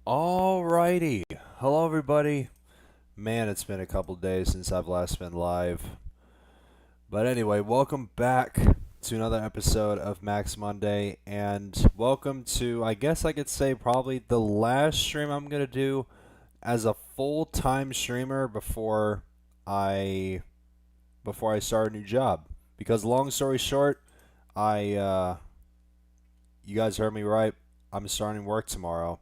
Alrighty. Hello, everybody. Man, it's been a couple days since I've last been live. But anyway, welcome back to another episode of Max Monday. And welcome to, I guess I could say, probably the last stream I'm going to do as a full-time streamer I before I start a new job. Because long story short, you guys heard me right. I'm starting work tomorrow,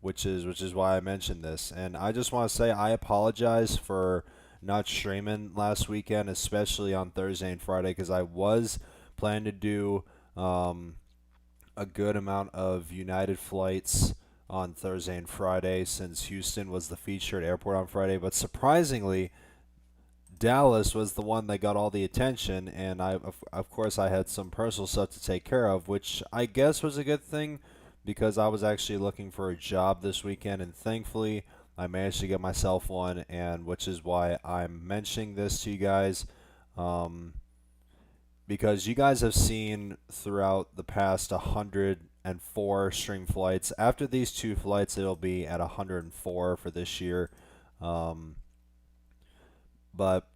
which is why I mentioned this. And I just want to say I apologize for not streaming last weekend, especially on Thursday and Friday, because I was planning to do a good amount of United flights on Thursday and Friday, since Houston was the featured airport on Friday. But surprisingly, Dallas was the one that got all the attention, and of course I had some personal stuff to take care of, which I guess was a good thing, because I was actually looking for a job this weekend, and thankfully I managed to get myself one, and which is why I'm mentioning this to you guys, because you guys have seen throughout the past 104 stream flights. After these two flights, it'll be at 104 for this year. But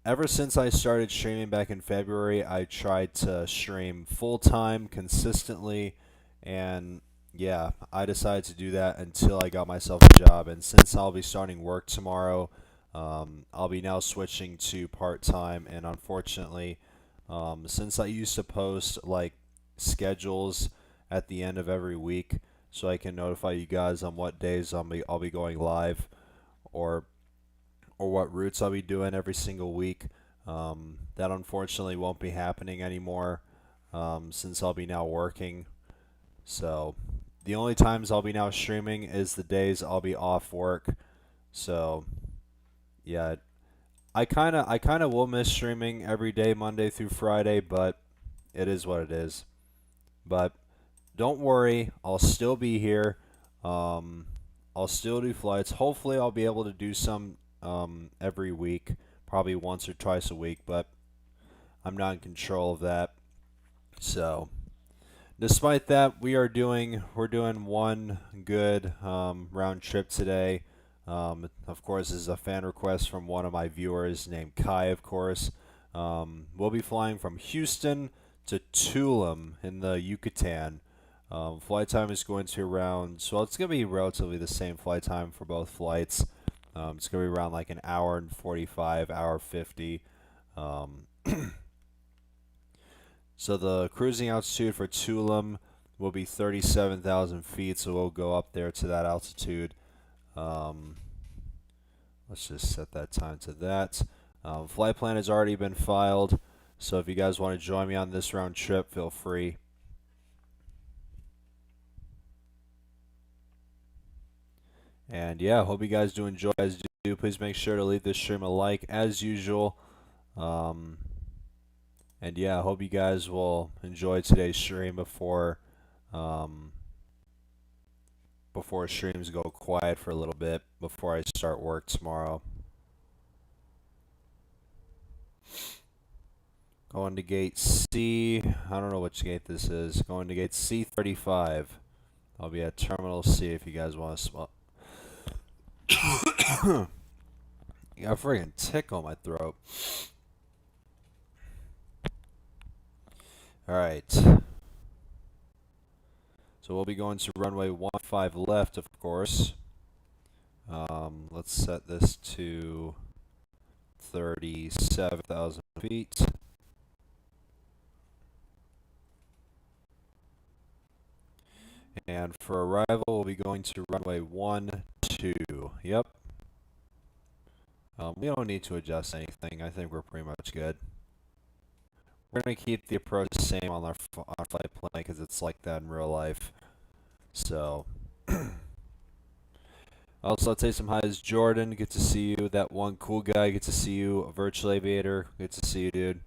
ever since I started streaming back in February, I tried to stream full-time consistently, and yeah, I decided to do that until I got myself a job. And since I'll be starting work tomorrow, I'll be now switching to part-time. And unfortunately, since I used to post like schedules at the end of every week, so I can notify you guys on what days I'll be going live, or what routes I'll be doing every single week. That unfortunately won't be happening anymore, since I'll be now working. So the only times I'll be now streaming is the days I'll be off work. So yeah, I kinda will miss streaming every day, Monday through Friday, but it is what it is. But don't worry, I'll still be here. I'll still do flights. Hopefully, I'll be able to do some every week, probably once or twice a week, but I'm not in control of that. So, despite that, we're doing one good round trip today. Of course, this is a fan request from one of my viewers named Kai, of course. We'll be flying from Houston to Tulum in the Yucatan. Flight time is going to it's going to be relatively the same flight time for both flights. It's going to be around like an hour and 45, hour 50. So the cruising altitude for Tulum will be 37,000 feet, so we'll go up there to that altitude. Let's just set that time to that. Flight plan has already been filed, so if you guys want to join me on this round trip, feel free. And yeah, hope you guys do enjoy. As do, please make sure to leave this stream a like as usual. And yeah, I hope you guys will enjoy today's stream before streams go quiet for a little bit before I start work tomorrow. Going to gate C. I don't know which gate this is. Going to gate C35. I'll be at Terminal C if you guys want to You got a friggin' tickle in my throat. Alright. So we'll be going to runway 15 left, of course. Let's set this to 37,000 feet. And for arrival, we'll be going to runway 12. Yep. We don't need to adjust anything. I think we're pretty much good. We're going to keep the approach the same on our flight plan because it's like that in real life. So, also, I'll say some highs. Jordan, good to see you. That one cool guy, good to see you. A virtual aviator, good to see you, dude.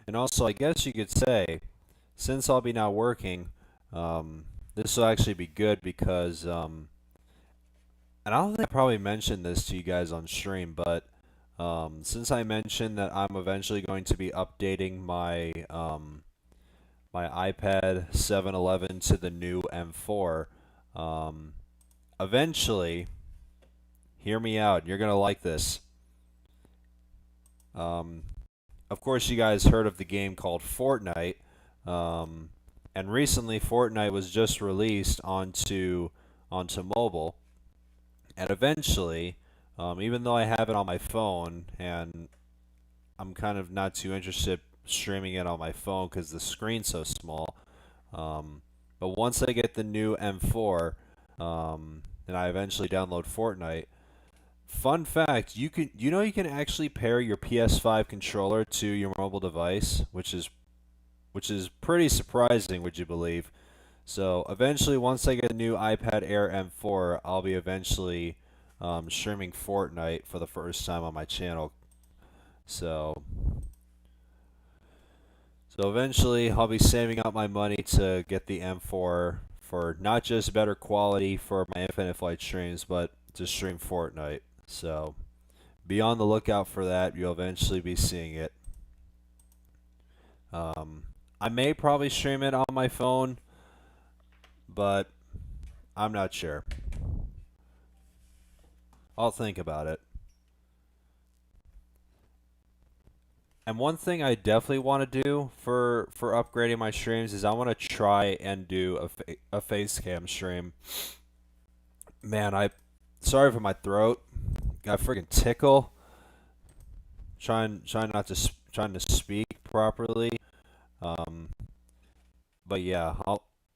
And also, I guess you could say, since I'll be not working, this will actually be good because, and I don't think I probably mentioned this to you guys on stream, but since I mentioned that I'm eventually going to be updating my my iPad 711 to the new M4, eventually, hear me out. You're gonna like this. Of course, you guys heard of the game called Fortnite, and recently Fortnite was just released onto mobile, and eventually, even though I have it on my phone, and I'm kind of not too interested streaming it on my phone because the screen's so small. But once I get the new M4, and I eventually download Fortnite. Fun fact, you can actually pair your PS5 controller to your mobile device, which is pretty surprising, would you believe? So eventually, once I get a new iPad Air M4, I'll be eventually streaming Fortnite for the first time on my channel. So eventually, I'll be saving up my money to get the M4 for not just better quality for my Infinite Flight streams, but to stream Fortnite. So be on the lookout for that. You'll eventually be seeing it. I may probably stream it on my phone, but I'm not sure. I'll think about it. And one thing I definitely want to do for upgrading my streams is I want to try and do a face cam stream. Man, sorry for my throat. Got a freaking tickle. Trying to speak properly. But yeah,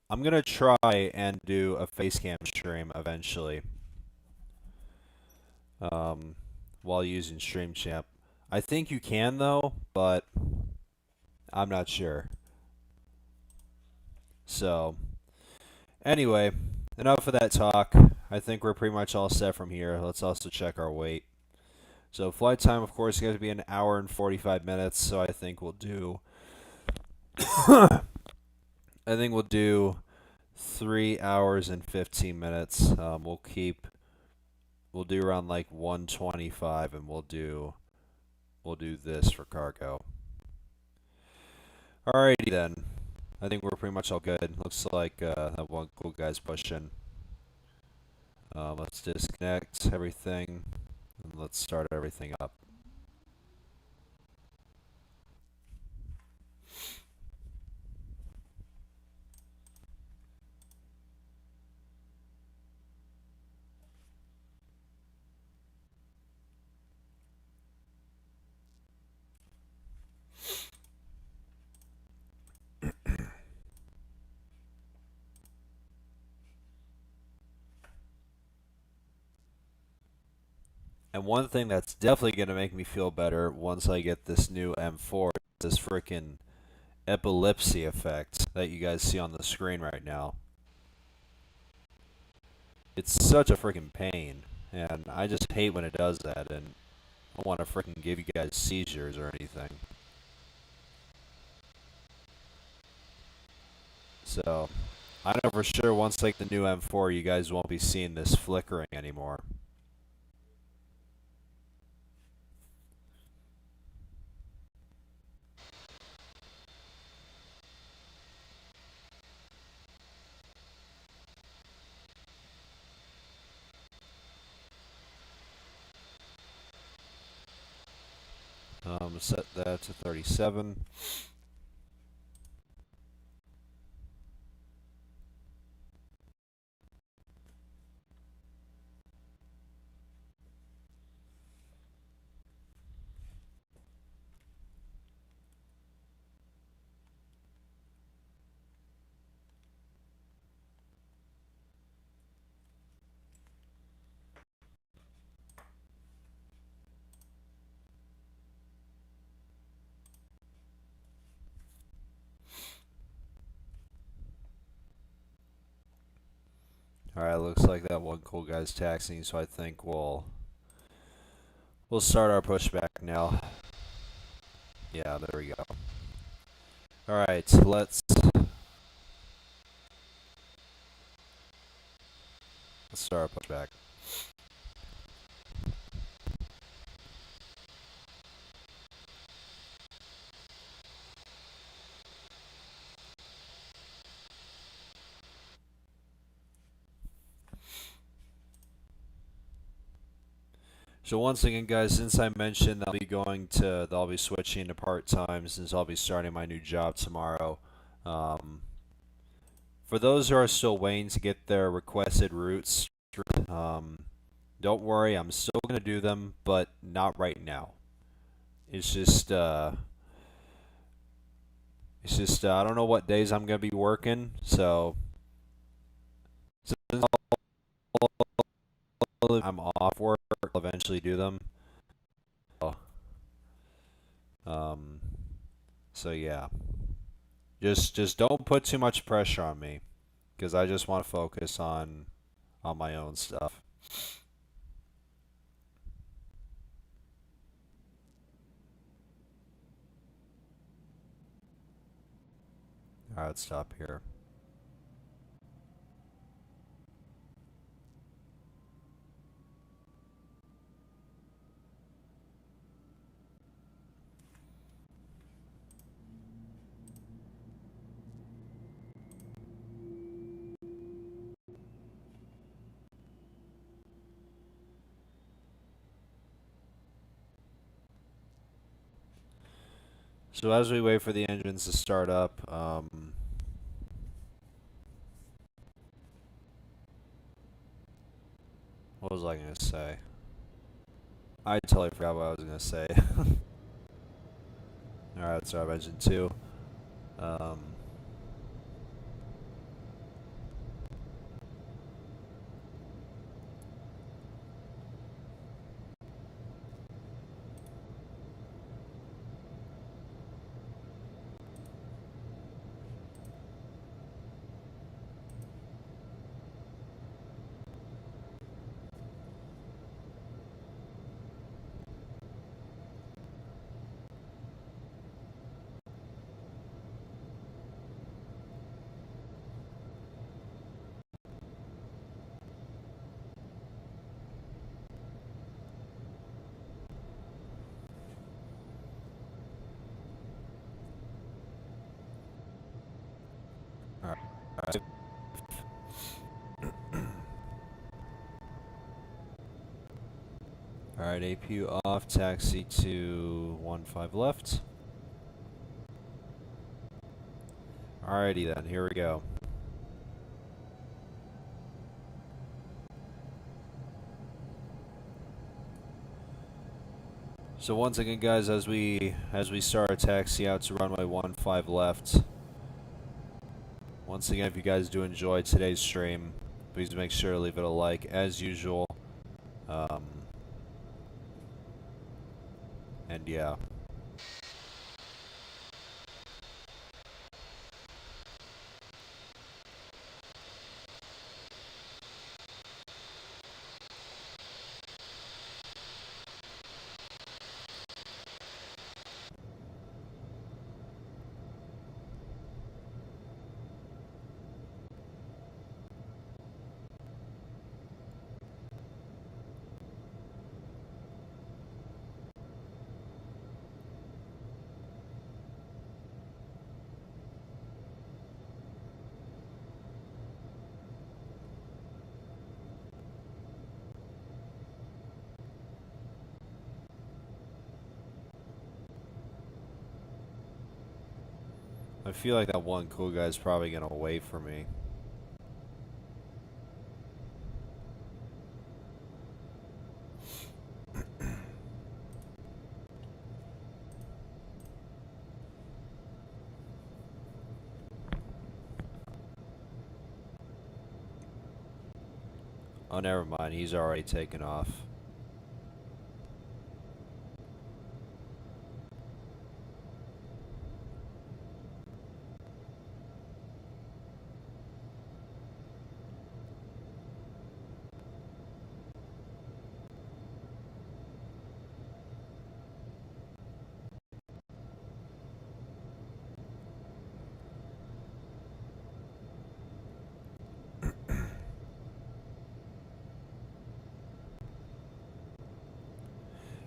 I'm gonna try and do a face cam stream eventually. While using Stream Champ. I think you can though, but I'm not sure. So, anyway, enough of that talk. I think we're pretty much all set from here. Let's also check our weight. So, flight time, of course, is going to be an hour and 45 minutes. So, I think we'll do. I think we'll do 3 hours and 15 minutes. We'll do around like 125, and we'll do this for cargo. Alrighty then. I think we're pretty much all good. Looks like that one cool guy's pushing. Let's disconnect everything, and let's start everything up. And one thing that's definitely going to make me feel better once I get this new M4 is this freaking epilepsy effect that you guys see on the screen right now. It's such a freaking pain, and I just hate when it does that, and I don't want to freaking give you guys seizures or anything. So, I know for sure once I get the new M4, you guys won't be seeing this flickering anymore. Set that to 37. Alright, looks like that one cool guy's taxing, so I think we'll start our pushback now. Yeah, there we go. Alright, let's start our pushback. So once again, guys, since I mentioned I'll be switching to part-time since I'll be starting my new job tomorrow. Um, for those who are still waiting to get their requested routes, um, don't worry, I'm still gonna do them, but not right now. It's just, I don't know what days I'm gonna be working, so since I'm off work, I'll eventually do them. Um, so yeah. Just don't put too much pressure on me, because I just want to focus on my own stuff. All right, let's stop here. So as we wait for the engines to start up, what was I gonna say? I totally forgot what I was gonna say. All right, let's start engine two. Um, all right. All right, APU off. Taxi to 15 left. Alrighty then, here we go. So once again, guys, as we start our taxi out to runway 15 left. Once again, if you guys do enjoy today's stream, please make sure to leave it a like as usual. And yeah. I feel like that one cool guy's probably gonna wait for me. Oh, never mind. He's already taken off.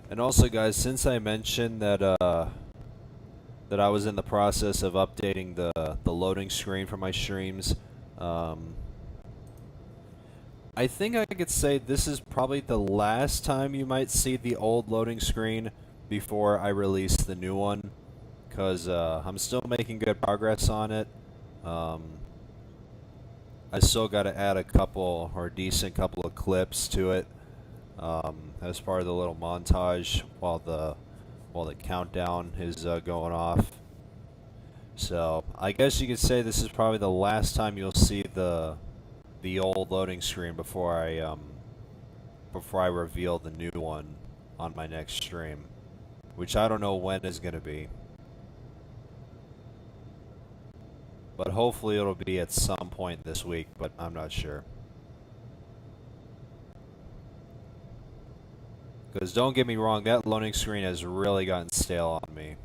And also, guys, since I mentioned that I was in the process of updating the loading screen for my streams, um, I think I could say this is probably the last time you might see the old loading screen before I release the new one, because I'm still making good progress on it. Um, I still got to add a couple or decent couple of clips to it as part of the little montage while the countdown is going off. So I guess you could say this is probably the last time you'll see the old loading screen before I reveal the new one on my next stream, which I don't know when is going to be. But hopefully it'll be at some point this week, but I'm not sure. Because don't get me wrong, that loading screen has really gotten stale on me.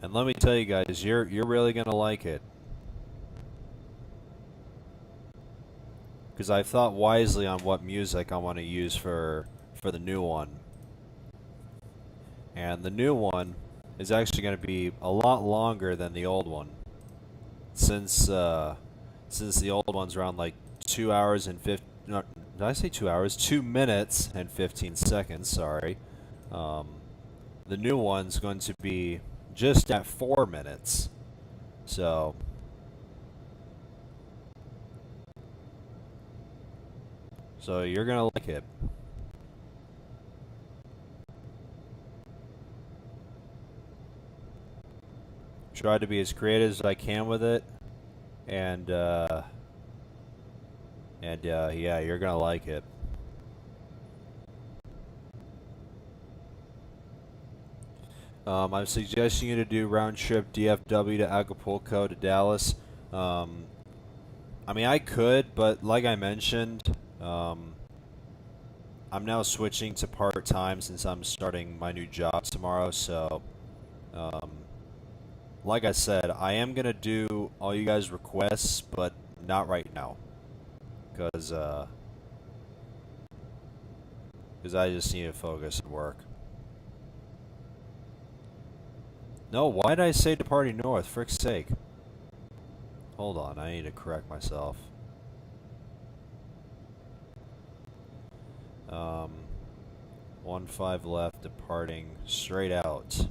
And let me tell you guys, you're really gonna like it. Because I've thought wisely on what music I want to use for the new one. And the new one is actually going to be a lot longer than the old one. Since the old one's around like 2 hours and 50, no, did I say 2 hours? 2 minutes and 15 seconds, sorry. The new one's going to be just at 4 minutes. So you're going to like it. Try to be as creative as I can with it, and yeah, you're gonna like it. I'm suggesting you to do round trip DFW to Acapulco to Dallas. I mean, I could, but like I mentioned, I'm now switching to part-time since I'm starting my new job tomorrow. So, um, like I said, I am gonna do all you guys' requests, but not right now, because I just need to focus and work. No, why did I say departing north? Frick's sake. Hold on, I need to correct myself. 1-5 left, departing straight out.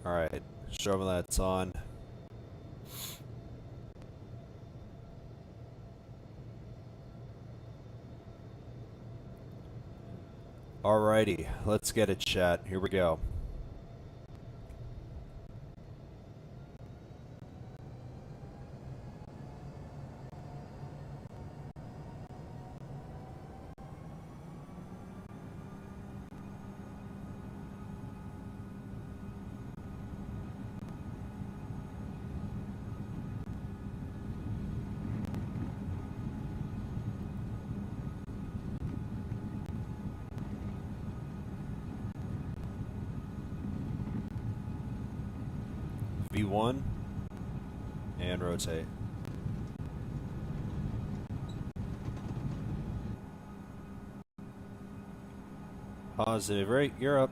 Alright, Chevrolet's on. Alrighty, let's get it, chat. Here we go. V1 and rotate. Positive rate, you're up.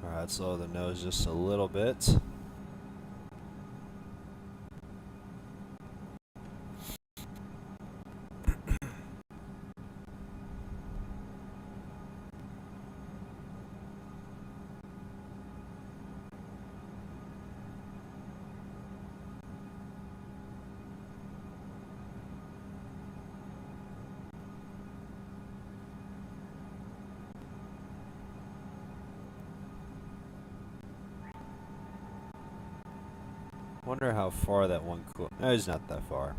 Alright, slow the nose just a little bit. Wonder how far that one cool. No, it's not that far.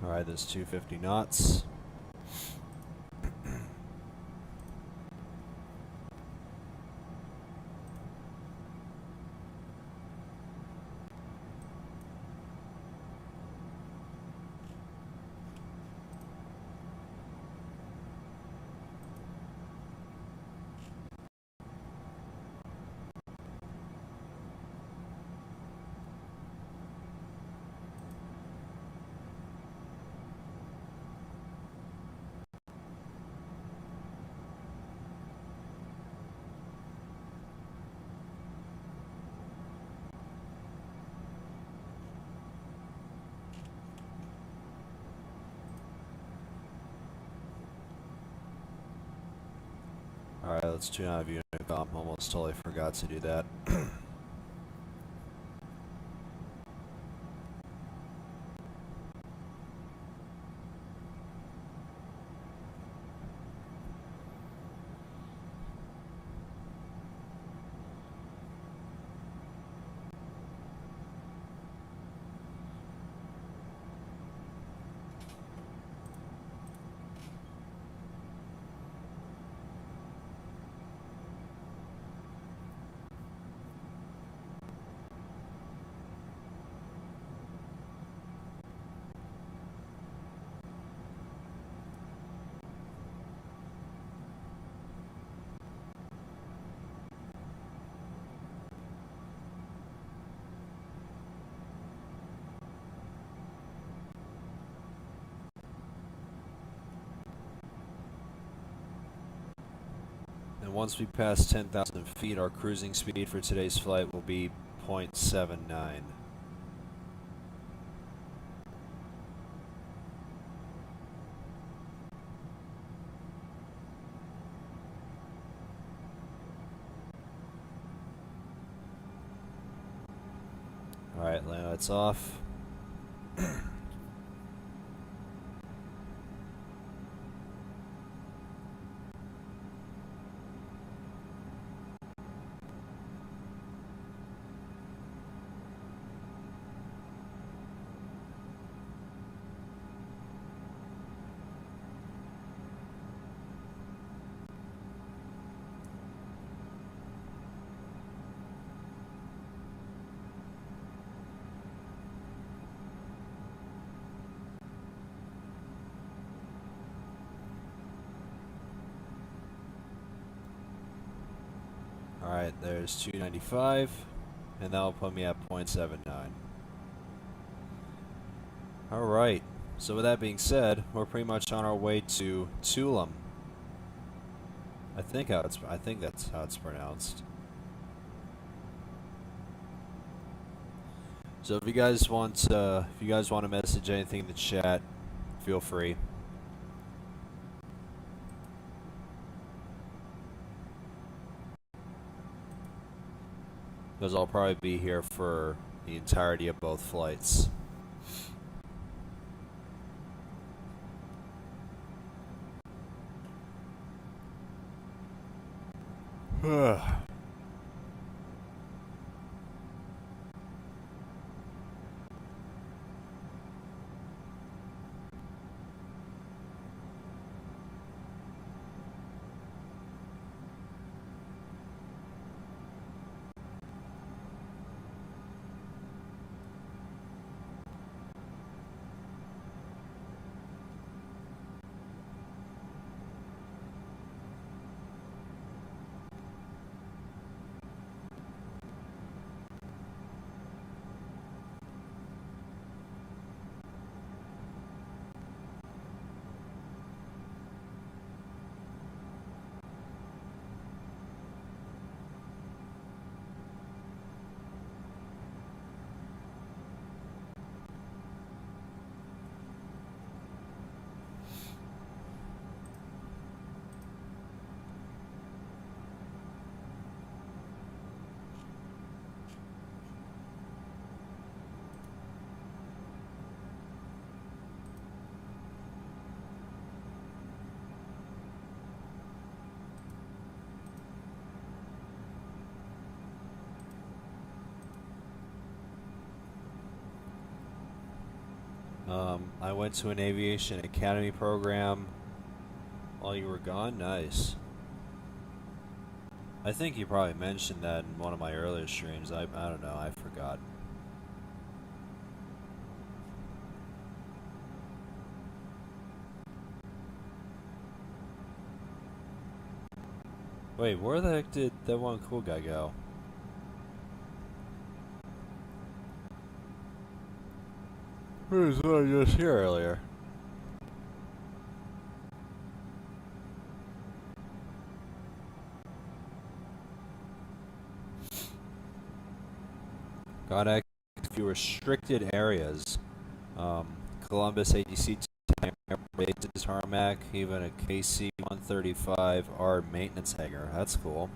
Alright, there's 250 knots. Alright, let's tune out of Unicom. Almost totally forgot to do that. And once we pass 10,000 feet, our cruising speed for today's flight will be 0.79. Alright, land lights off. Alright, there's 295, and that'll put me at 0.79. Alright, so with that being said, we're pretty much on our way to Tulum. I think that's how it's pronounced. So if you guys want to message anything in the chat, feel free. Because I'll probably be here for the entirety of both flights. I went to an aviation academy program while you were gone. Nice. I think you probably mentioned that in one of my earlier streams. I don't know. I forgot. Wait, where the heck did that one cool guy go? He was just here earlier. Got a few restricted areas. Columbus ATC bases tarmac, even a KC-135R maintenance hangar. That's cool.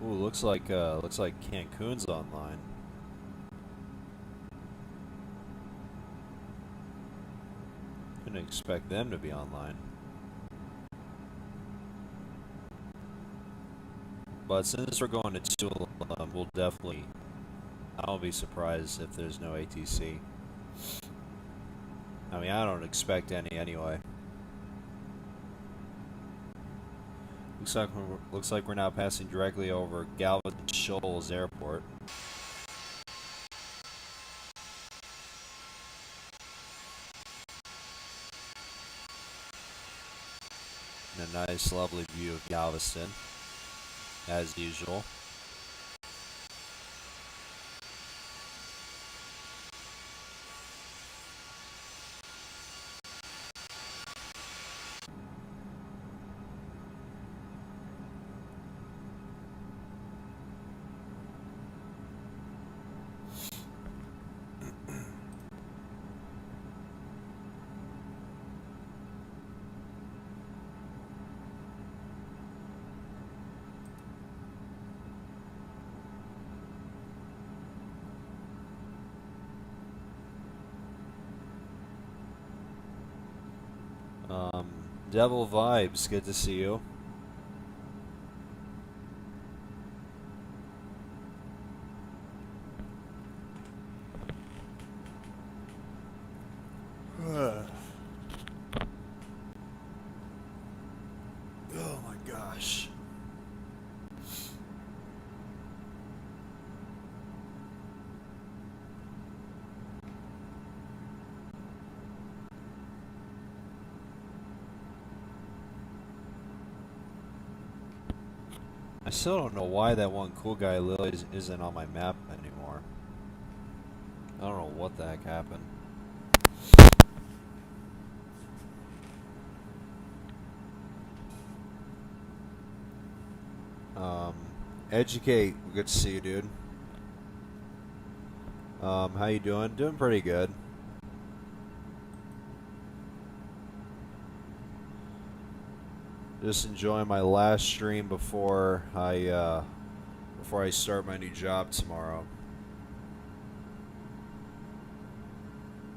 Ooh, looks like Cancun's online. Couldn't expect them to be online. But since we're going to Tulum, we'll definitely. I won't be surprised if there's no ATC. I mean, I don't expect any anyway. Looks like we're now passing directly over Galveston Shoals Airport. And a nice, lovely view of Galveston, as usual. Devil Vibes, good to see you. Oh my gosh. I still don't know why that one cool guy Lily isn't on my map anymore. I don't know what the heck happened. Um, Educate, good to see you, dude. How you doing? Doing pretty good. Just enjoying my last stream before I start my new job tomorrow.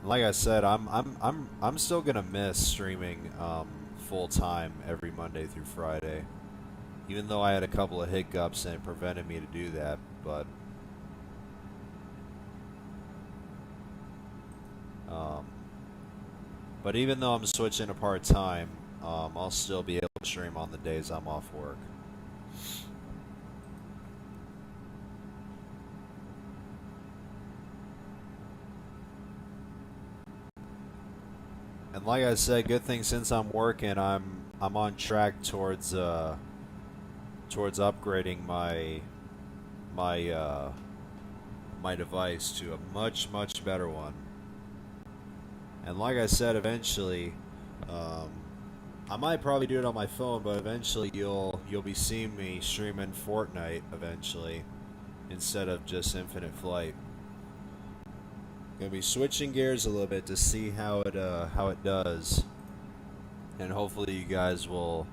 Like I said, I'm still gonna miss streaming full time every Monday through Friday. Even though I had a couple of hiccups and it prevented me to do that, um, but even though I'm switching to part time, I'll still be able to stream on the days I'm off work. And like I said, good thing since I'm working, I'm on track towards upgrading my my device to a much better one. And like I said, eventually, um, I might probably do it on my phone, but eventually you'll be seeing me streaming Fortnite eventually, instead of just Infinite Flight. Gonna be switching gears a little bit to see how it does, and hopefully you guys will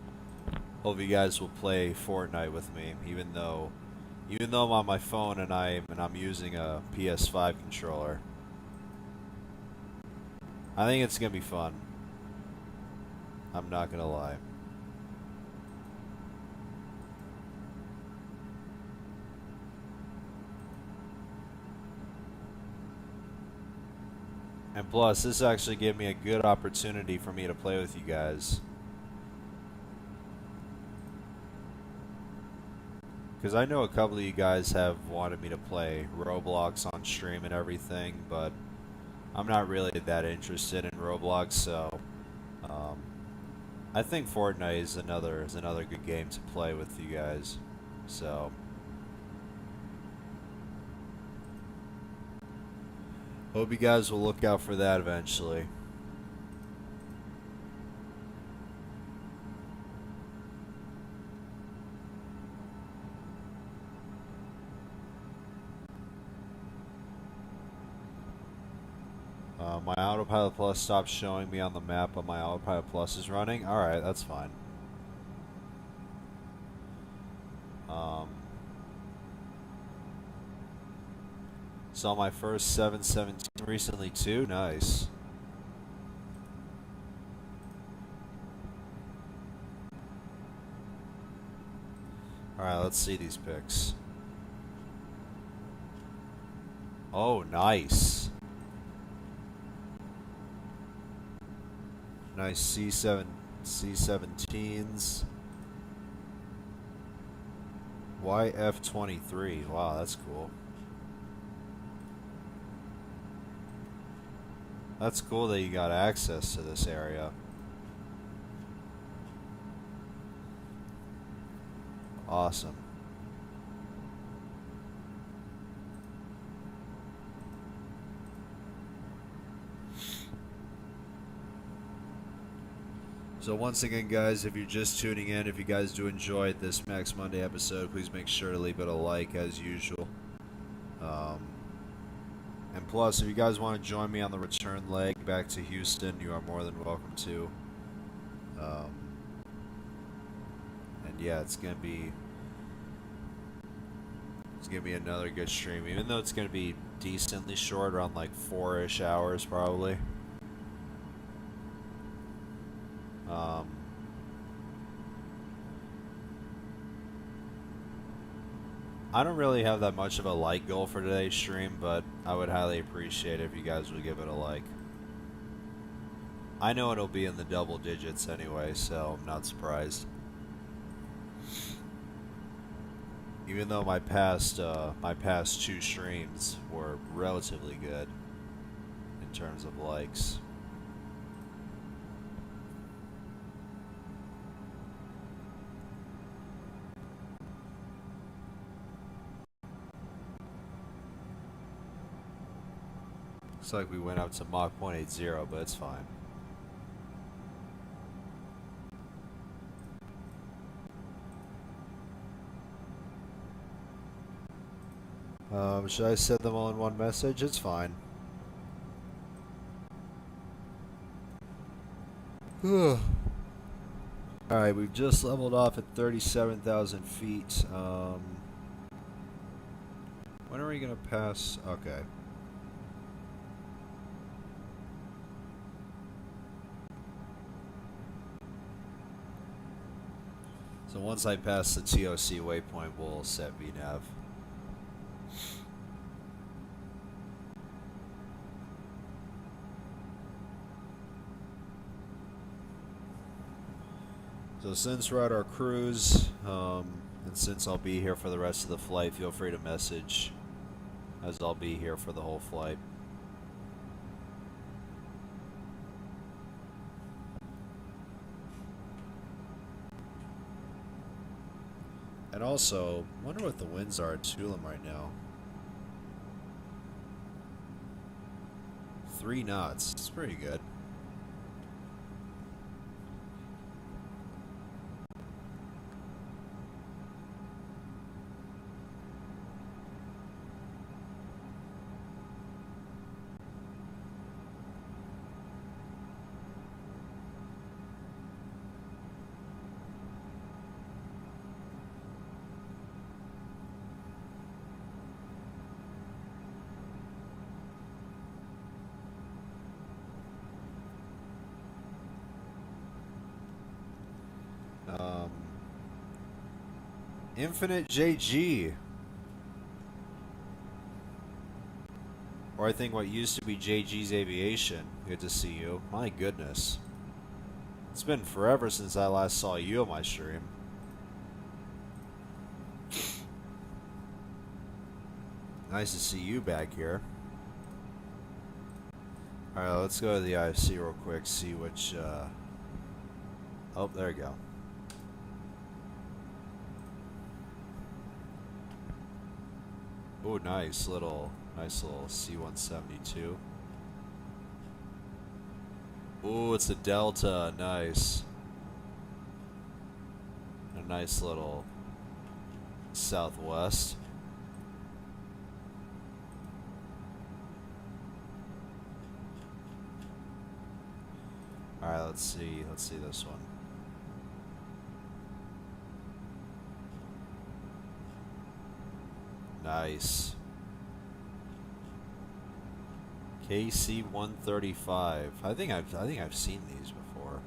play Fortnite with me, even though I'm on my phone and I'm using a PS5 controller. I think it's gonna be fun. I'm not gonna lie. And plus, this actually gave me a good opportunity for me to play with you guys. Because I know a couple of you guys have wanted me to play Roblox on stream and everything, but I'm not really that interested in Roblox, so um, I think Fortnite is another good game to play with you guys. So hope you guys will look out for that eventually. My Autopilot Plus stopped showing me on the map, but my Autopilot Plus is running. Alright, that's fine. Saw my first 717 recently too. Nice. Alright, let's see these pics. Oh, nice. Nice C17s. YF23. Wow, that's cool. That's cool that you got access to this area. Awesome. So once again, guys, if you're just tuning in, if you guys do enjoy this Max Monday episode, please make sure to leave it a like as usual. And plus, if you guys want to join me on the return leg back to Houston, you are more than welcome to. And yeah, it's gonna be another good stream, even though it's gonna be decently short, around like 4-ish hours probably. I don't really have that much of a like goal for today's stream, but I would highly appreciate it if you guys would give it a like. I know it'll be in the double digits anyway, so I'm not surprised. Even though my past 2 streams were relatively good in terms of likes. Looks like we went up to Mach 0.80, but it's fine. Should I set them all in one message? It's fine. Alright, we've just leveled off at 37,000 feet. When are we going to pass? Okay. So once I pass the TOC waypoint, we'll set VNAV. So since we're at our cruise, and since I'll be here for the rest of the flight, feel free to message, as I'll be here for the whole flight. And also, wonder what the winds are at Tulum right now. 3 knots. It's pretty good. Infinite JG. Or I think what used to be JG's Aviation. Good to see you. My goodness. It's been forever since I last saw you on my stream. Nice to see you back here. Alright, let's go to the IFC real quick, see which, oh, there you go. Oh, nice little C-172. Oh, it's a Delta, nice. A nice little Southwest. Alright, let's see this one. Nice. KC-135. I think I've seen these before.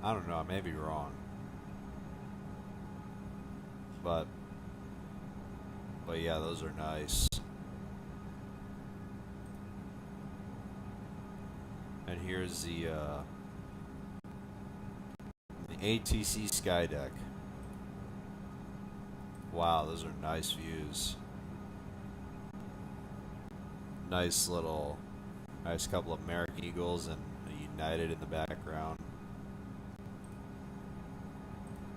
I don't know, I may be wrong. But yeah, those are nice. And here's the ATC Skydeck. Wow, those are nice views. Nice couple of American Eagles and a United in the background.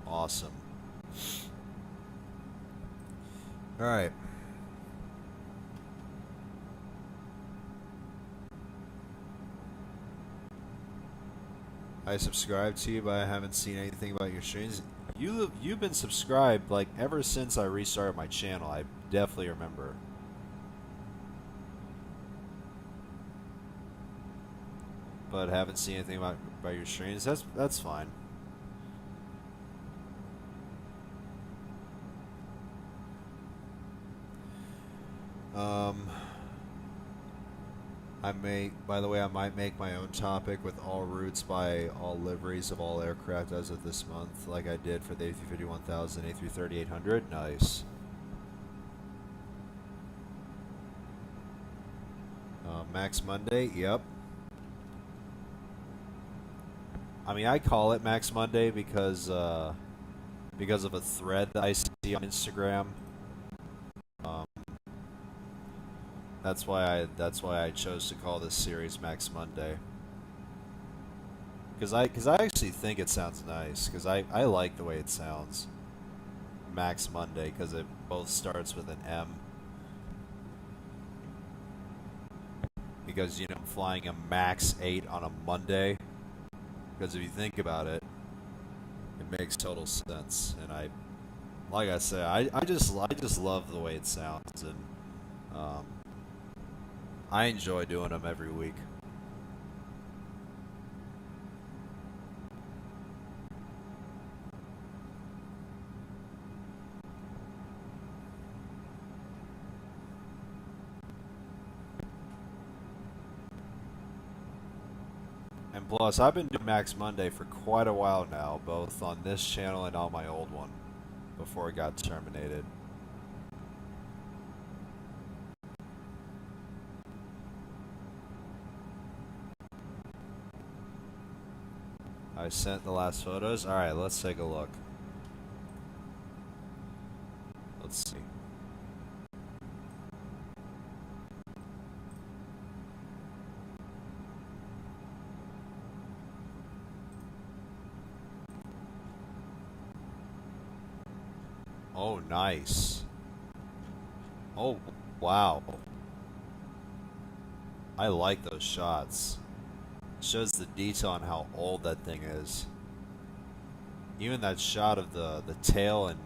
Awesome. Alright. I subscribed to you, but I haven't seen anything about your streams. You've been subscribed like ever since I restarted my channel. I definitely remember. But haven't seen anything about your streams. That's fine. By the way, I might make my own topic with all routes by all liveries of all aircraft as of this month, like I did for the A350-1000, A330-800. Nice. Max Monday, yep. I mean, I call it Max Monday because of a thread that I see on Instagram. That's why I chose to call this series Max Monday. Cause I actually think it sounds nice. Cause I like the way it sounds. Max Monday, cause it both starts with an M. Because I'm flying a Max 8 on a Monday. Because if you think about it, it makes total sense. And like I said, I just love the way it sounds, and um, I enjoy doing them every week. And plus, I've been doing Max Monday for quite a while now, both on this channel and on my old one, before it got terminated. I sent the last photos. Alright, let's take a look. Let's see. Oh, nice. Oh, wow. I like those shots. Shows the detail on how old that thing is. Even that shot of the tail, and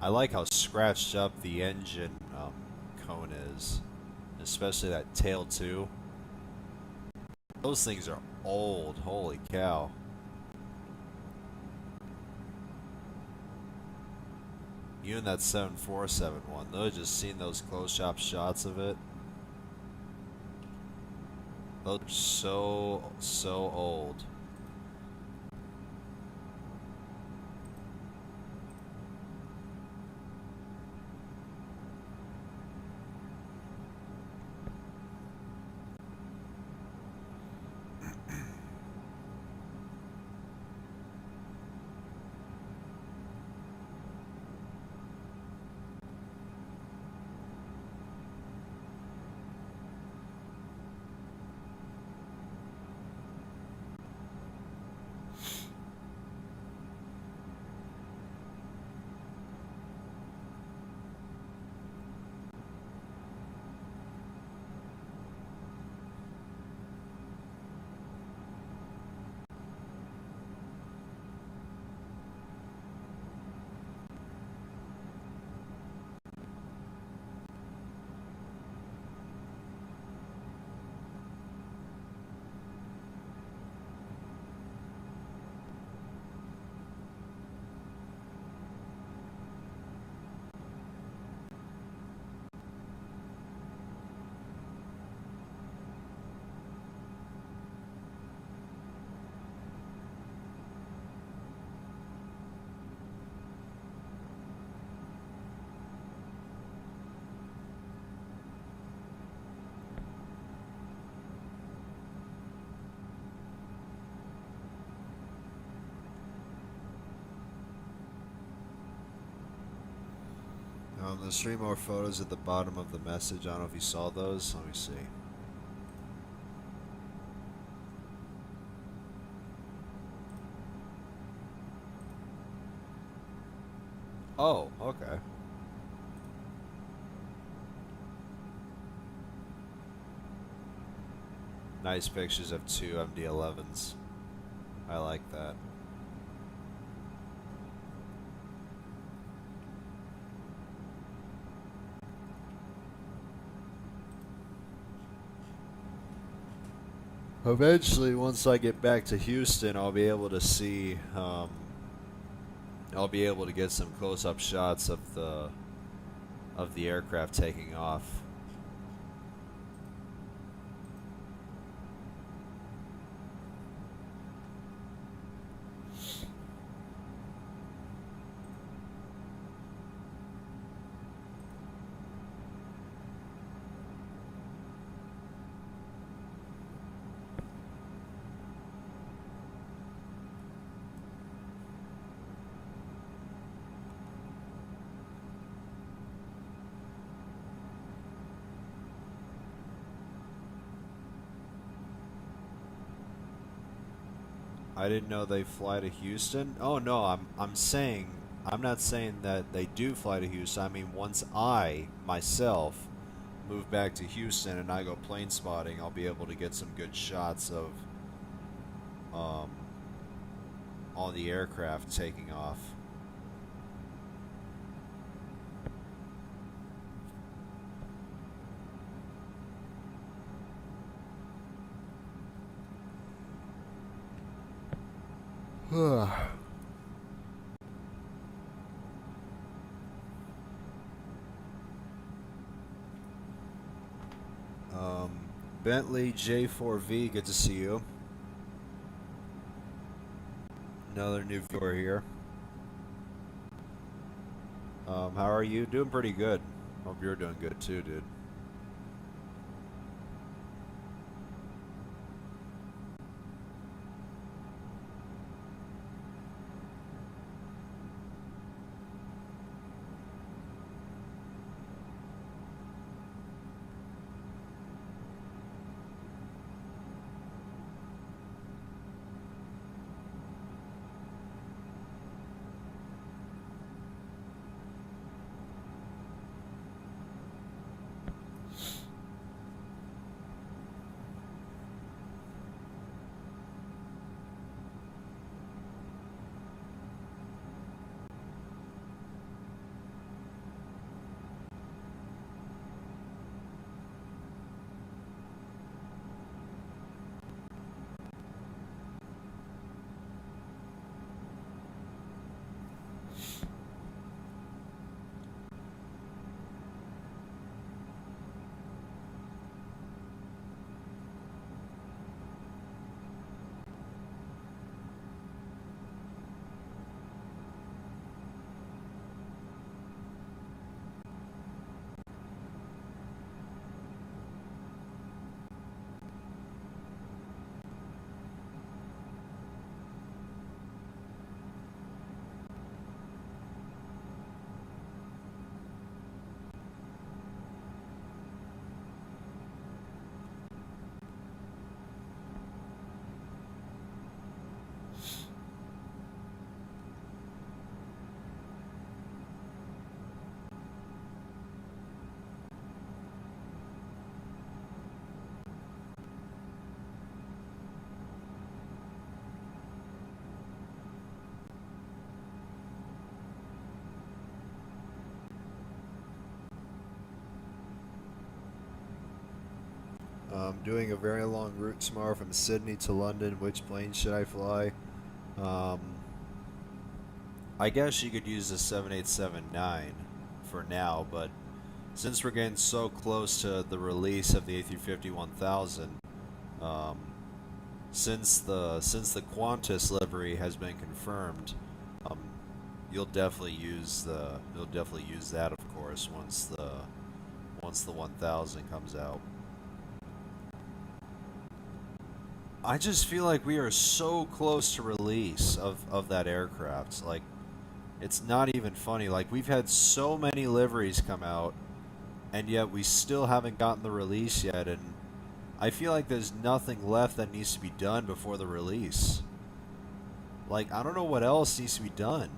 I like how scratched up the engine cone is, especially that tail too. Those things are old. Holy cow! Even that 747 one. Though, just seeing those close-up shots of it, those are so old. There's three more photos at the bottom of the message. I don't know if you saw those. Let me see. Oh, okay. Nice pictures of two MD-11s. I like that. Eventually, once I get back to Houston, I'll be able to see. I'll be able to get some close-up shots of the aircraft taking off. I didn't know they fly to Houston. Oh no, I'm not saying that they do fly to Houston. I mean once I myself move back to Houston and I go plane spotting, I'll be able to get some good shots of um, all the aircraft taking off. um, Bentley J4V, good to see you. Another new viewer here. How are you? Doing pretty good. Hope you're doing good too, dude. Doing a very long route tomorrow from Sydney to London. Which plane should I fly? Um, I guess you could use the 787-9 for now, but since we're getting so close to the release of the A350-1000, um, since the Qantas livery has been confirmed, um, you'll definitely use that, of course, once the 1000 comes out. I just feel like we are so close to release of that aircraft. Like, it's not even funny. Like, we've had so many liveries come out, and yet we still haven't gotten the release yet. And I feel like there's nothing left that needs to be done before the release. Like, I don't know what else needs to be done.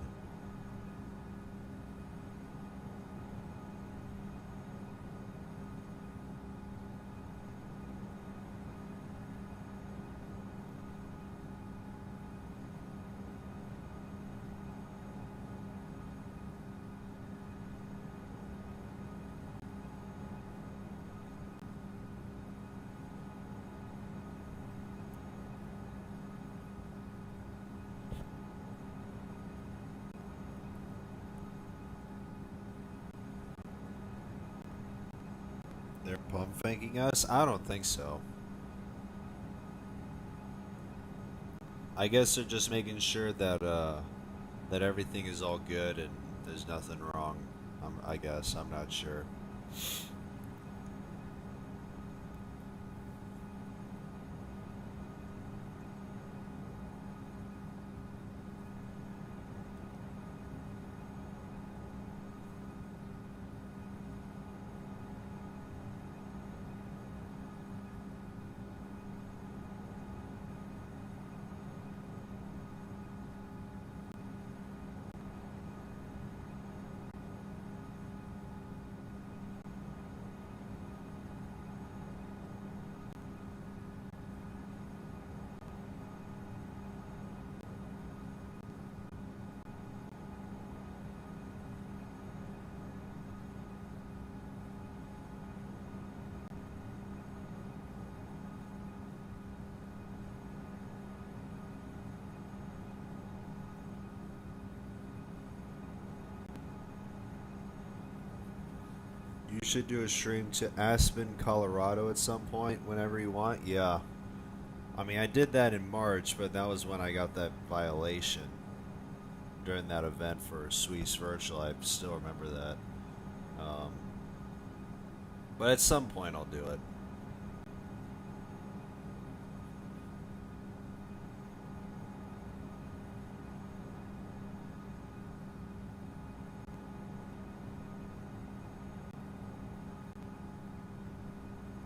They're pump faking us? I don't think so. I guess they're just making sure that everything is all good and there's nothing wrong. I guess I'm not sure. You should do a stream to Aspen, Colorado at some point whenever you want. Yeah. I mean, I did that in March, but that was when I got that violation during that event for Swiss Virtual. I still remember that. Um, but at some point, I'll do it.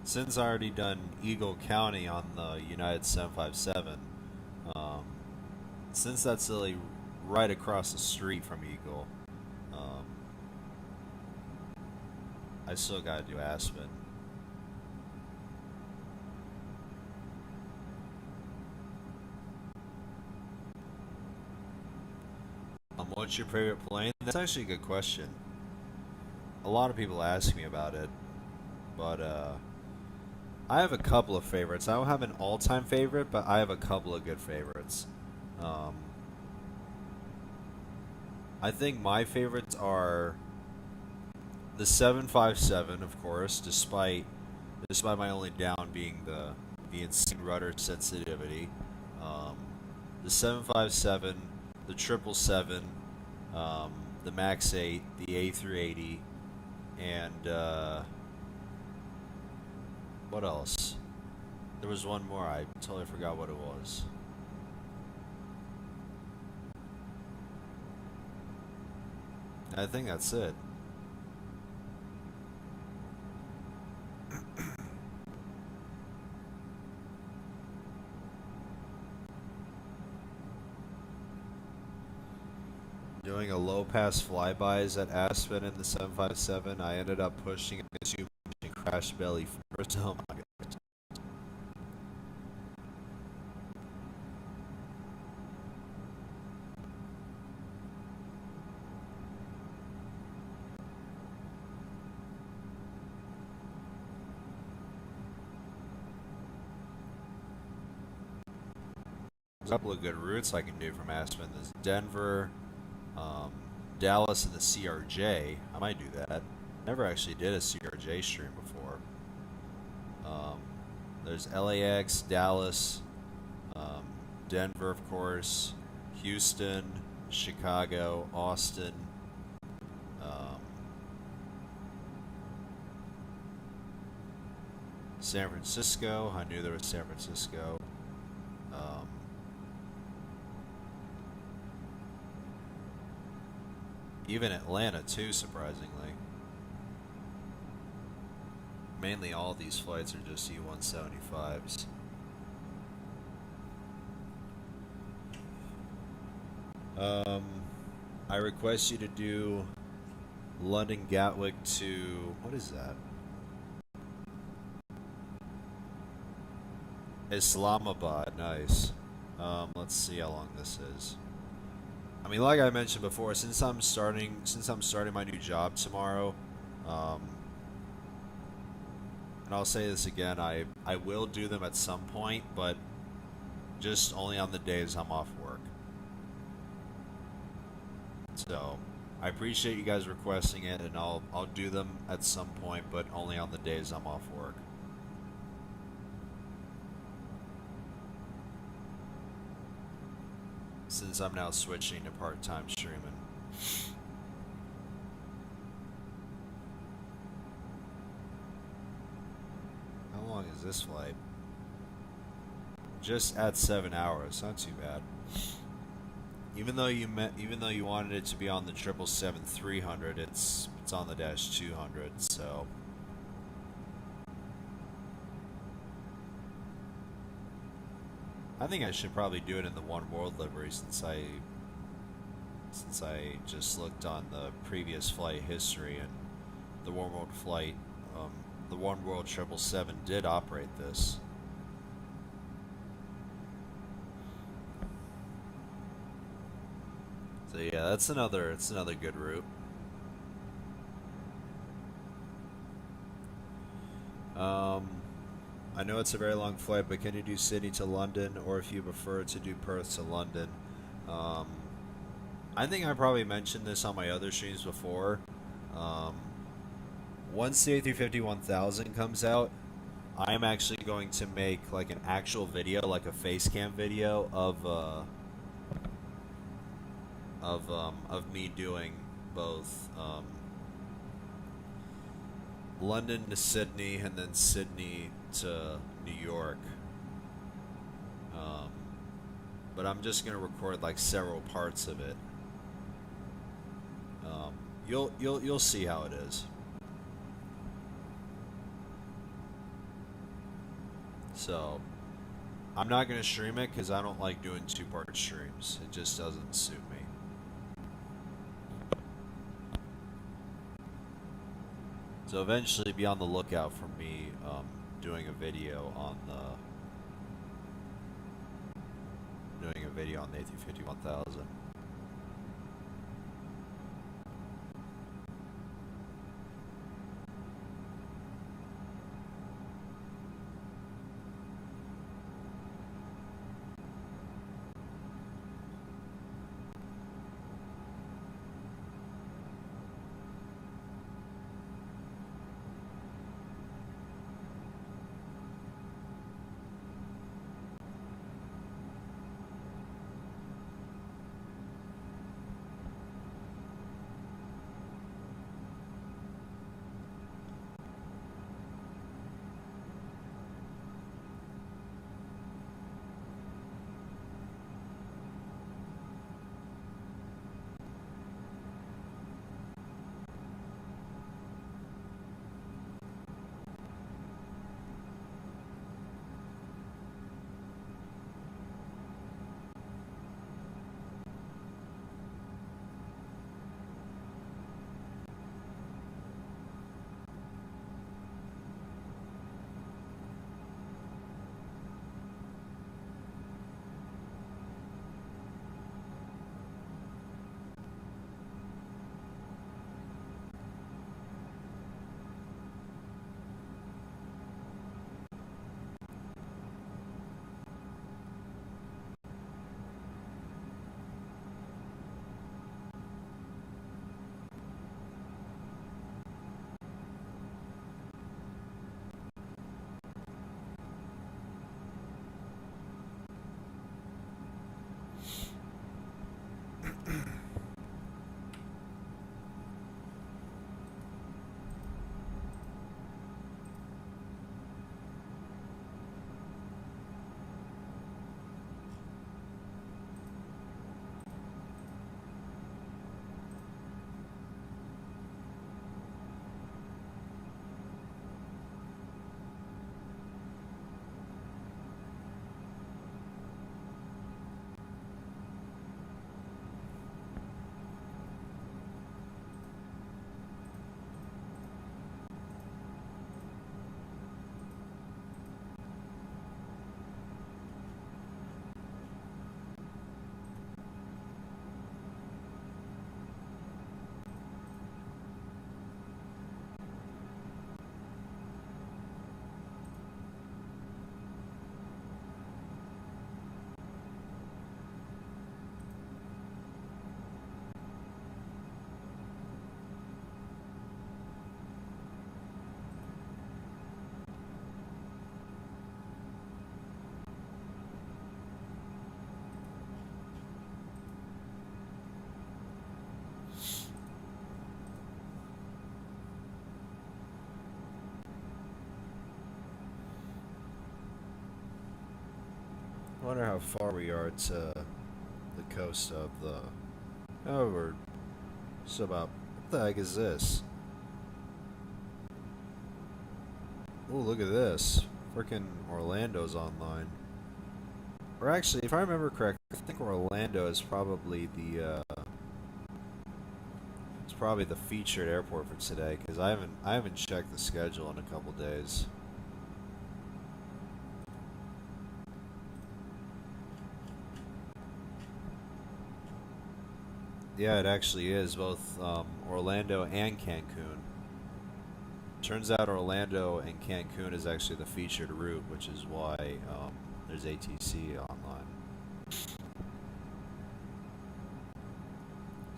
Since I already done Eagle County on the United 757, um, since that's really right across the street from Eagle, um, I still gotta do Aspen. What's your favorite plane? That's actually a good question. A lot of people ask me about it, but I have a couple of favorites. I don't have an all-time favorite, but I have a couple of good favorites. Um, I think my favorites are the 757, of course, despite my only down being the insane rudder sensitivity. Um, the 757, the 777, the Max 8, the A380, and what else? There was one more. I totally forgot what it was. I think that's it. Doing a low pass flybys at Aspen in the 757, I ended up pushing into and crash belly first. Oh my god. There's a couple of good routes I can do from Aspen. There's Denver, um, Dallas, and the CRJ. I might do that. Never actually did a CRJ stream before. Um, there's LAX, Dallas, um, Denver, of course, Houston, Chicago, Austin. Um, San Francisco. I knew there was San Francisco. Um, even Atlanta, too, surprisingly. Mainly all these flights are just E175s. I request you to do London Gatwick to... What is that? Islamabad, nice. Let's see how long this is. I mean, like I mentioned before, since I'm starting my new job tomorrow, and I'll say this again, I will do them at some point, but just only on the days I'm off work. So, I appreciate you guys requesting it, and I'll do them at some point, but only on the days I'm off work. Since I'm now switching to part-time streaming. How long is this flight? Just at 7 hours. Not too bad. Even though you wanted it to be on the 777-300, it's on the -200. So. I think I should probably do it in the One World livery since I just looked on the previous flight history, and the One World flight, the One World 777 did operate this. So yeah, it's another good route. I know it's a very long flight, but can you do Sydney to London, or if you prefer to do Perth to London? I think I probably mentioned this on my other streams before. once the A350-1000 comes out, I am actually going to make like an actual video, like a face cam video of me doing both London to Sydney and then Sydney to New York. Um, but I'm just gonna record like several parts of it. Um, you'll see how it is. So I'm not gonna stream it because I don't like doing two-part streams. It just doesn't suit me. So eventually, be on the lookout for me doing a video on the A350-1000. I wonder how far we are to the coast of the. Oh, we're just about. What the heck is this? Oh, look at this. Freaking Orlando's online. Or actually, if I remember correctly, I think Orlando is probably it's probably the featured airport for today because I haven't checked the schedule in a couple days. Yeah, it actually is both Orlando and Cancun. Turns out Orlando and Cancun is actually the featured route, which is why there's ATC online.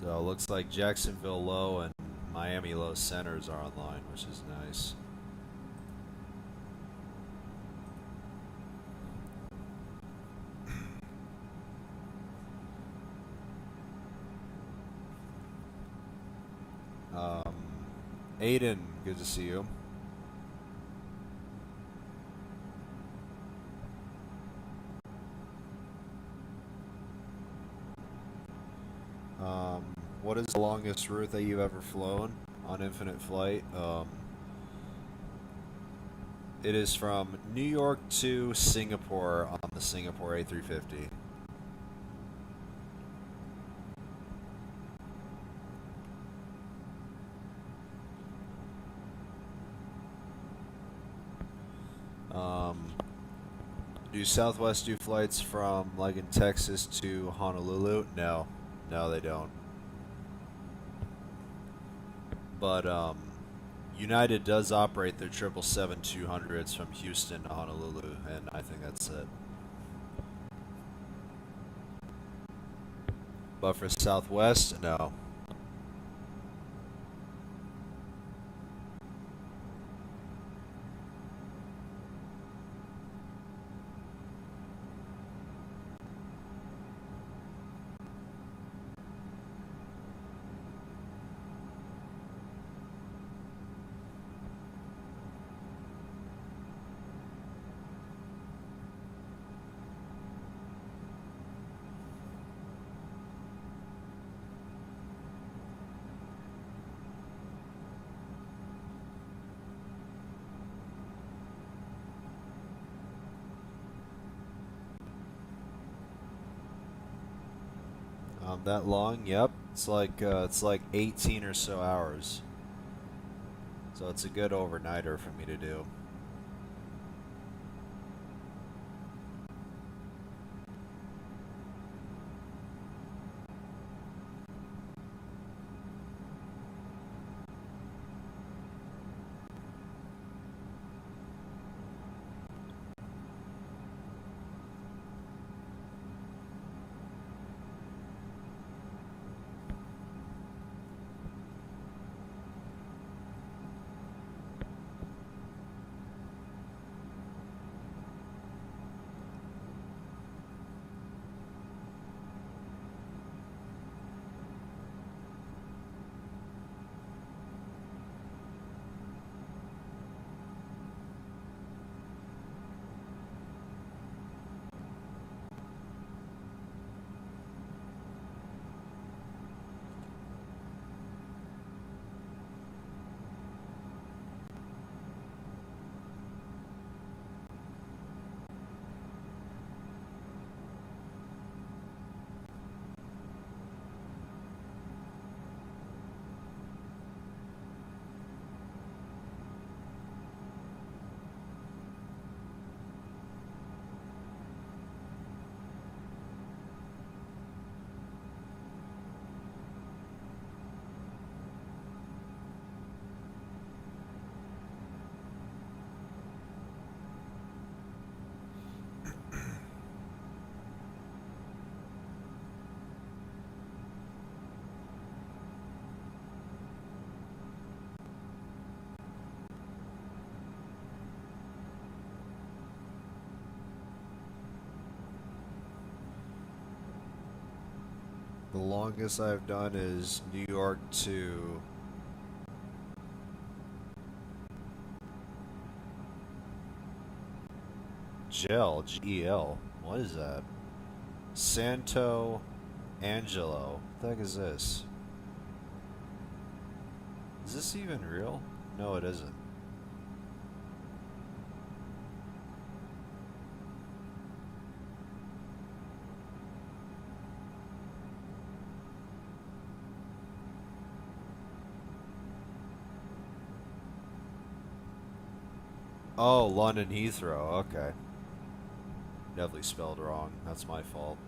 So it looks like Jacksonville low and Miami Low Centers are online, which is nice. Um, Aiden, good to see you. Um, what is the longest route that you've ever flown on Infinite Flight? It is from New York to Singapore on the Singapore A350. Um, do Southwest do flights from, like, in Texas to Honolulu? No. No, they don't. But United does operate their 777-200s from Houston to Honolulu, and I think that's it. But for Southwest, no. That long? Yep. It's like 18 or so hours. So it's a good overnighter for me to do. The longest I've done is New York to Gel, G-E-L. What is that? Santo Angelo. What the heck is this? Is this even real? No, it isn't. Oh, London Heathrow. Okay. Definitely spelled wrong. That's my fault.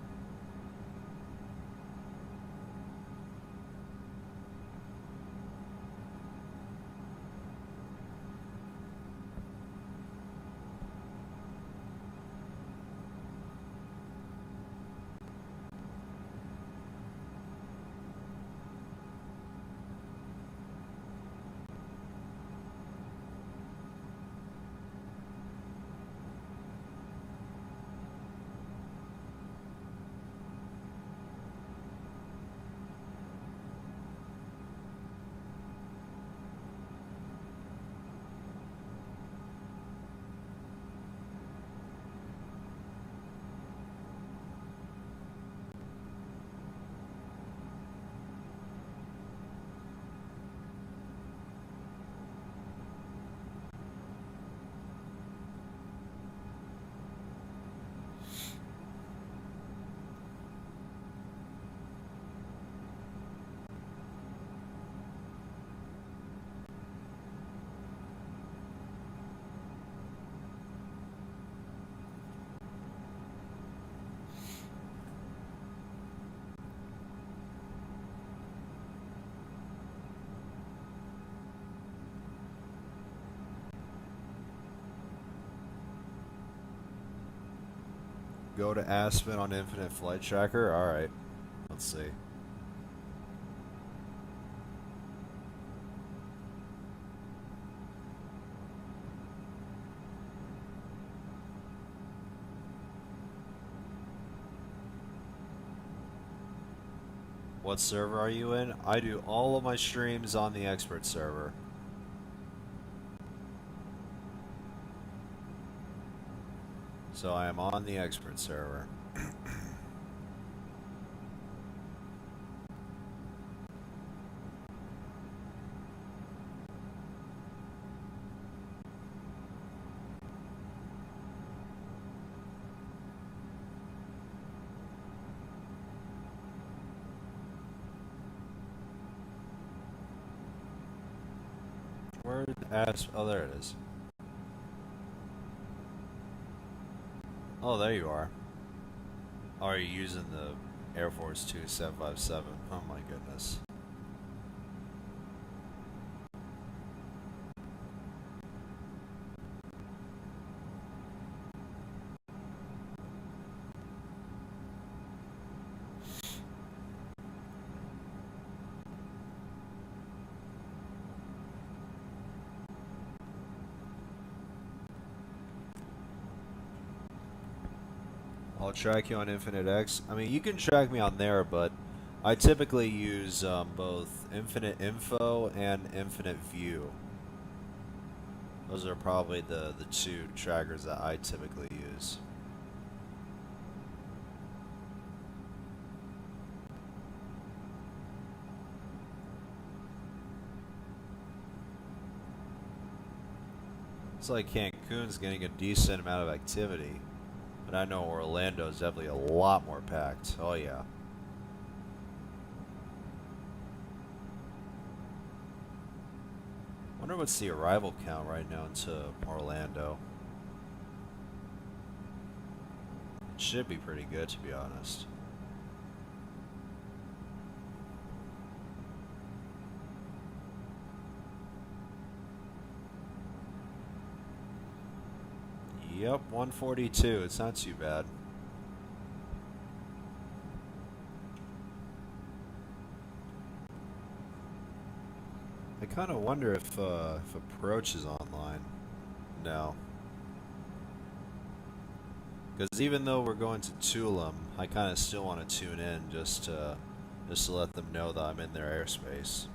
Go to Aspen on Infinite Flight Tracker? Alright. Let's see. What server are you in? I do all of my streams on the expert server. So I am on the expert server. Where did oh, there it is. Oh, there you are. Oh, are you using the Air Force 2757? Oh my goodness. I'll track you on Infinite X. I mean, you can track me on there, but I typically use both Infinite Info and Infinite View. Those are probably the two trackers that I typically use. It's like Cancun's getting a decent amount of activity, but I know Orlando is definitely a lot more packed. Oh yeah. Wonder what's the arrival count right now into Orlando. It should be pretty good, to be honest. Yep, 142. It's not too bad. I kind of wonder if Approach is online. No. Because even though we're going to Tulum, I kind of still want to tune in just to let them know that I'm in their airspace.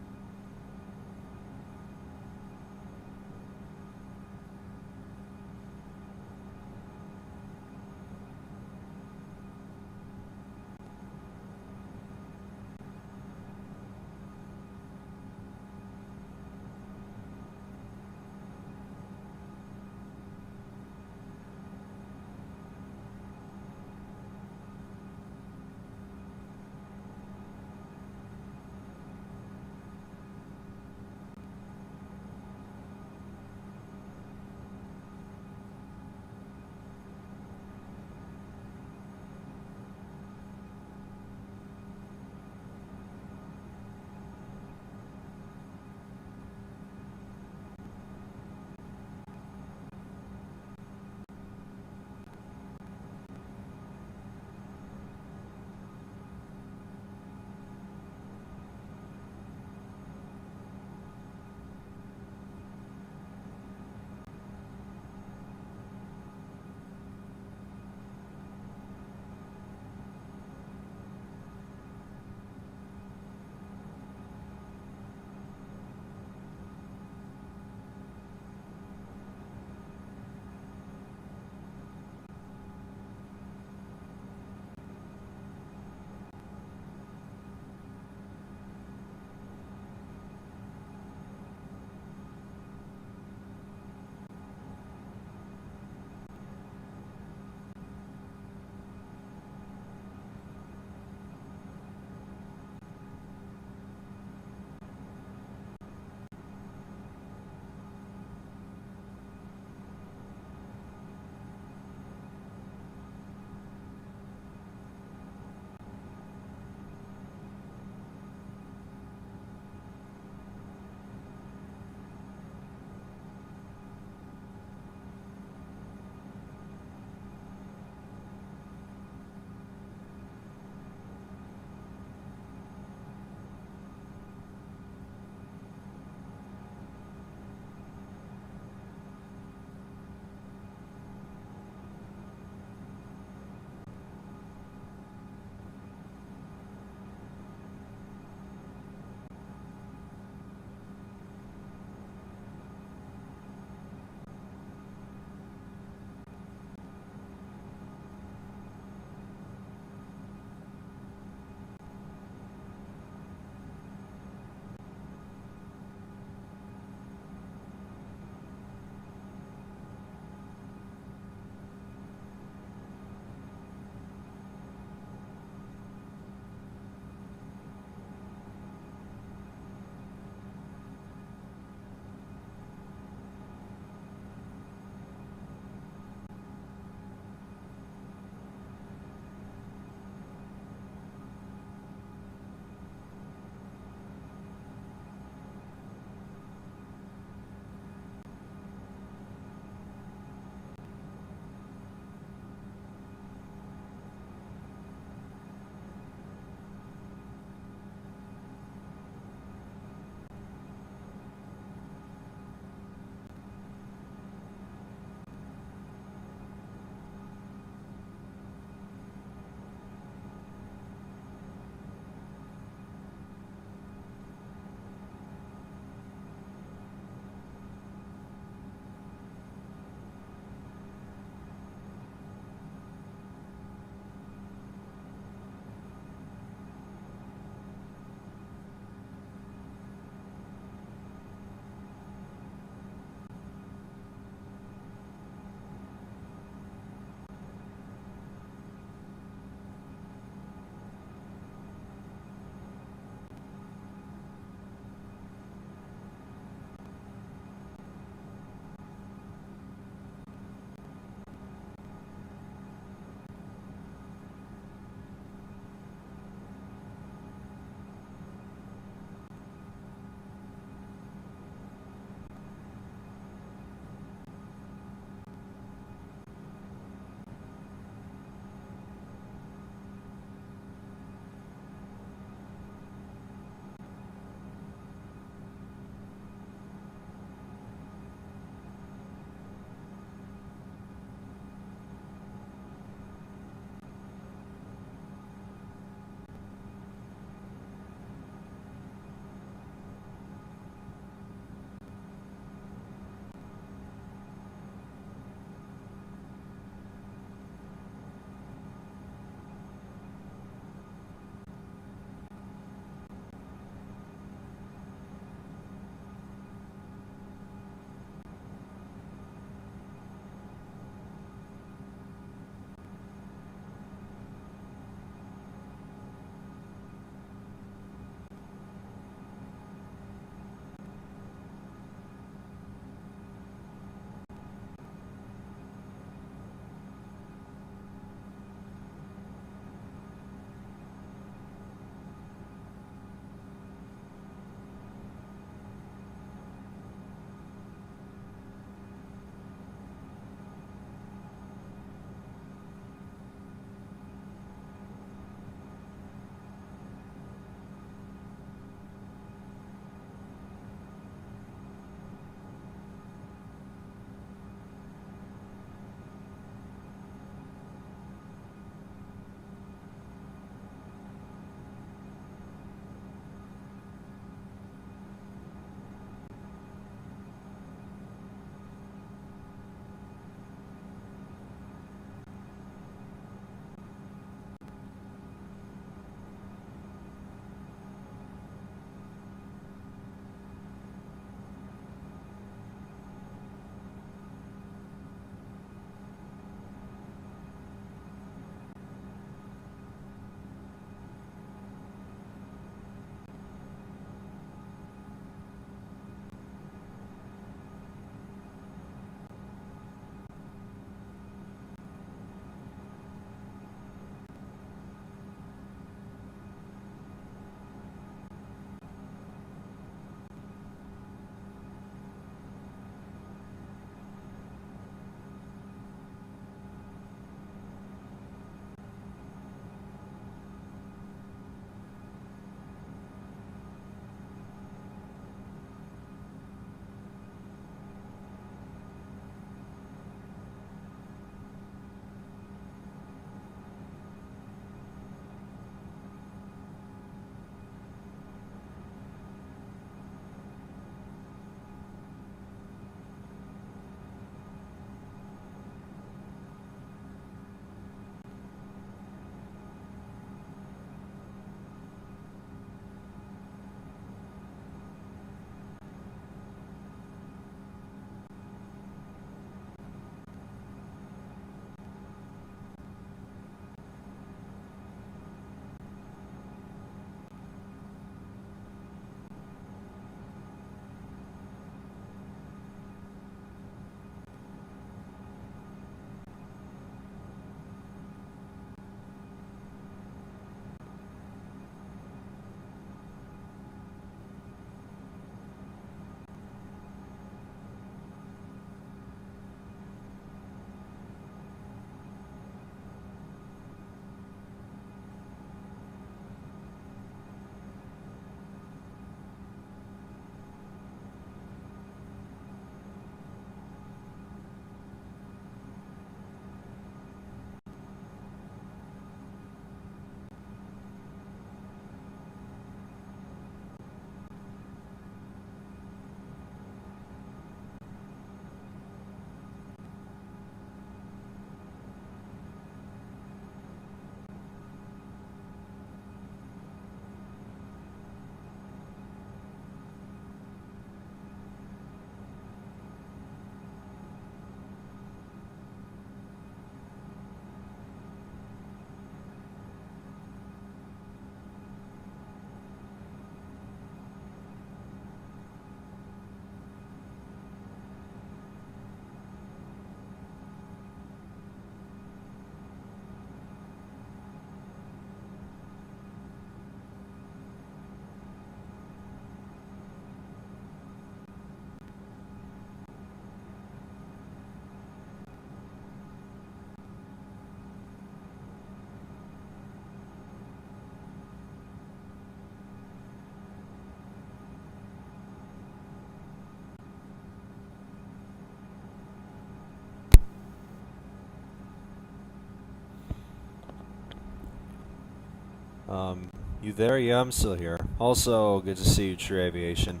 You there? Yeah, I'm still here. Also, good to see you, True Aviation.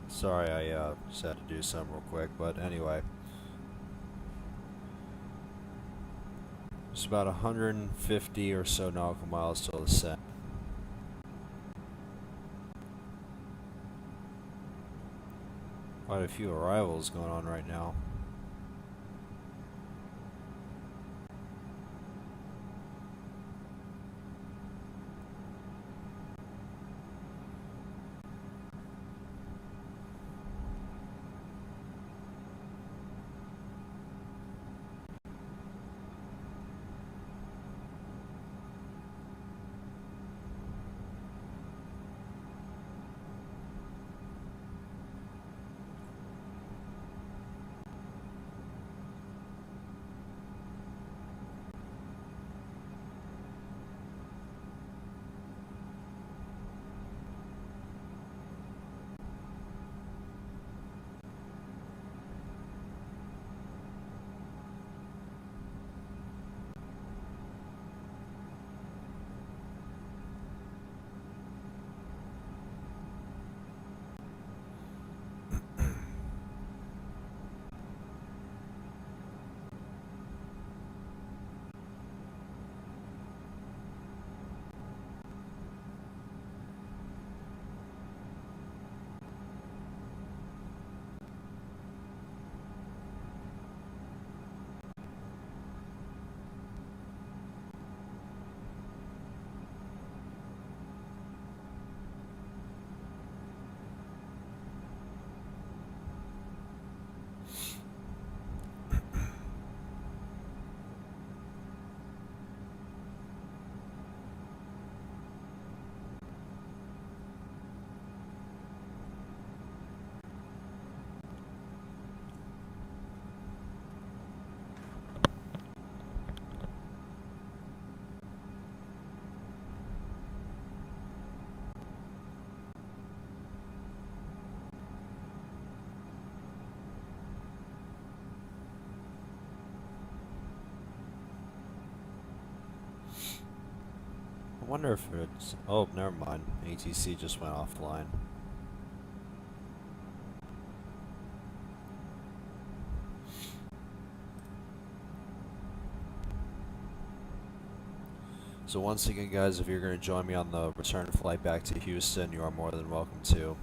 Sorry, I just had to do something real quick, but anyway. It's about 150 or so nautical miles till the set. Quite a few arrivals going on right now. I wonder if it's... Oh, never mind. ATC just went offline. So once again, guys, if you're going to join me on the return flight back to Houston, you are more than welcome to.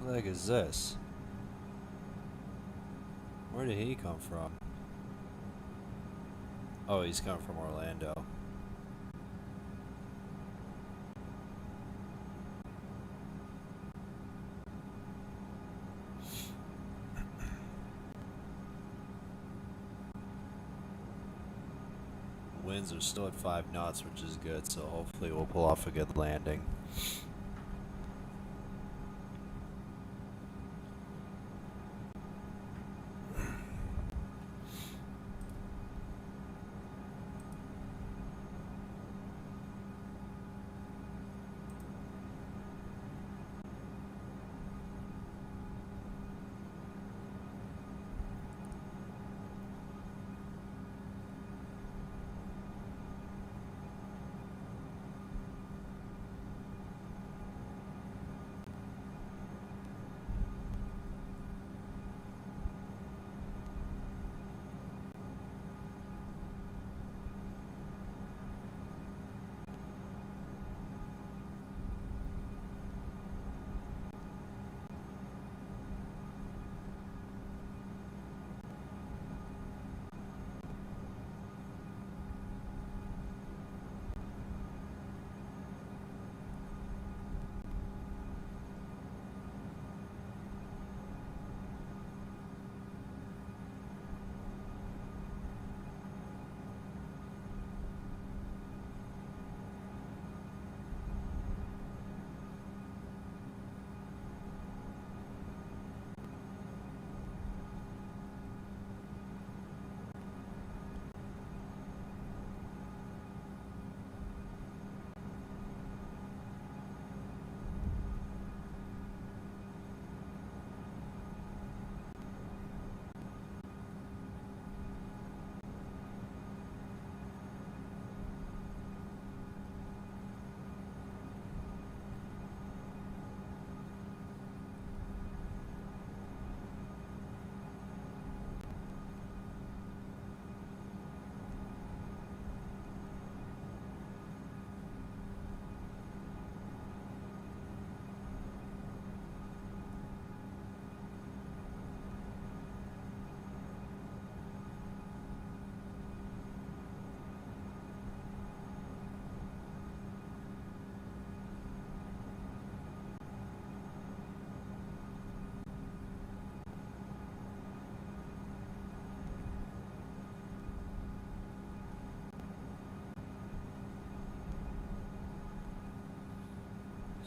What the heck is this? Where did he come from? Oh, he's coming from Orlando. Winds are still at 5 knots, which is good, so hopefully we'll pull off a good landing.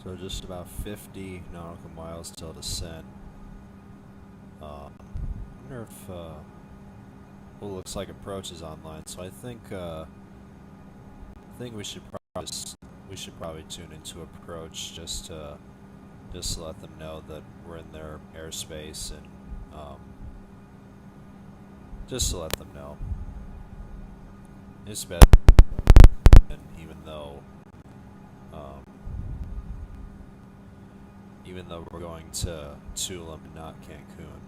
So just about 50 nautical miles till descent. I wonder if well, looks like approach is online. So I think we should probably tune into approach just to let them know that we're in their airspace and just to let them know. It's better, and um, even though we're going to Tulum and not Cancun.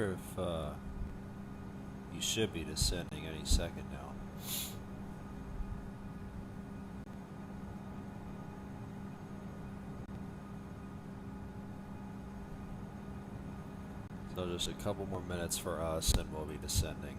wonder if you should be descending any second now. So just a couple more minutes for us and we'll be descending.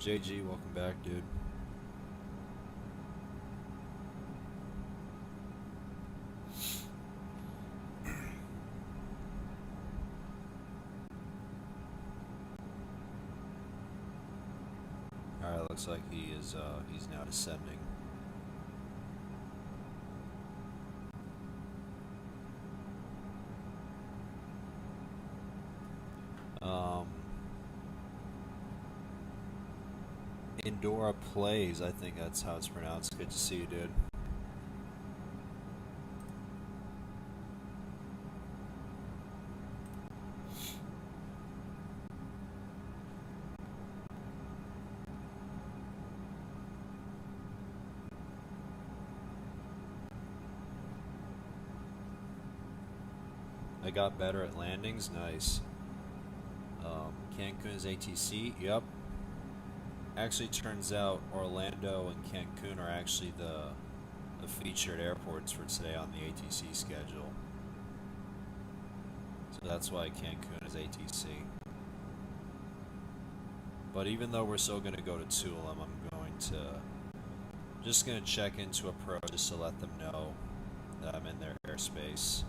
JG, welcome back, dude. Alright, looks like he's now descending. Indora Plays, I think that's how it's pronounced. Good to see you, dude. I got better at landings, nice. Cancun's ATC, yep. Actually, turns out Orlando and Cancun are actually the featured airports for today on the ATC schedule. So that's why Cancun is ATC. But even though we're still going to go to Tulum, just going to check into approach just to let them know that I'm in their airspace.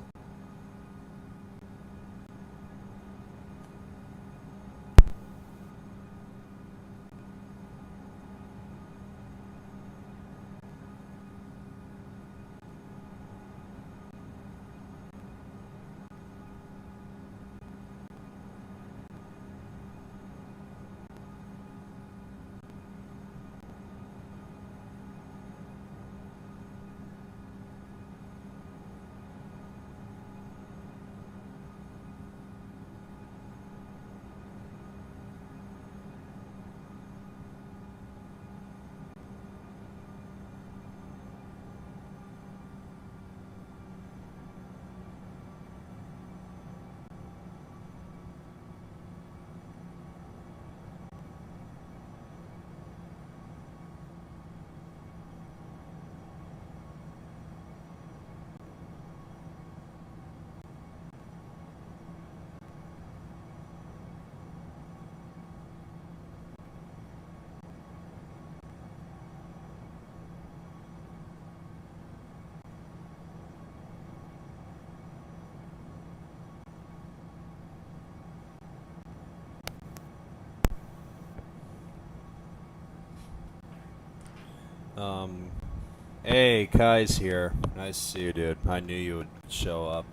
Hey, Kai's here. Nice to see you, dude. I knew you would show up.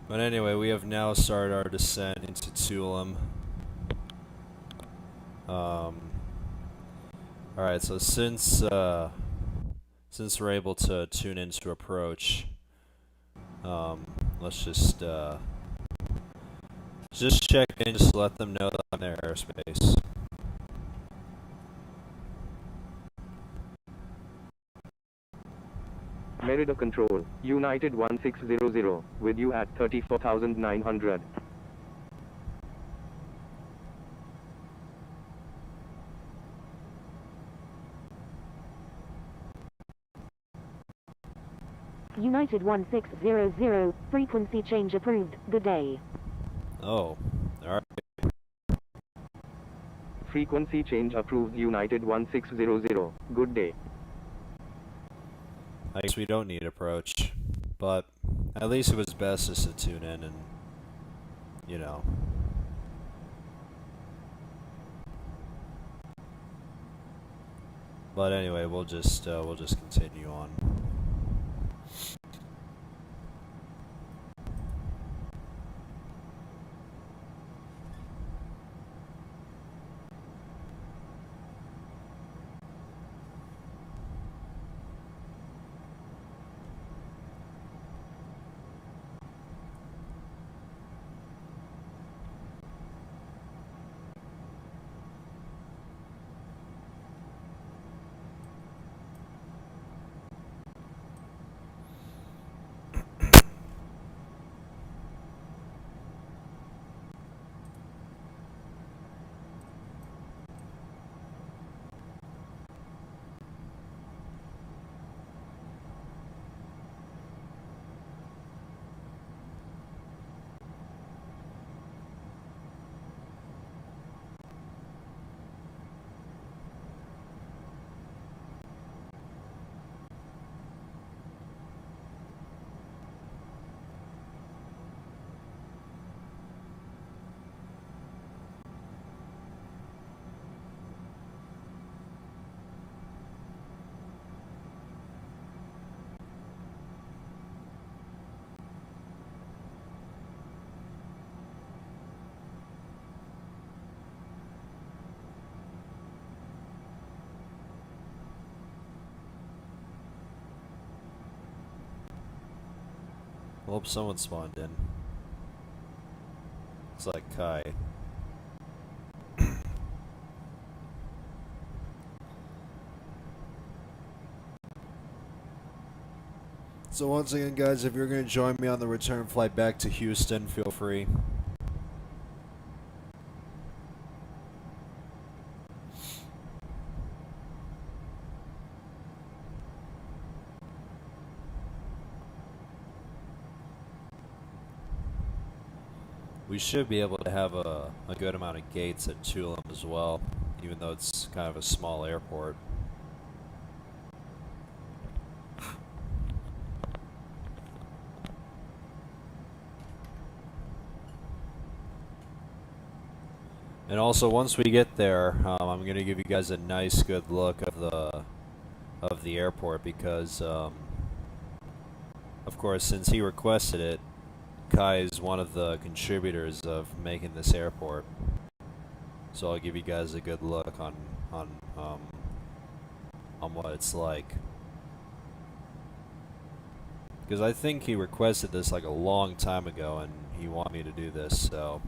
But anyway, we have now started our descent into Tulum. Alright, so since we're able to tune into approach, let's just check in, just let them know that I'm in their airspace. Merida Control, United 1600, with you at 34,900. United 1600, frequency change approved. Good day. Oh, alright. Frequency change approved United 1600. Good day. I guess we don't need approach, but at least it was best just to tune in and, you know. But anyway, we'll just continue on. Hope someone spawned in. It's like Kai. So once again, guys, if you're going to join me on the return flight back to Houston, feel free. We should be able to have a good amount of gates at Tulum as well, even though it's kind of a small airport. And also, once we get there, I'm going to give you guys a nice, good look of the airport because, of course, since he requested it, Kai is one of the contributors of making this airport. So I'll give you guys a good look on what it's like. Because I think he requested this like a long time ago, and he wanted me to do this, so.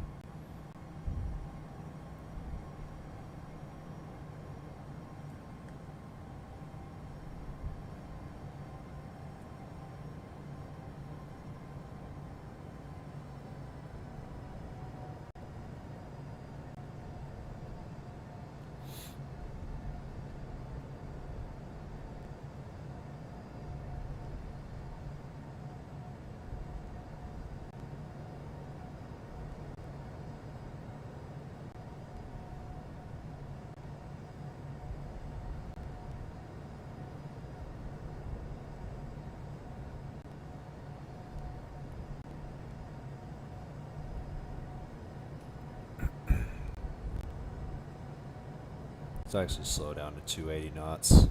Let's actually slow down to 280 knots.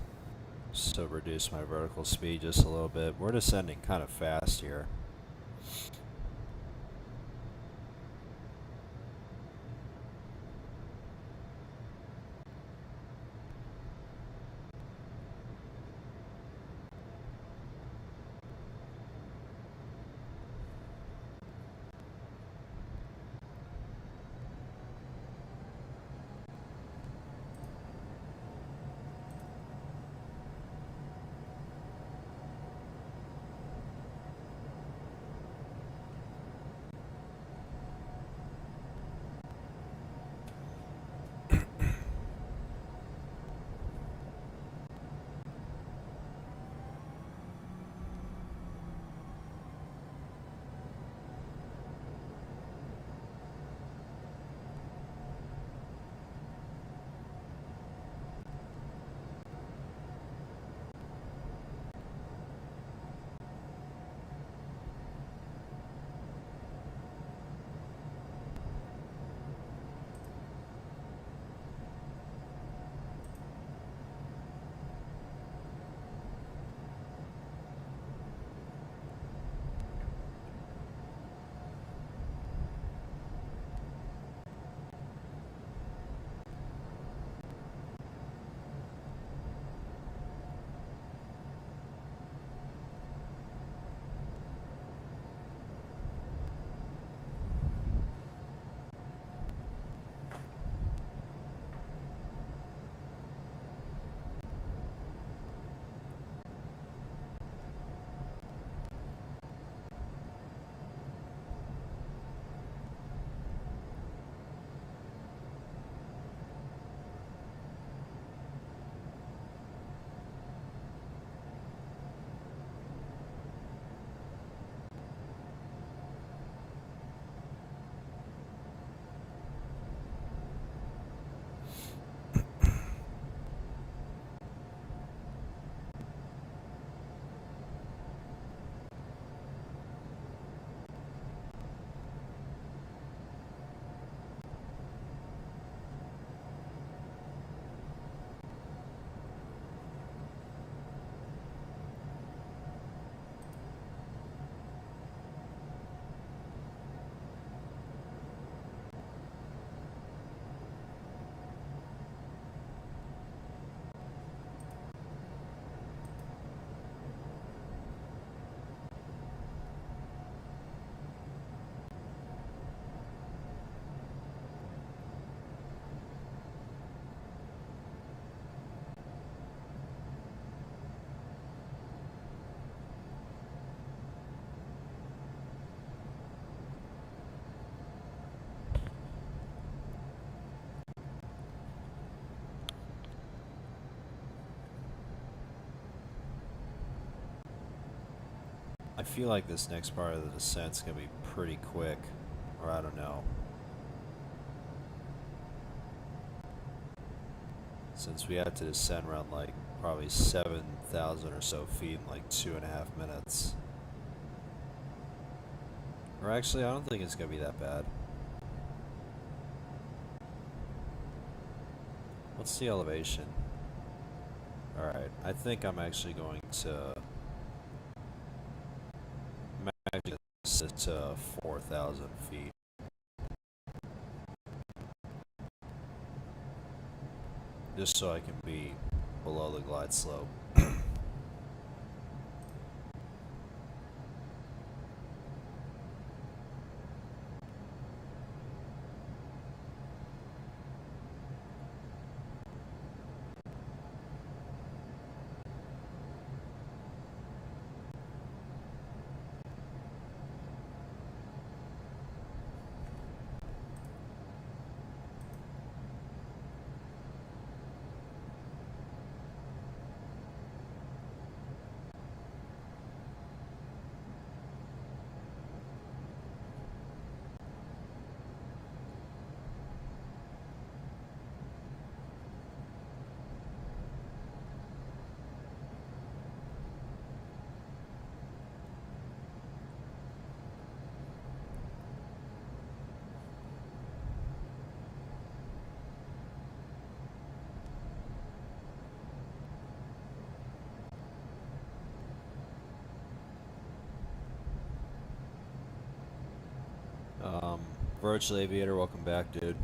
Just to reduce my vertical speed just a little bit. We're descending kind of fast here. I feel like this next part of the descent's gonna be pretty quick, or I don't know. Since we had to descend around like probably 7,000 or so feet in like 2.5 minutes. Or actually, I don't think it's gonna be that bad. What's the elevation? Alright, I think I'm actually going to... I'm actually going to sit to 4,000 feet. Just so I can be below the glide slope. Virtual Aviator, welcome back, dude.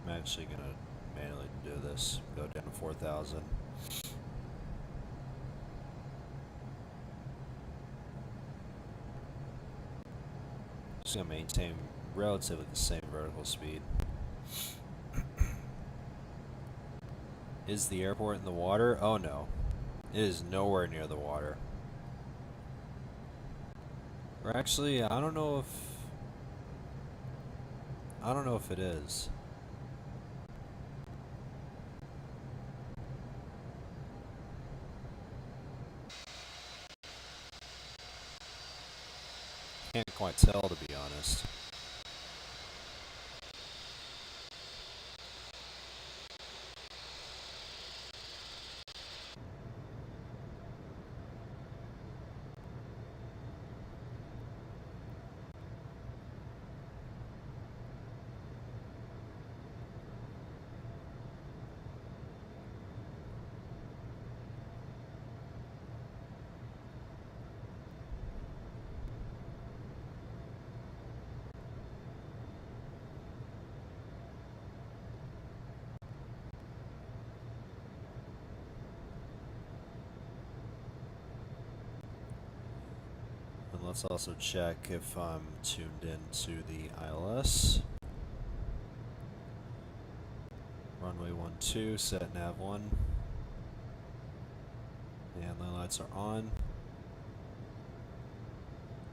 I'm actually gonna manually do this. Go down to 4,000. Just gonna maintain relatively the same vertical speed. Is the airport in the water? Oh no. It is nowhere near the water. Or actually, I don't know if it is. Can't quite tell, to be honest. And let's also check if I'm tuned into the ILS. Runway 12, set nav 1. And the lights are on.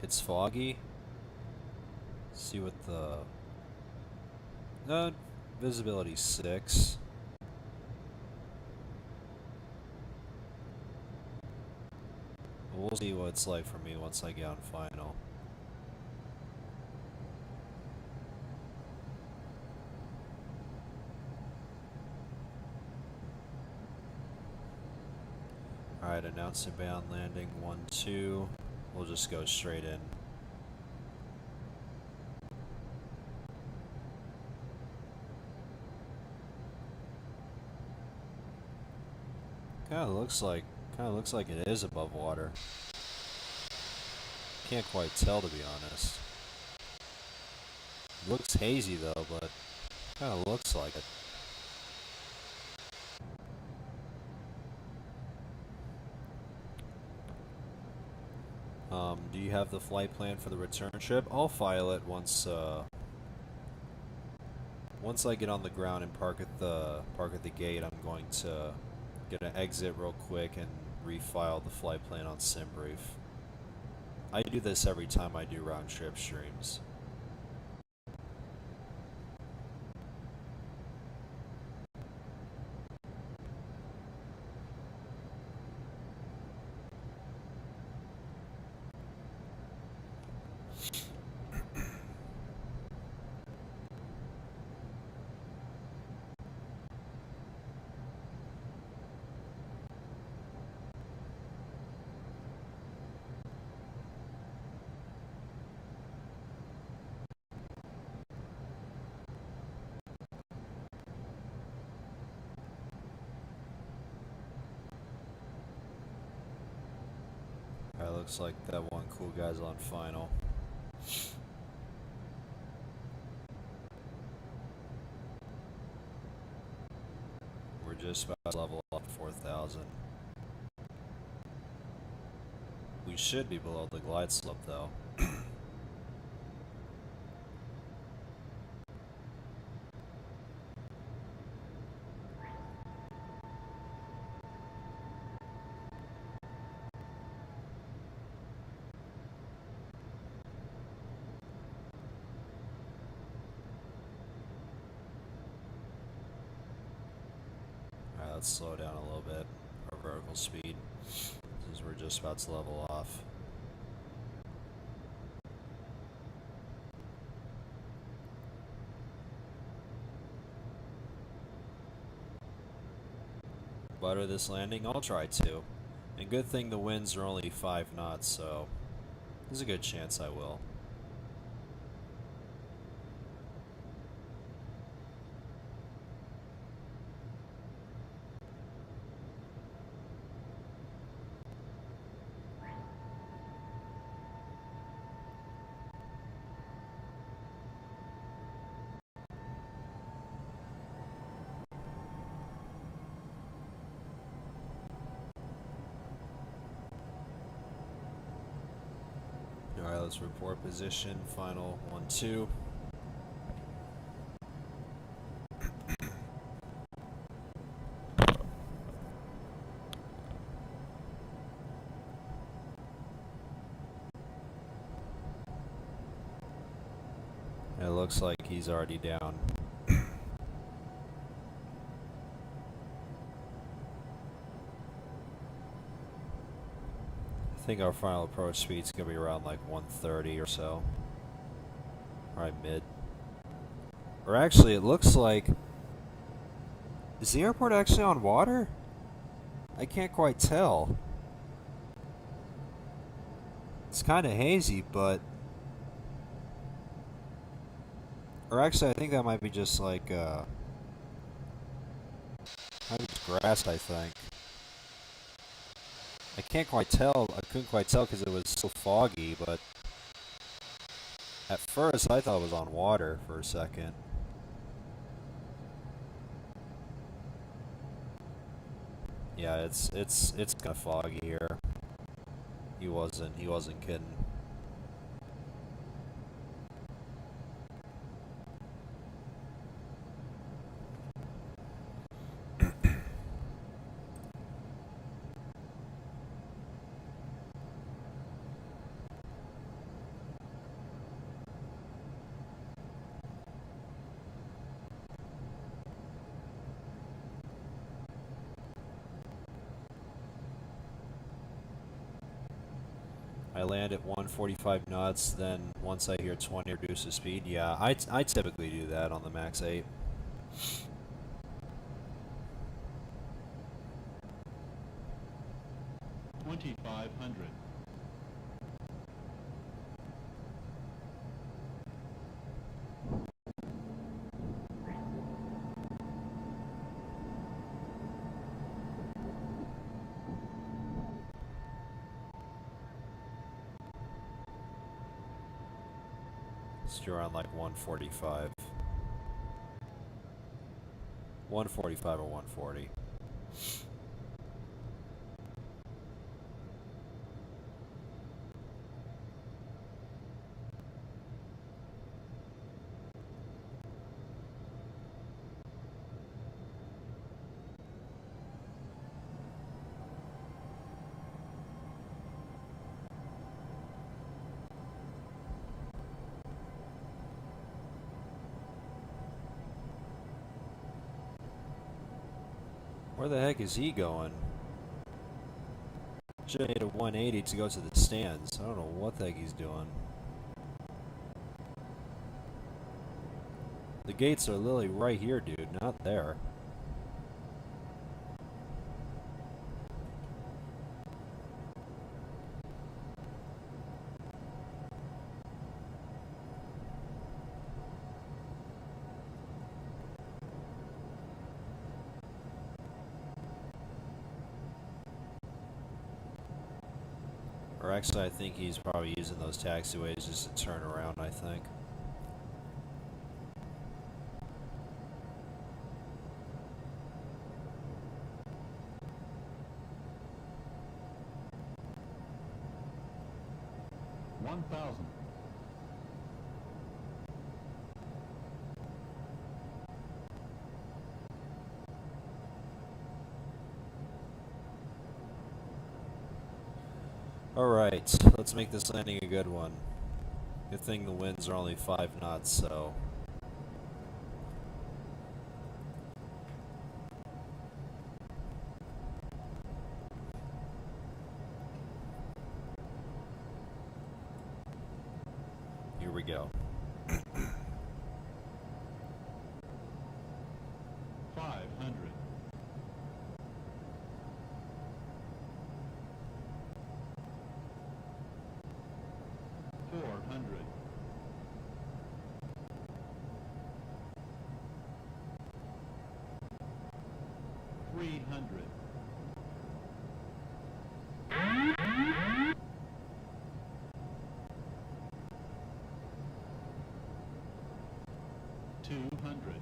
It's foggy. See what the... No, visibility 6. We'll see what it's like for me once I get on final. Alright, announce inbound landing 12. We'll just go straight in. Kind of looks like it is above water. Can't quite tell, to be honest. Looks hazy though, but kind of looks like it. Do you have the flight plan for the return trip? I'll file it once I get on the ground and park at the gate. I'm going to get an exit real quick and refile the flight plan on SimBrief. I do this every time I do round trip streams. Alright, looks like that one cool guy's on final. We're just about to level up 4,000. We should be below the glide slope though. Alright, let's slow down a little bit. Our vertical speed, since we're just about to level off. Butter this landing? I'll try to. And good thing the winds are only 5 knots, so there's a good chance I will. Alright, let's report position. Final 1-2. It looks like he's already down. I think our final approach speed's gonna be around like 130 or so. Alright, mid. Or actually, it looks like... Is the airport actually on water? I can't quite tell. It's kind of hazy, but... Or actually, I think that might be just like, might be just grass, I think. I can't quite tell. I couldn't quite tell because it was so foggy, but... At first, I thought it was on water for a second. Yeah, it's kind of foggy here. He wasn't kidding. I land at 145 knots, then once I hear 20, reduce the speed. Yeah, I typically do that on the Max 8. $2,500. Still around like 145. 145 or 140. Where the heck is he going? Should have made a 180 to go to the stands. I don't know what the heck he's doing. The gates are literally right here, dude, not there. Or actually, I think he's probably using those taxiways just to turn around, I think. $1,000. Alright, let's make this landing a good one. Good thing the winds are only 5 knots, so... Here we go. 500. 400. 300. 200.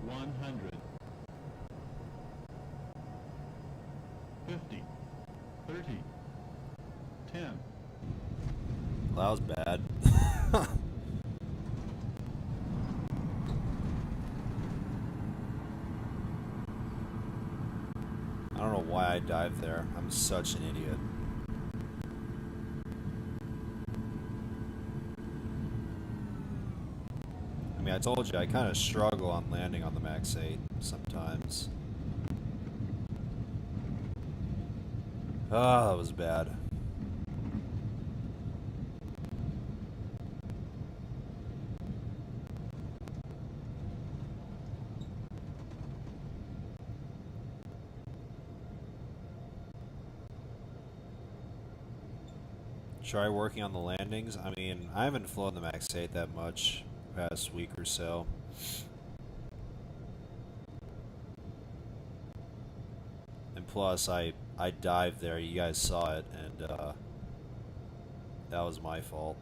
100. 50. 30. 10. Well, that was bad. I don't know why I dived there. I'm such an idiot. I mean, I told you, I kind of struggle on landing on the Max 8 sometimes. Ah, that was bad. Try working on the landings. I mean, I haven't flown the Max 8 that much the past week or so. And plus, I dived there. You guys saw it, and that was my fault.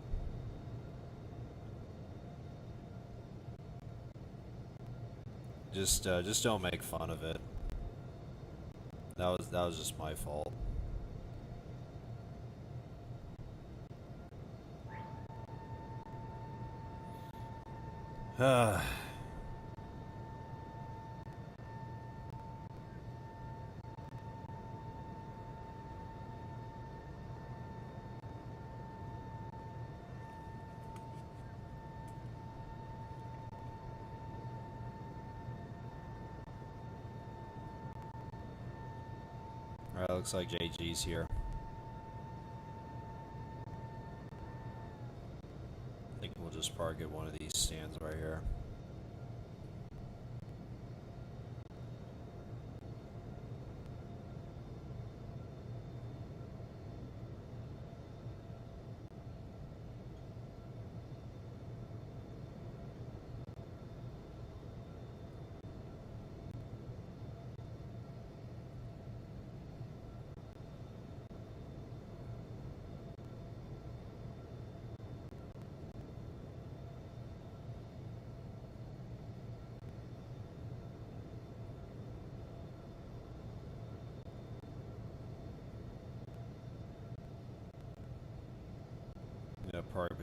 Just don't make fun of it. That was just my fault. Alright, looks like JG's here. I think we'll just park at one of these stands right here.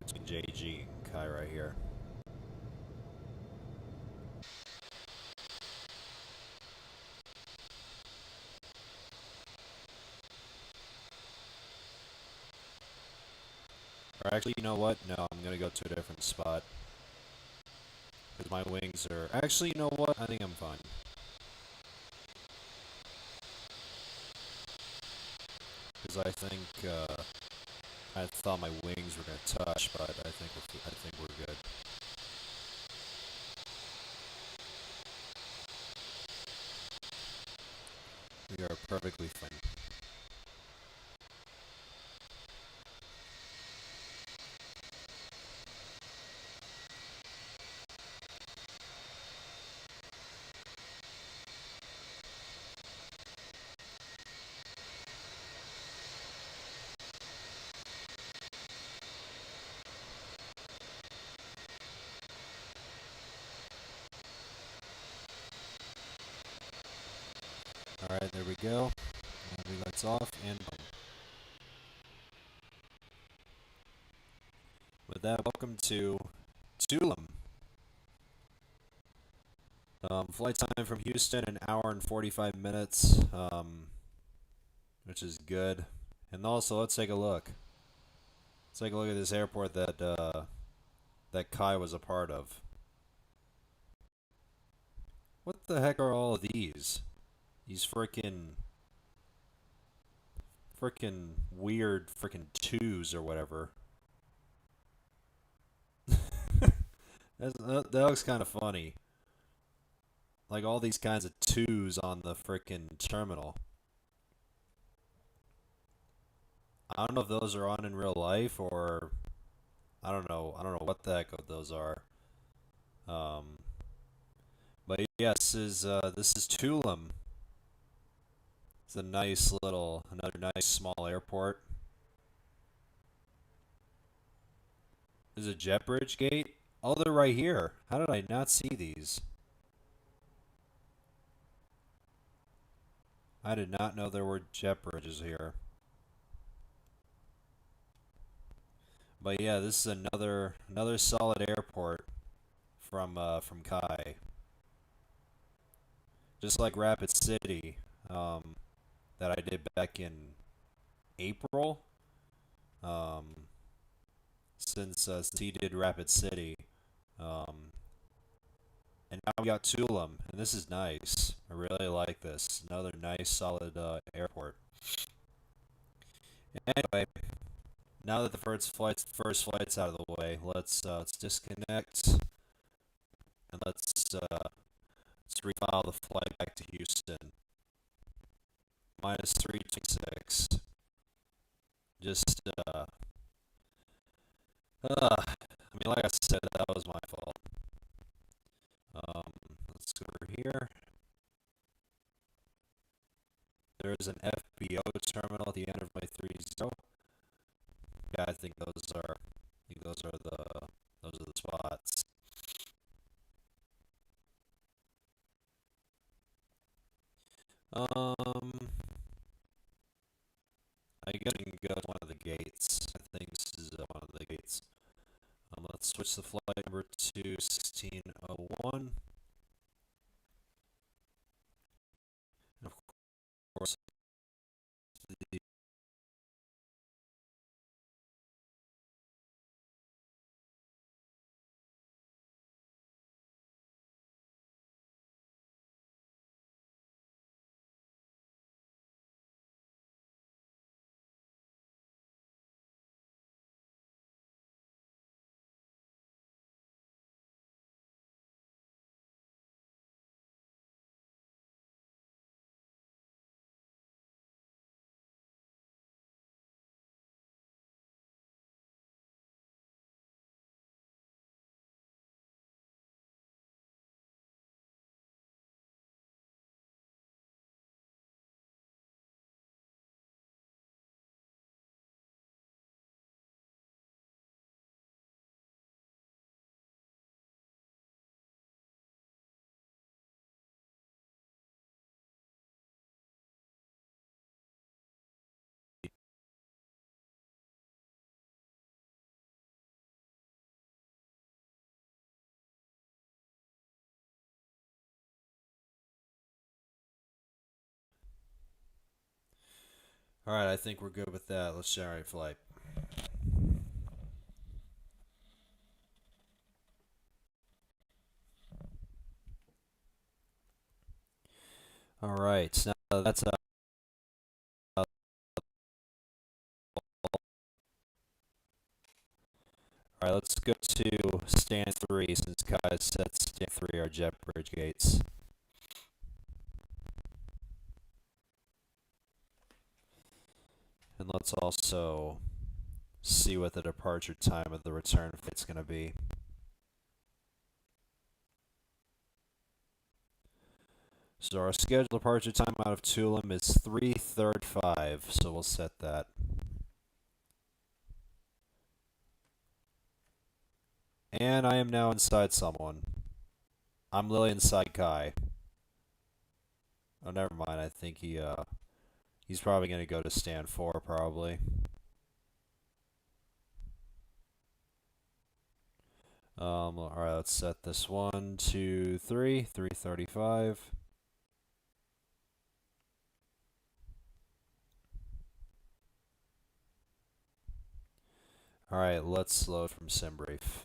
between JG and Kai right here. Or actually, you know what? No, I'm gonna go to a different spot. Because my wings are... Actually, you know what? I think I'm fine. Because I think, I thought my wings were gonna touch, but I think we're good. We are perfectly fine. Alright, there we go. Lights off, and boom. With that, welcome to Tulum. Flight time from Houston, an hour and 45 minutes, which is good. And also, let's take a look. Let's take a look at this airport that Kai was a part of. What the heck are all of these? These frickin' weird frickin' twos or whatever. That looks kind of funny. Like all these kinds of twos on the frickin' terminal. I don't know if those are on in real life or I don't know. I don't know what the heck those are. Um, but yeah, this is Tulum. It's a nice another nice small airport. There's a jet bridge gate. Oh, they're right here. How did I not see these? I did not know there were jet bridges here. But yeah, this is another solid airport from Kai. Just like Rapid City, that I did back in April. Um, since he did Rapid City, um, and now we got Tulum, and this is nice. I really like this. Another nice, solid airport. Anyway, now that the first flight's out of the way, let's disconnect and let's refile the flight back to Houston. Minus 326. Just I mean, like I said, that was my fault. Let's go over here. There's an FBO terminal at the end of my 30. Yeah, I think those are the spots. Um, I guess we can go to one of the gates. I think this is one of the gates. Let's switch the flight number to 1601. And of course, the All right, I think we're good with that. Let's generate flight. All right, now that's all right. Let's go to stand 3 since Kai set stand 3 our jet bridge gates. And let's also see what the departure time of the return flight's going to be. So our scheduled departure time out of Tulum is 3:35, so we'll set that. And I am now inside someone. I'm literally inside Kai. Oh, never mind. I think he's probably going to go to stand 4 probably. All right, let's set this 1, 2, 3, 3:35. All right, let's load from SimBrief.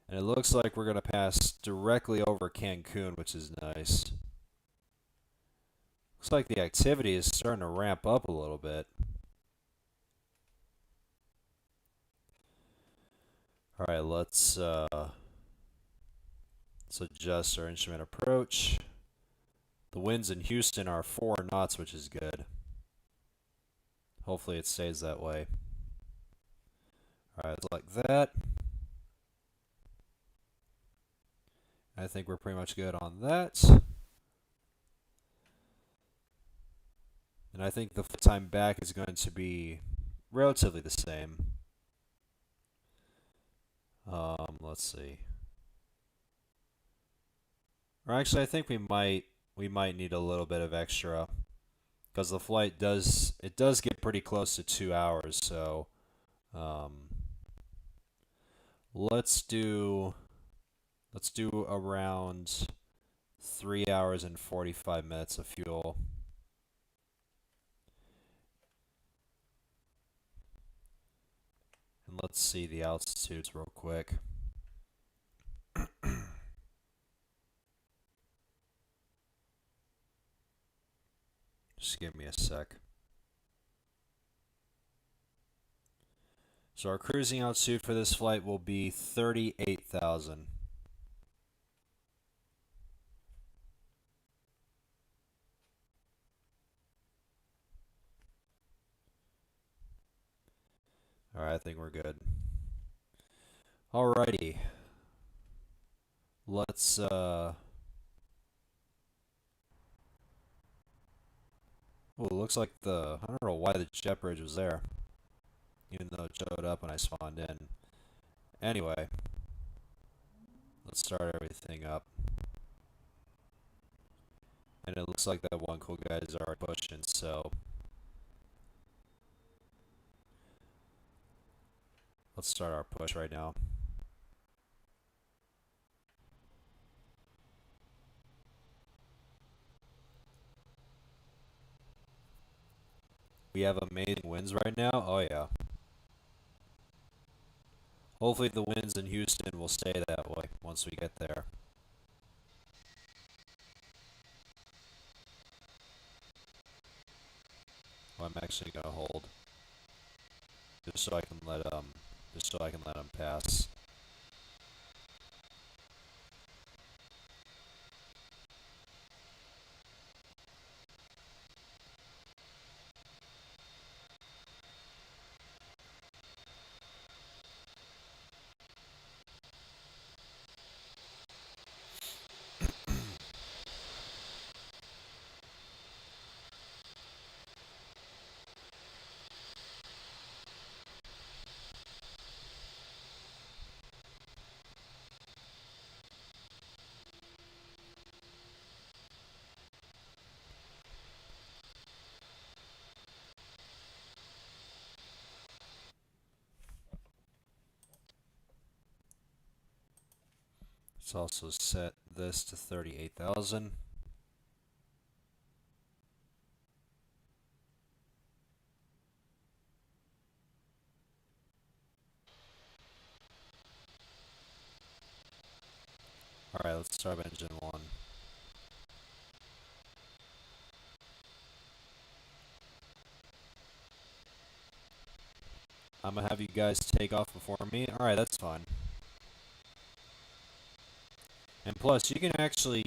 And it looks like we're going to pass directly over Cancun, which is nice. Looks like the activity is starting to ramp up a little bit. All right, let's adjust our instrument approach. The winds in Houston are 4 knots, which is good. Hopefully it stays that way. All right, like that. I think we're pretty much good on that. And I think the time back is going to be relatively the same. Let's see. Or actually, I think we might need a little bit of extra because the flight does get pretty close to 2 hours. So um, let's do around 3 hours and 45 minutes of fuel. And let's see the altitudes real quick. Just give me a sec. So our cruising altitude for this flight will be 38,000. All right, I think we're good. Alrighty. Let's Oh, it looks like I don't know why the jet bridge was there, even though it showed up when I spawned in. Anyway, let's start everything up. And it looks like that one cool guy is already pushing, so let's start our push right now. We have amazing winds right now. Oh yeah. Hopefully the winds in Houston will stay that way once we get there. Well, I'm actually gonna hold just so I can let him pass. Let's also set this to 38,000. Alright, let's start up engine 1. I'm gonna have you guys take off before me. Alright, that's fine. And plus, you can actually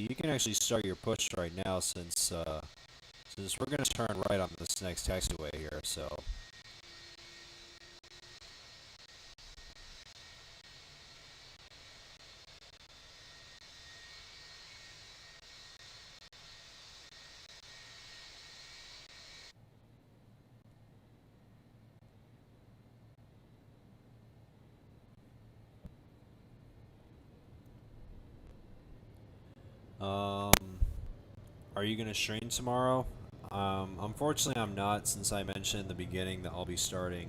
start your push right now since we're gonna turn right on this next taxiway here. So are you gonna stream tomorrow? Unfortunately, I'm not, since I mentioned in the beginning that I'll be starting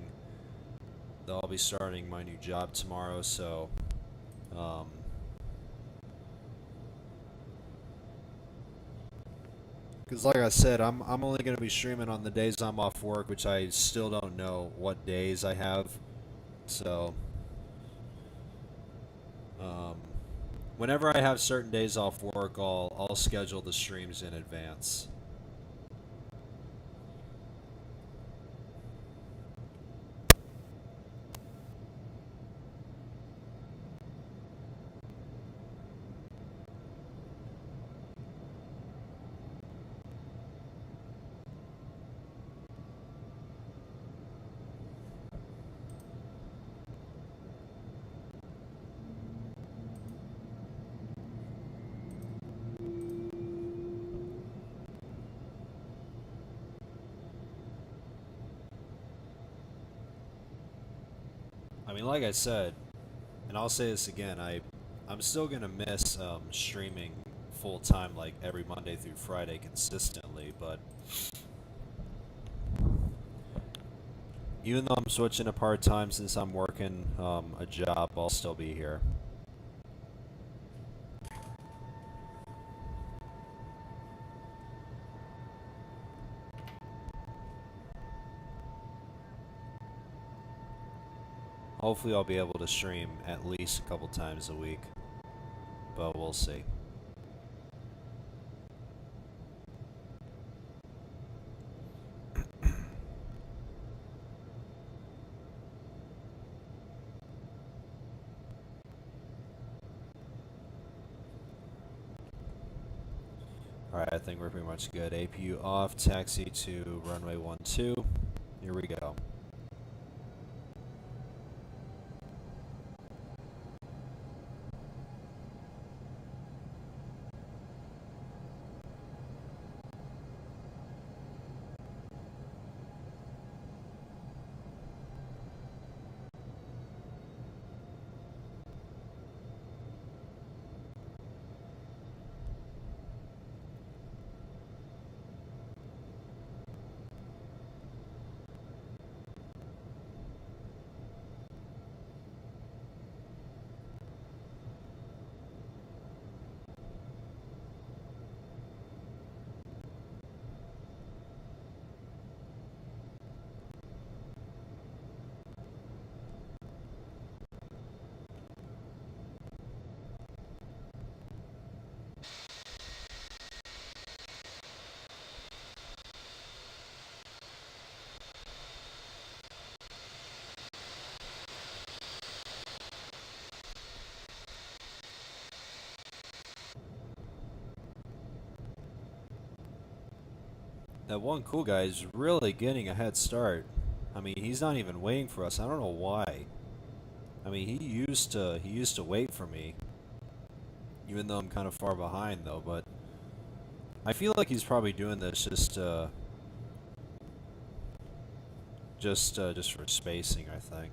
my new job tomorrow. So, um, because like I said, I'm only gonna be streaming on the days I'm off work, which I still don't know what days I have. So, um, whenever I have certain days off work, I'll schedule the streams in advance. I mean, like I said, and I'll say this again, I'm still gonna miss streaming full time like every Monday through Friday consistently, but even though I'm switching to part time since I'm working a job, I'll still be here. Hopefully, I'll be able to stream at least a couple times a week, but we'll see. Alright, I think we're pretty much good. APU off, taxi to runway 12. Here we go. That one cool guy is really getting a head start. I mean, he's not even waiting for us. I don't know why. I mean, he used to wait for me, even though I'm kind of far behind though, but I feel like he's probably doing this just for spacing, I think.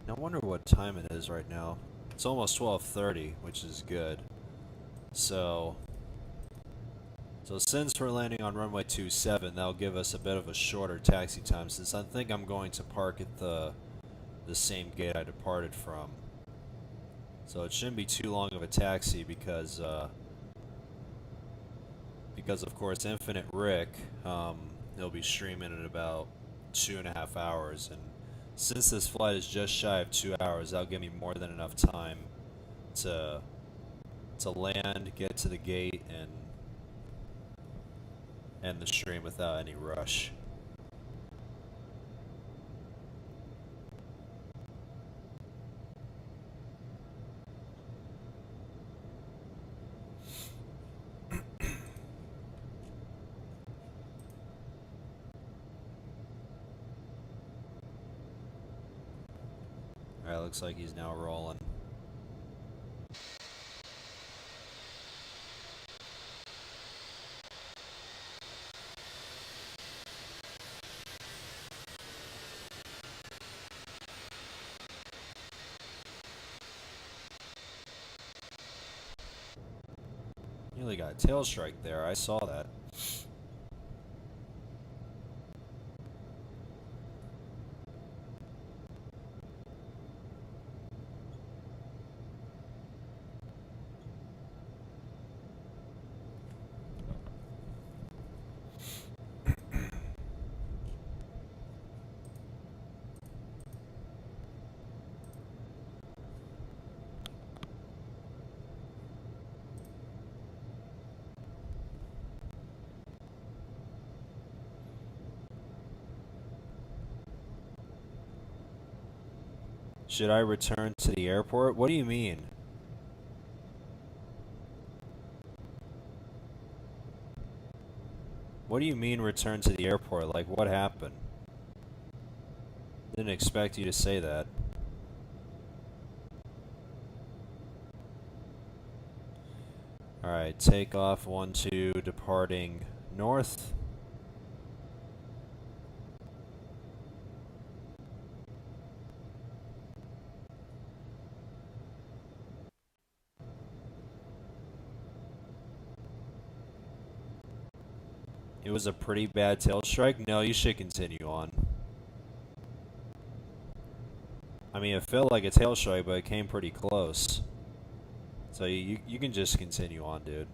I wonder what time it is right now. It's almost 12:30, which is good. So since we're landing on runway 27, that'll give us a bit of a shorter taxi time since I think I'm going to park at the same gate I departed from. So it shouldn't be too long of a taxi because of course Infinite Rick, he'll be streaming in about 2.5 hours, and since this flight is just shy of 2 hours, that'll give me more than enough time to land, get to the gate, and end the stream without any rush. Alright, looks like he's now rolling. Nearly got a tail strike there, I saw that. Should I return to the airport? What do you mean? What do you mean return to the airport? Like, what happened? Didn't expect you to say that. Alright, takeoff 1-2, departing north. It was a pretty bad tail strike? No, you should continue on. I mean, it felt like a tail strike, but it came pretty close. So you can just continue on, dude.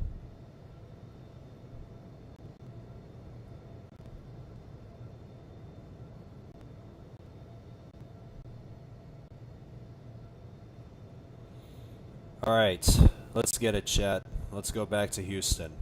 Alright, let's get it, chat. Let's go back to Houston.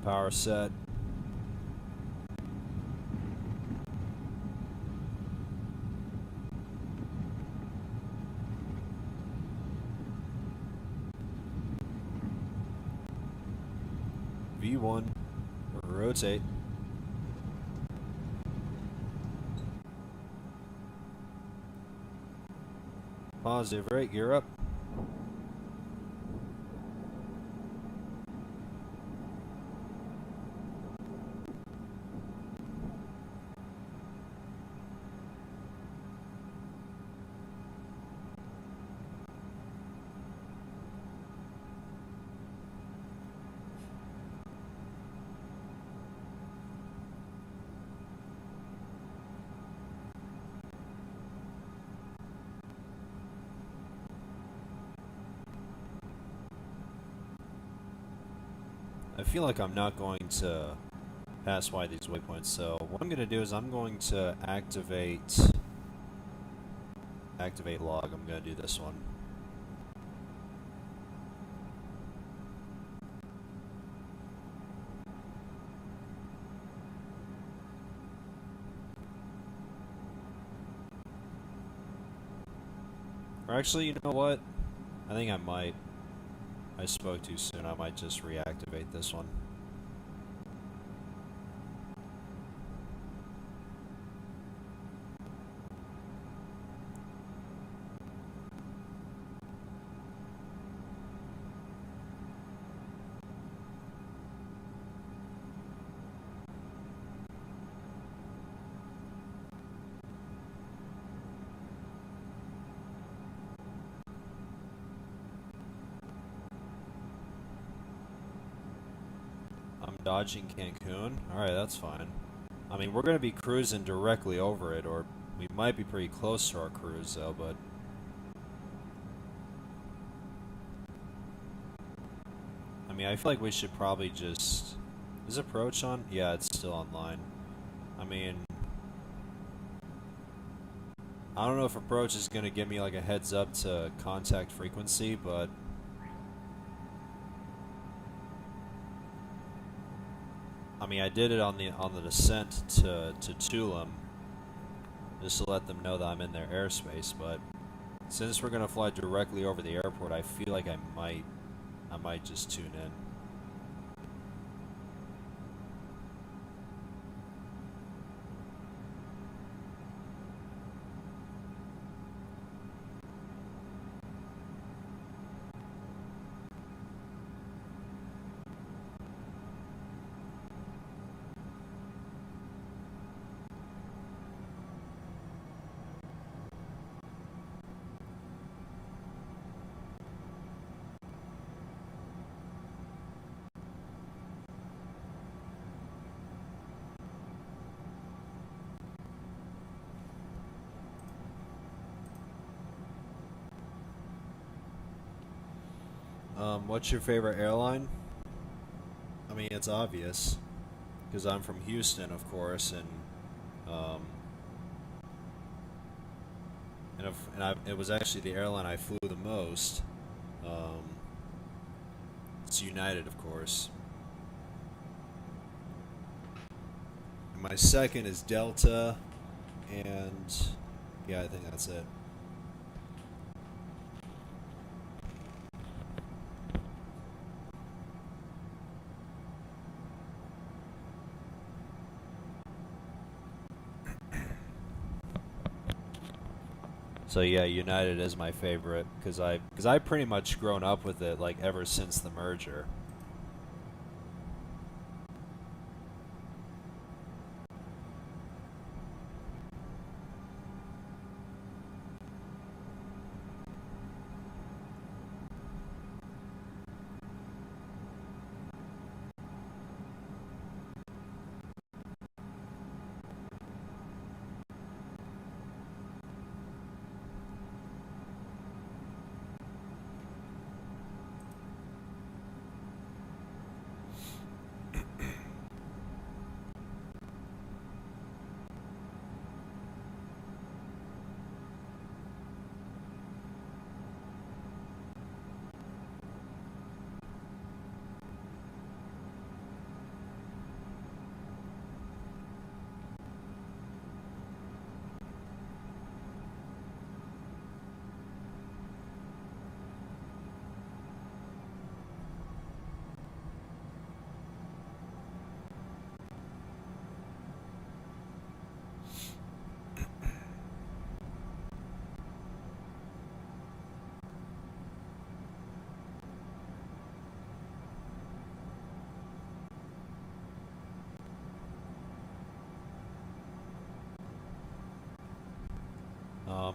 Power set. V1. Rotate. Positive, right? Gear up. I feel like I'm not going to pass by these waypoints, so what I'm going to do is I'm going to activate log. I'm going to do this one. Or actually, you know what? I think I might. I spoke too soon. I might just reactivate this one. I'm dodging Cancun. Alright, that's fine. I mean, we're going to be cruising directly over it, or we might be pretty close to our cruise, though, but... I mean, I feel like we should probably just... Is approach on? Yeah, it's still online. I mean... I don't know if approach is going to give me like a heads up to contact frequency, but... I mean, I did it on the descent to Tulum, just to let them know that I'm in their airspace. But since we're gonna fly directly over the airport, I feel like I might just tune in. What's your favorite airline? I mean, it's obvious, because I'm from Houston, of course, um, it was actually the airline I flew the most. Um, it's United, of course. And my second is Delta, and yeah, I think that's it. So yeah, United is my favorite because I pretty much grown up with it like ever since the merger.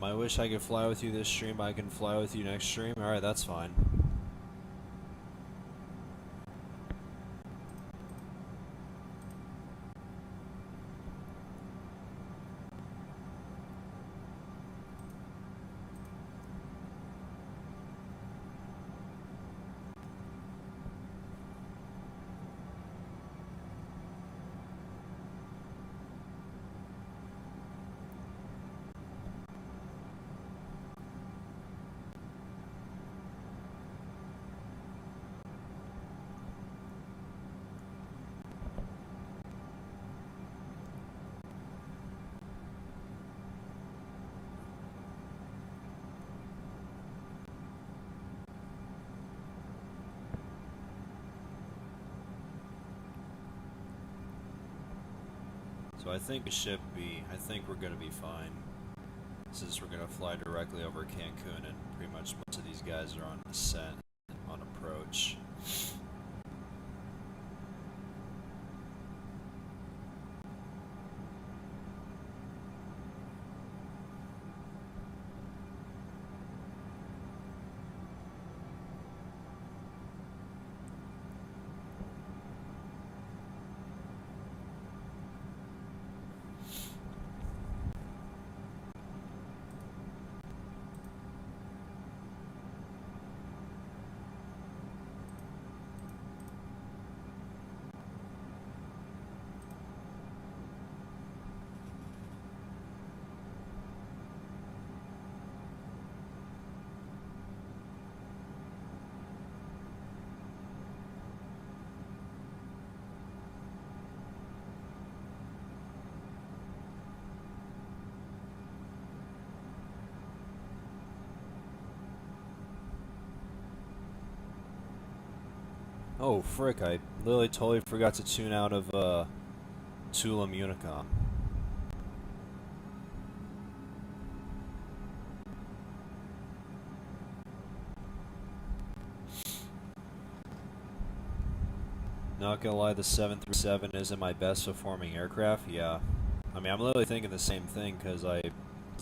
I wish I could fly with you this stream. I can fly with you next stream. Alright, that's fine. So I think we should be. I think we're gonna be fine. Since we're gonna fly directly over Cancun, and pretty much most of these guys are on descent, on approach. Oh, frick, I literally totally forgot to tune out of Tulum Unicom. Not gonna lie, the 737 isn't my best performing aircraft. Yeah, I mean, I'm literally thinking the same thing because I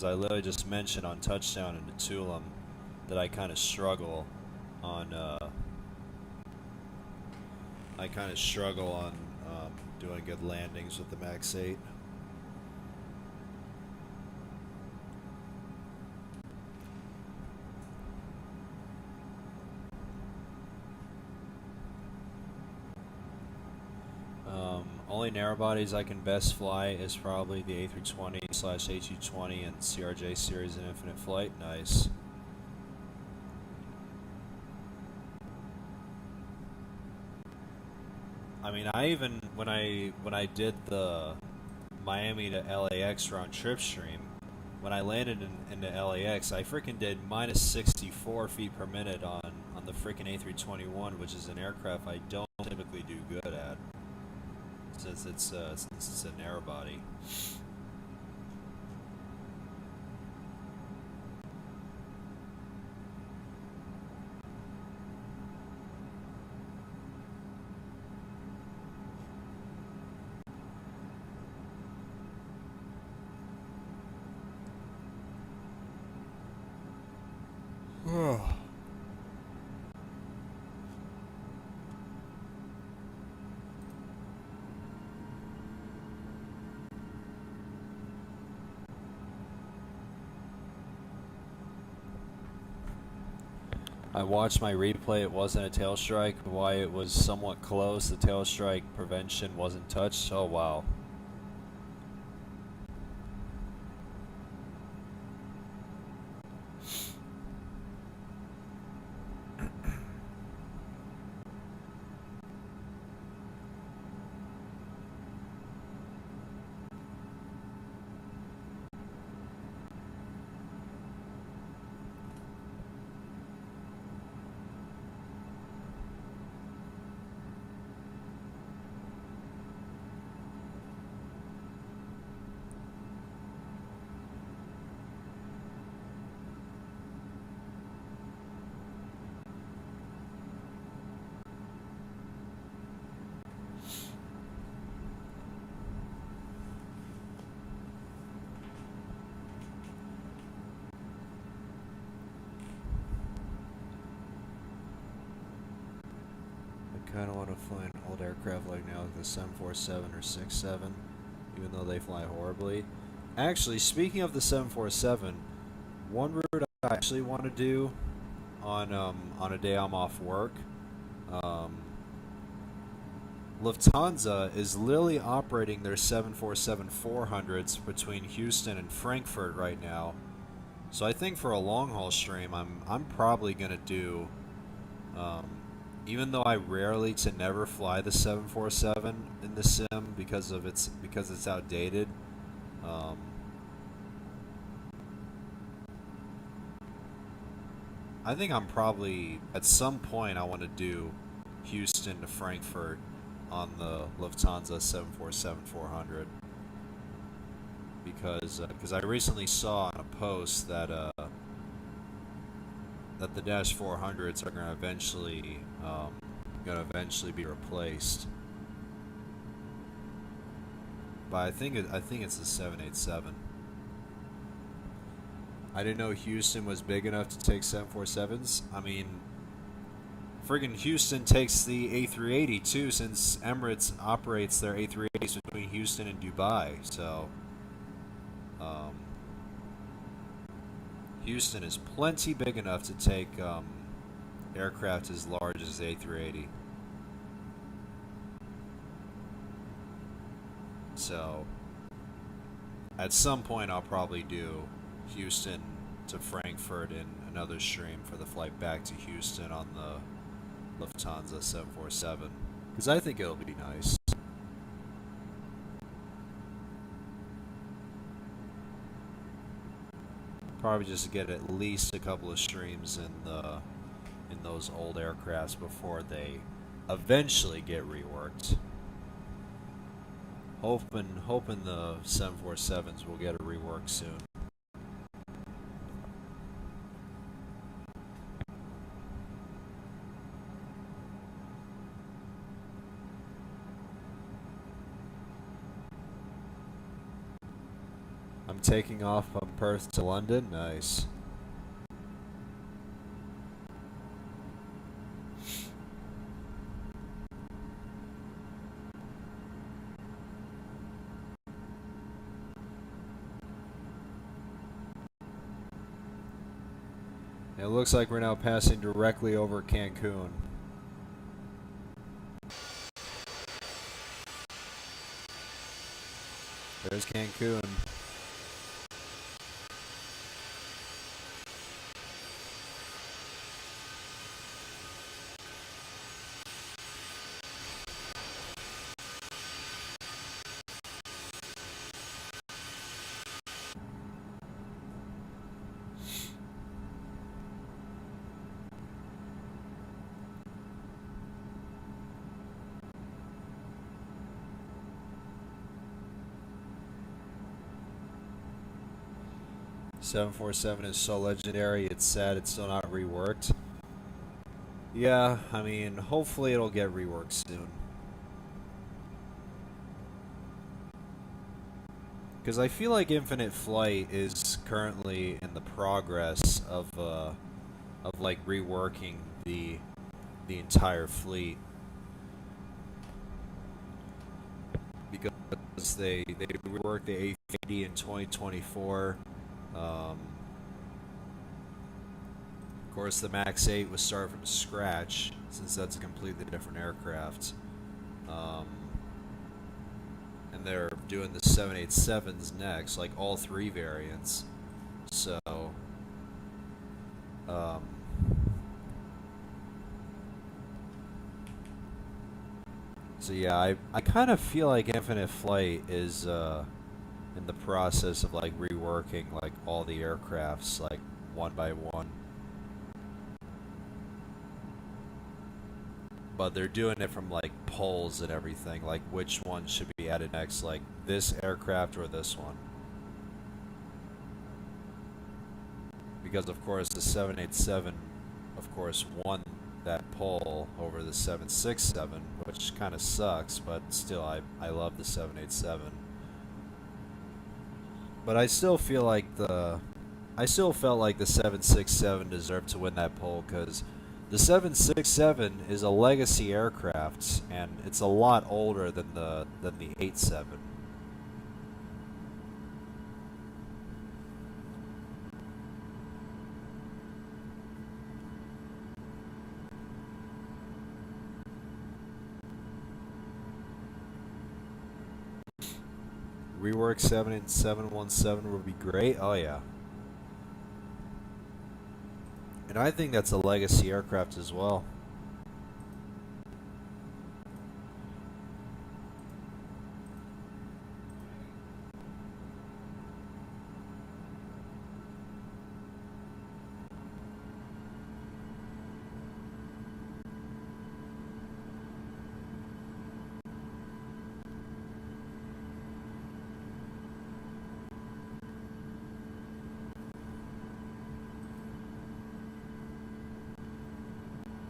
literally just mentioned on touchdown in Tulum that I kind of struggle on doing good landings with the Max 8. Only narrow bodies I can best fly is probably the A320/A220 and CRJ series in infinite flight. Nice. I mean, I even when I did the Miami to LAX round trip stream, when I landed in the LAX, I freaking did minus 64 feet per minute on the freaking A321, which is an aircraft I don't typically do good at, since it's a narrow body. I watched my replay. It wasn't a tail strike. Why it was somewhat close. The tail strike prevention wasn't touched. Oh wow. I kind of want to fly an old aircraft like now, like the 747 or 67, even though they fly horribly. Actually, speaking of the 747, one route I actually want to do on a day I'm off work, Lufthansa is literally operating their 747-400s between Houston and Frankfurt right now. So I think for a long haul stream, I'm probably gonna do. Even though I rarely to never fly the 747 in the sim because it's outdated. I think I'm probably at some point I want to do Houston to Frankfurt on the Lufthansa 747-400. because I recently saw on a post that that the Dash 400s are going to eventually be replaced. But I think it's the 787. I didn't know Houston was big enough to take 747s. I mean, friggin' Houston takes the A380 too, since Emirates operates their A380s between Houston and Dubai. So, um, Houston is plenty big enough to take aircraft as large as the A380. So, at some point, I'll probably do Houston to Frankfurt in another stream for the flight back to Houston on the Lufthansa 747, because I think it'll be nice. Probably just get at least a couple of streams in those old aircrafts before they eventually get reworked. Hoping the 747s will get a rework soon. I'm taking off from Perth to London. Nice. It looks like we're now passing directly over Cancun. There's Cancun. Seven four seven is so legendary. It's sad it's still not reworked. Yeah, I mean, hopefully it'll get reworked soon. Because I feel like Infinite Flight is currently in the progress of like reworking the entire fleet, because they reworked the A380 in 2024. Of course, the Max 8 was started from scratch, since that's a completely different aircraft. And they're doing the 787s next, like all three variants. So, so yeah, I kind of feel like Infinite Flight is in the process of like reworking like all the aircrafts like one by one. But they're doing it from like polls and everything, like which one should be added next, like this aircraft or this one. Because of course the 787 of course won that poll over the 767, which kind of sucks, but still I love the 787. But I still feel like I still felt like the 767 deserved to win that poll, because the 767 is a legacy aircraft and it's a lot older than the 87. Rework 7 and 717 would be great. Oh yeah. And I think that's a legacy aircraft as well.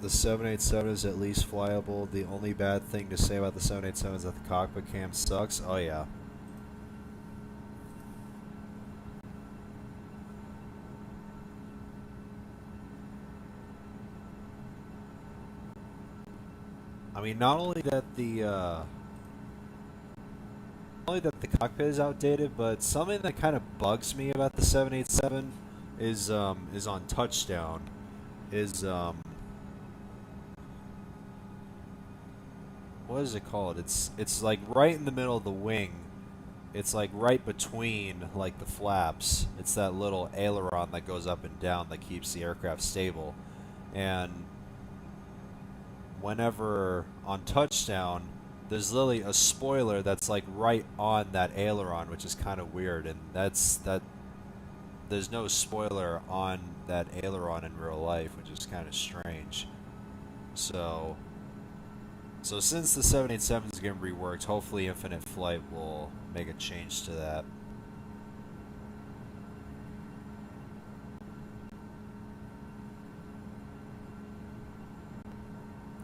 The 787 is at least flyable. The only bad thing to say about the 787 is that the cockpit cam sucks. Oh yeah. I mean, not only that the cockpit is outdated, but something that kind of bugs me about the 787 is on touchdown. Is what is it called? It's like right in the middle of the wing. It's like right between like the flaps. It's that little aileron that goes up and down that keeps the aircraft stable. And whenever on touchdown, there's literally a spoiler that's like right on that aileron, which is kind of weird. And that there's no spoiler on that aileron in real life, which is kind of strange. So, so since the 787 is getting reworked, hopefully Infinite Flight will make a change to that.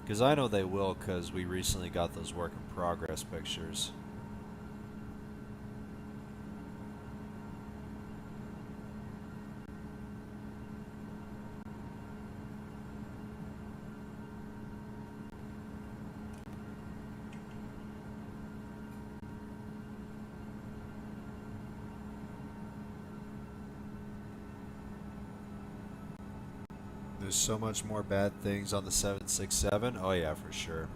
Because I know they will, because we recently got those work in progress pictures. There's so much more bad things on the 767. Oh yeah, for sure.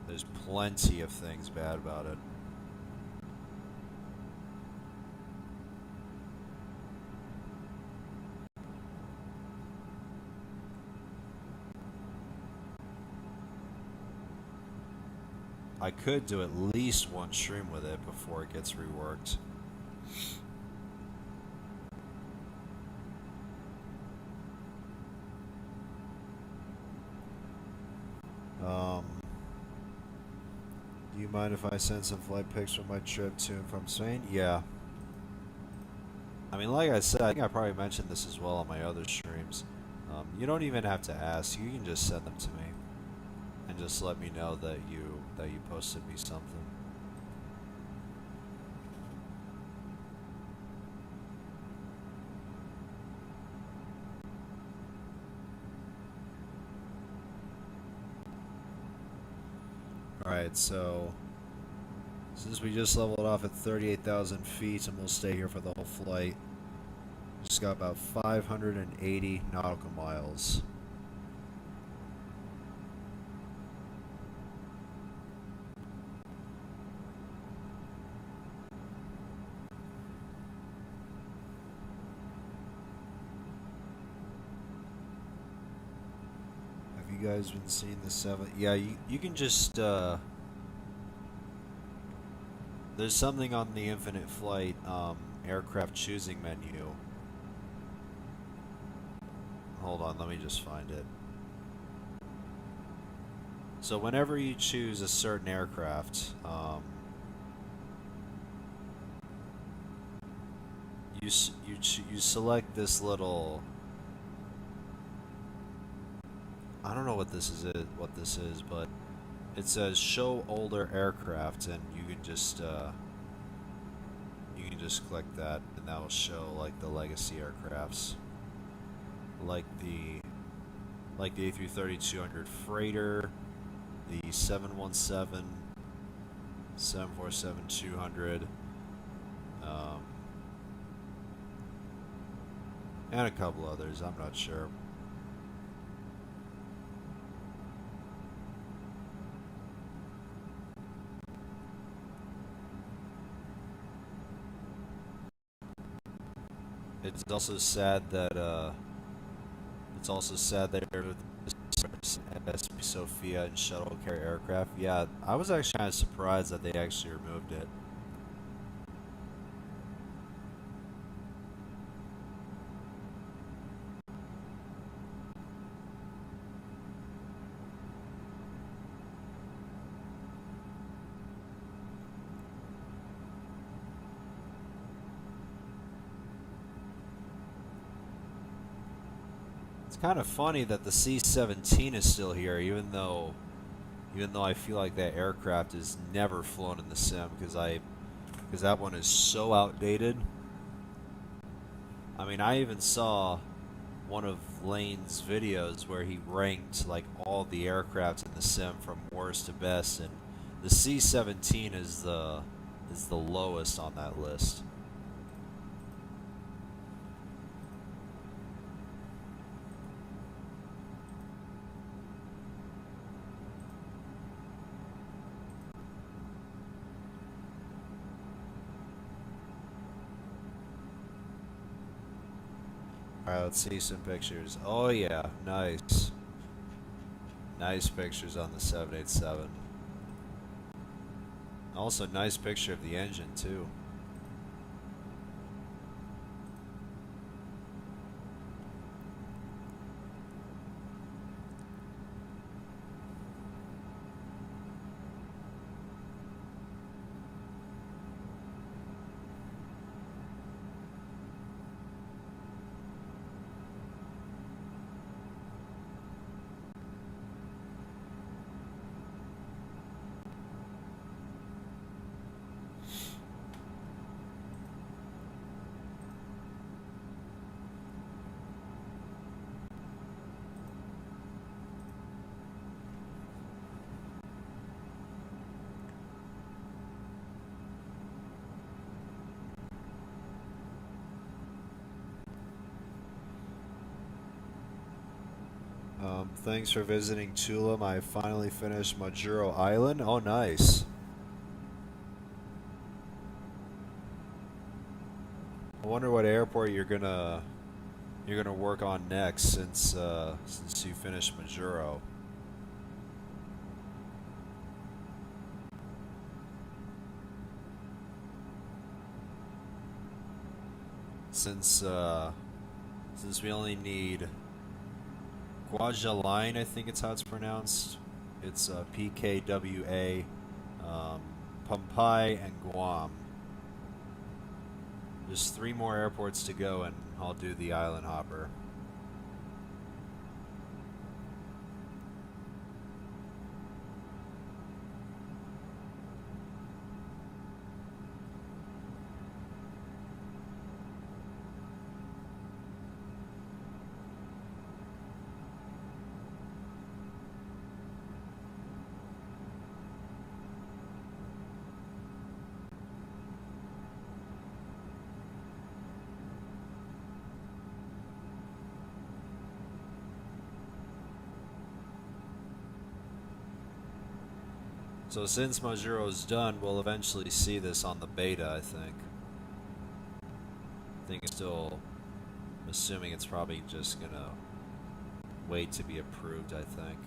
There's plenty of things bad about it. I could do at least one stream with it before it gets reworked. Do you mind if I send some flight pics from my trip to and from Spain? Yeah. I mean, like I said, I think I probably mentioned this as well on my other streams. You don't even have to ask. You can just send them to me, and just let me know that you posted me something. Alright, so since we just leveled off at 38,000 feet and we'll stay here for the whole flight, just got about 580 nautical miles. Have you guys been seeing the 7? Yeah, you can just there's something on the Infinite Flight aircraft choosing menu. Hold on, let me just find it. So whenever you choose a certain aircraft, you select this little. I don't know what this is, but it says show older aircraft, and you can just click that, and that will show like the legacy aircrafts, like the A330-200 freighter, the 717, 747-200, and a couple others. I'm not sure. It's also sad that SP Sophia and shuttle carrier aircraft. Yeah, I was actually kind of surprised that they actually removed it. It's kind of funny that the C-17 is still here, even though I feel like that aircraft is never flown in the sim because that one is so outdated. I mean, I even saw one of Lane's videos where he ranked like all the aircrafts in the sim from worst to best, and the C-17 is the lowest on that list. Alright, let's see some pictures. Oh yeah, nice. Nice pictures on the 787. Also, nice picture of the engine too. Thanks for visiting Tulum. I finally finished Majuro Island. Oh, nice. I wonder what airport you're gonna work on next since you finished Majuro. Since since we only need Kwajalein, I think it's how it's pronounced. It's PKWA, Pompeii, and Guam. Just 3 more airports to go, and I'll do the island hopper. So since Majuro's done, we'll eventually see this on the beta, I think. I think it's still, I'm assuming it's probably just gonna wait to be approved, I think.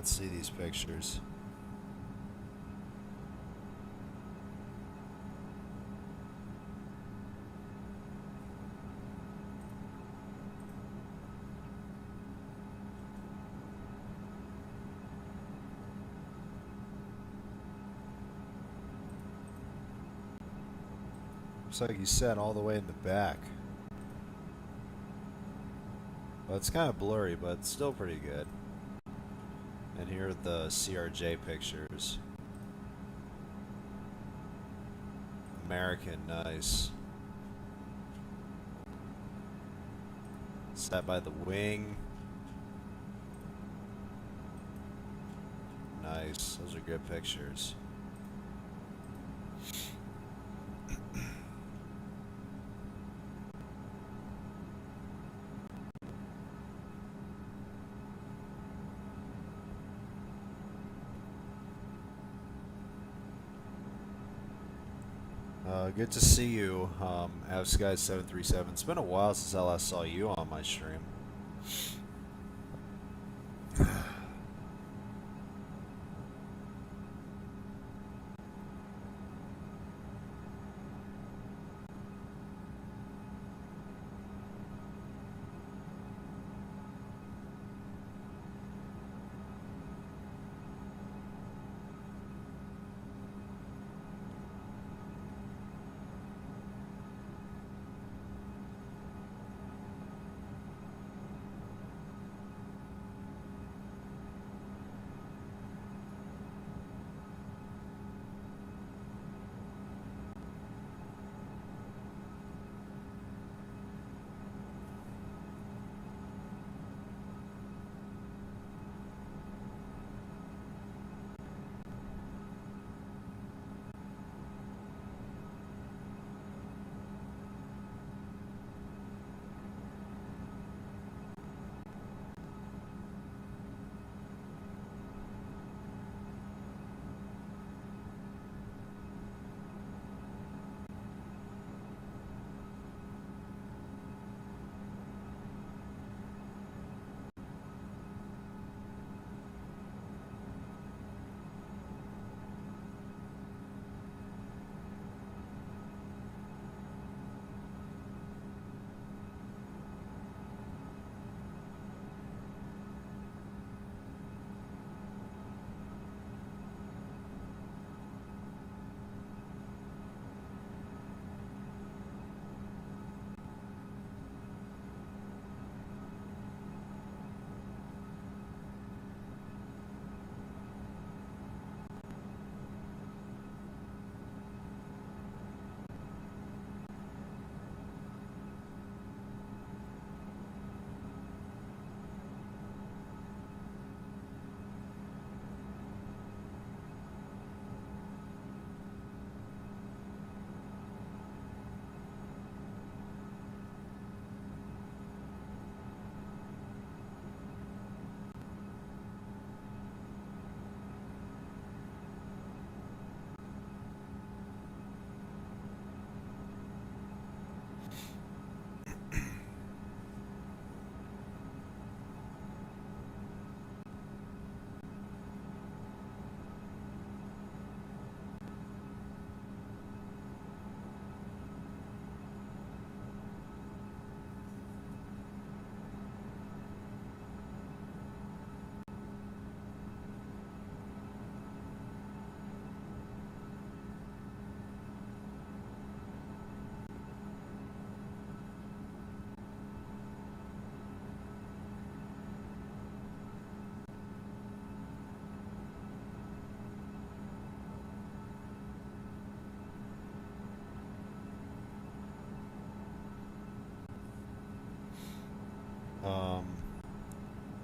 Let's see these pictures. Looks like you sat all the way in the back. Well, it's kind of blurry, but it's still pretty good. And here are the CRJ pictures. American, nice. Sat by the wing. Nice. Those are good pictures. Good to see you, AvSky737. It's been a while since I last saw you on my stream.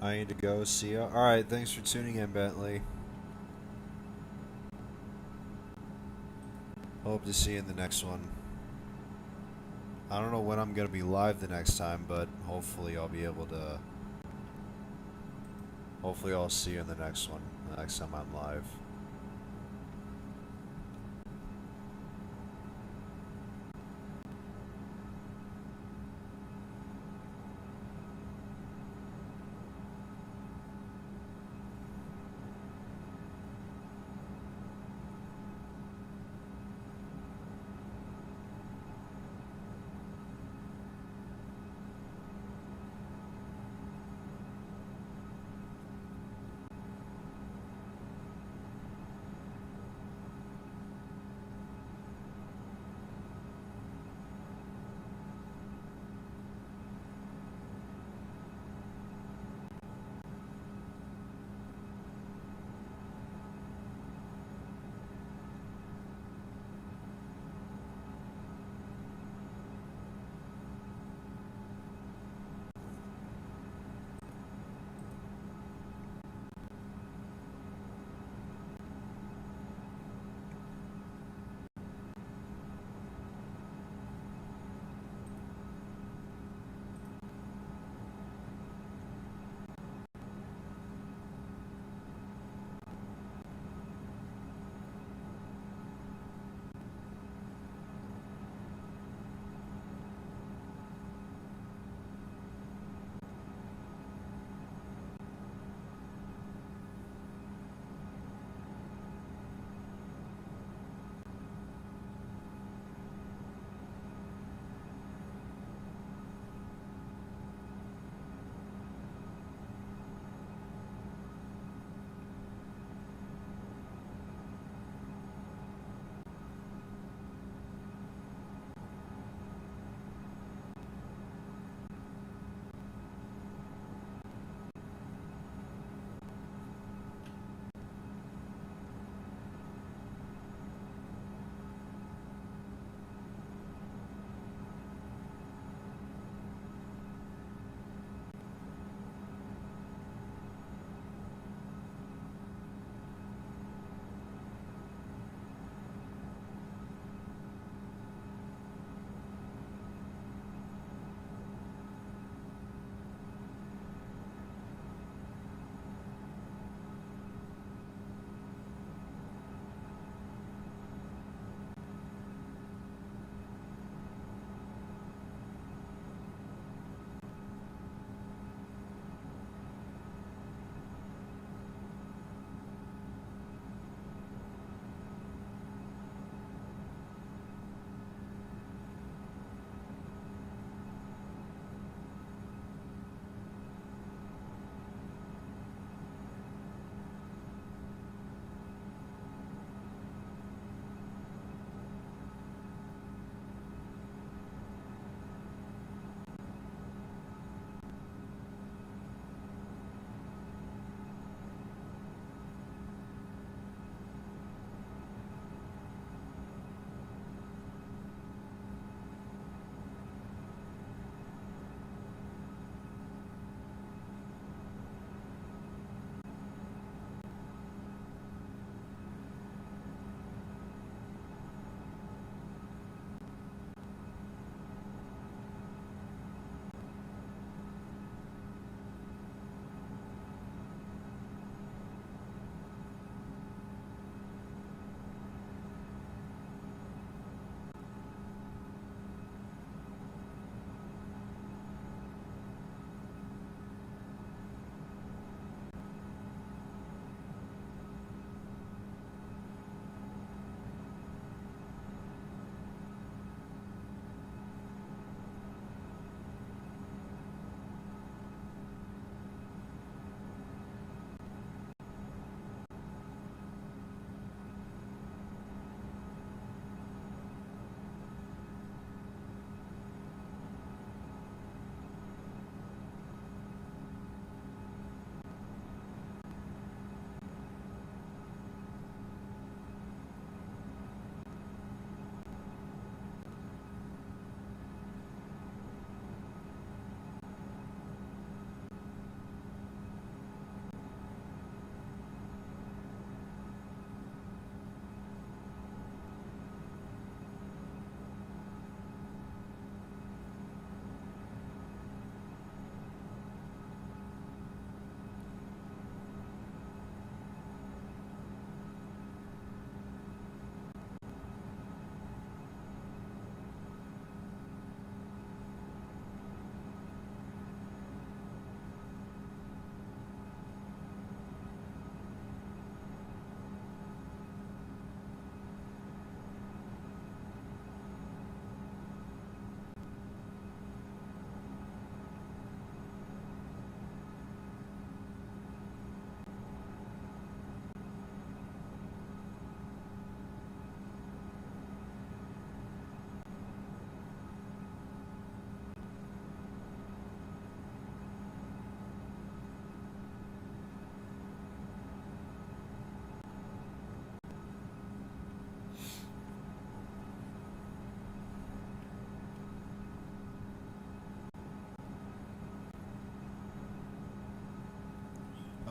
I need to go. See ya. Alright, thanks for tuning in, Bentley. Hope to see you in the next one. I don't know when I'm going to be live the next time, but hopefully I'll be able to... Hopefully I'll see you in the next one, the next time I'm live.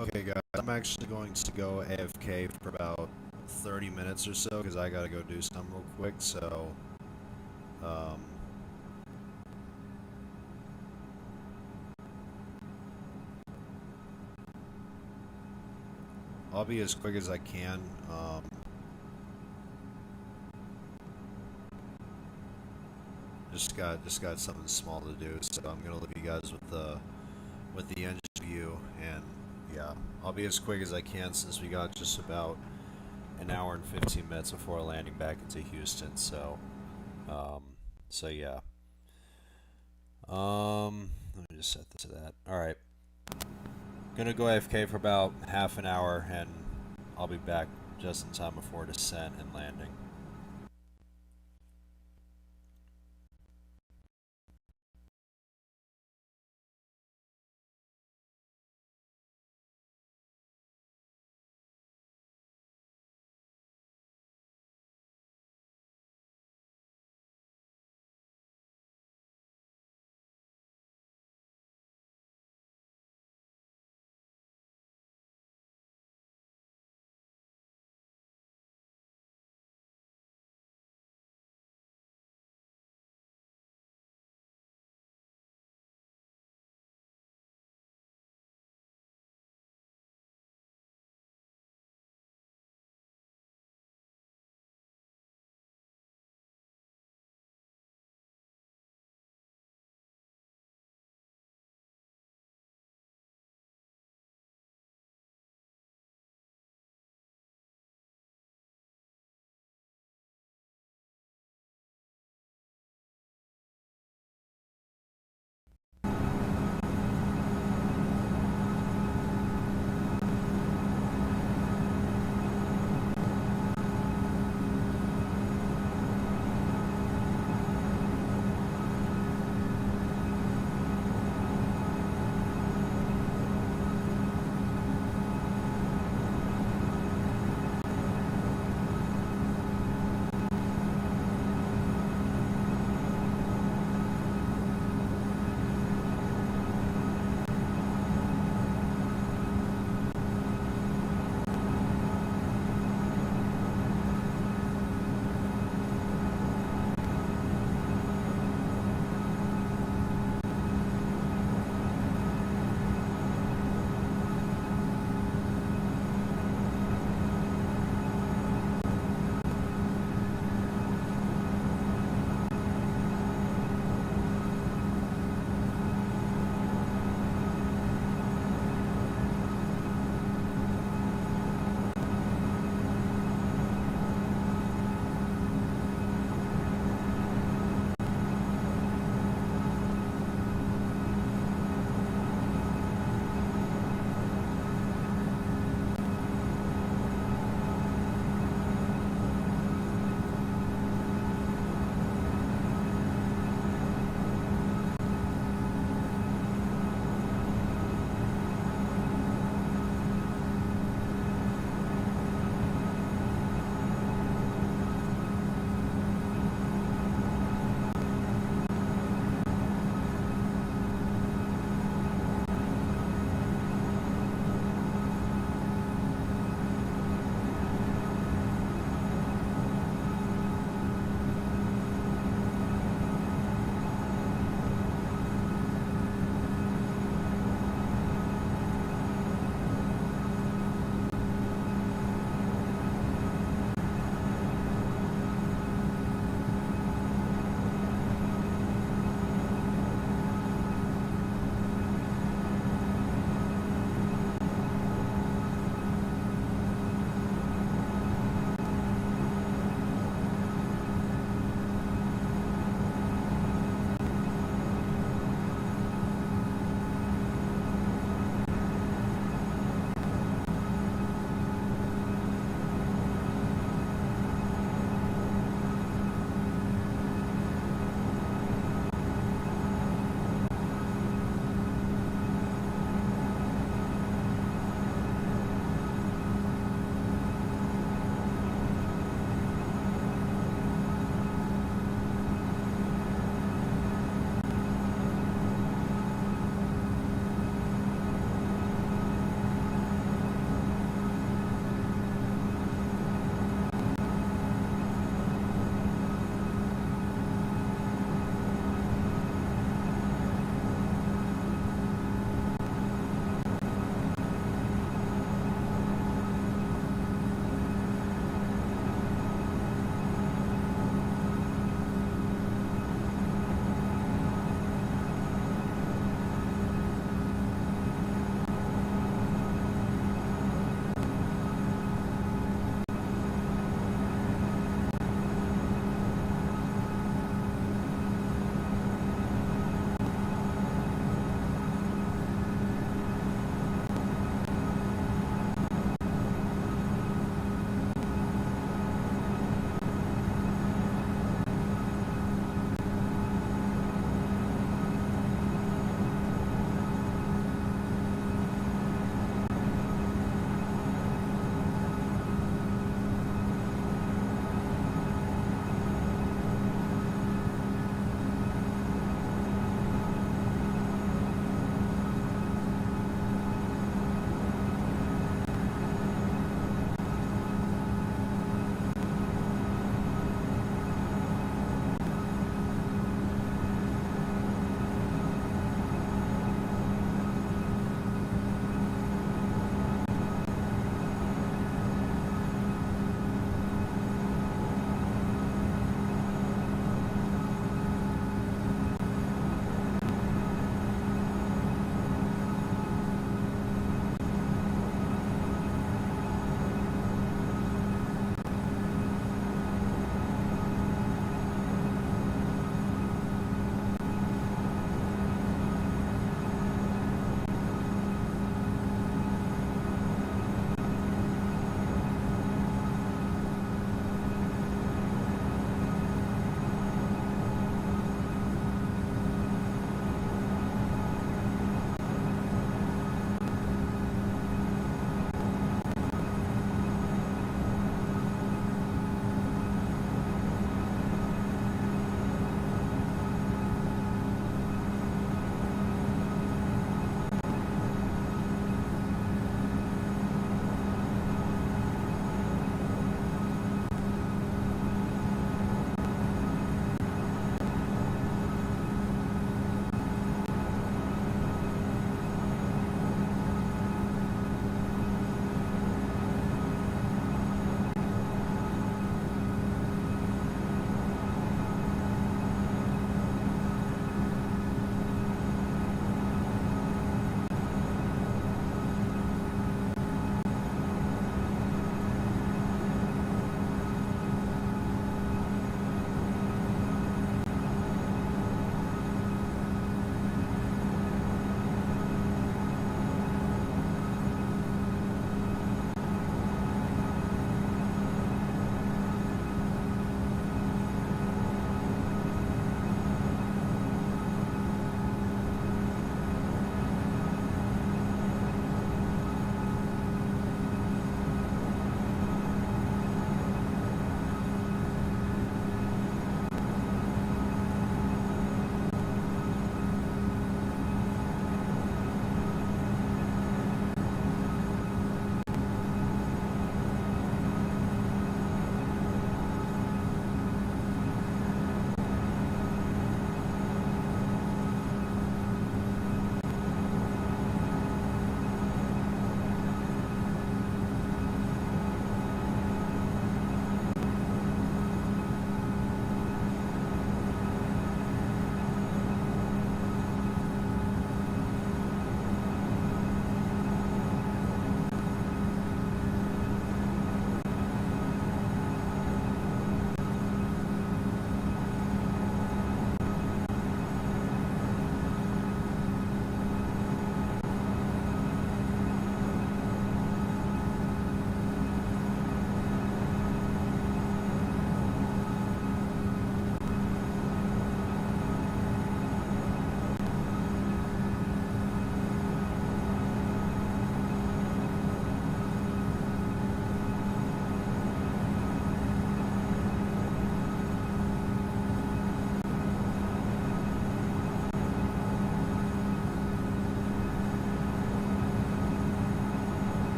Okay, guys, I'm actually going to go AFK for about 30 minutes or so because I gotta go do something real quick. So, um, I'll be as quick as I can. Just got something small to do, so I'm gonna leave you guys with the engine view, and yeah, I'll be as quick as I can since we got just about an hour and 15 minutes before landing back into Houston. Um, so yeah. Let me just set this to that. All right, gonna go AFK for about half an hour, and I'll be back just in time before descent and landing.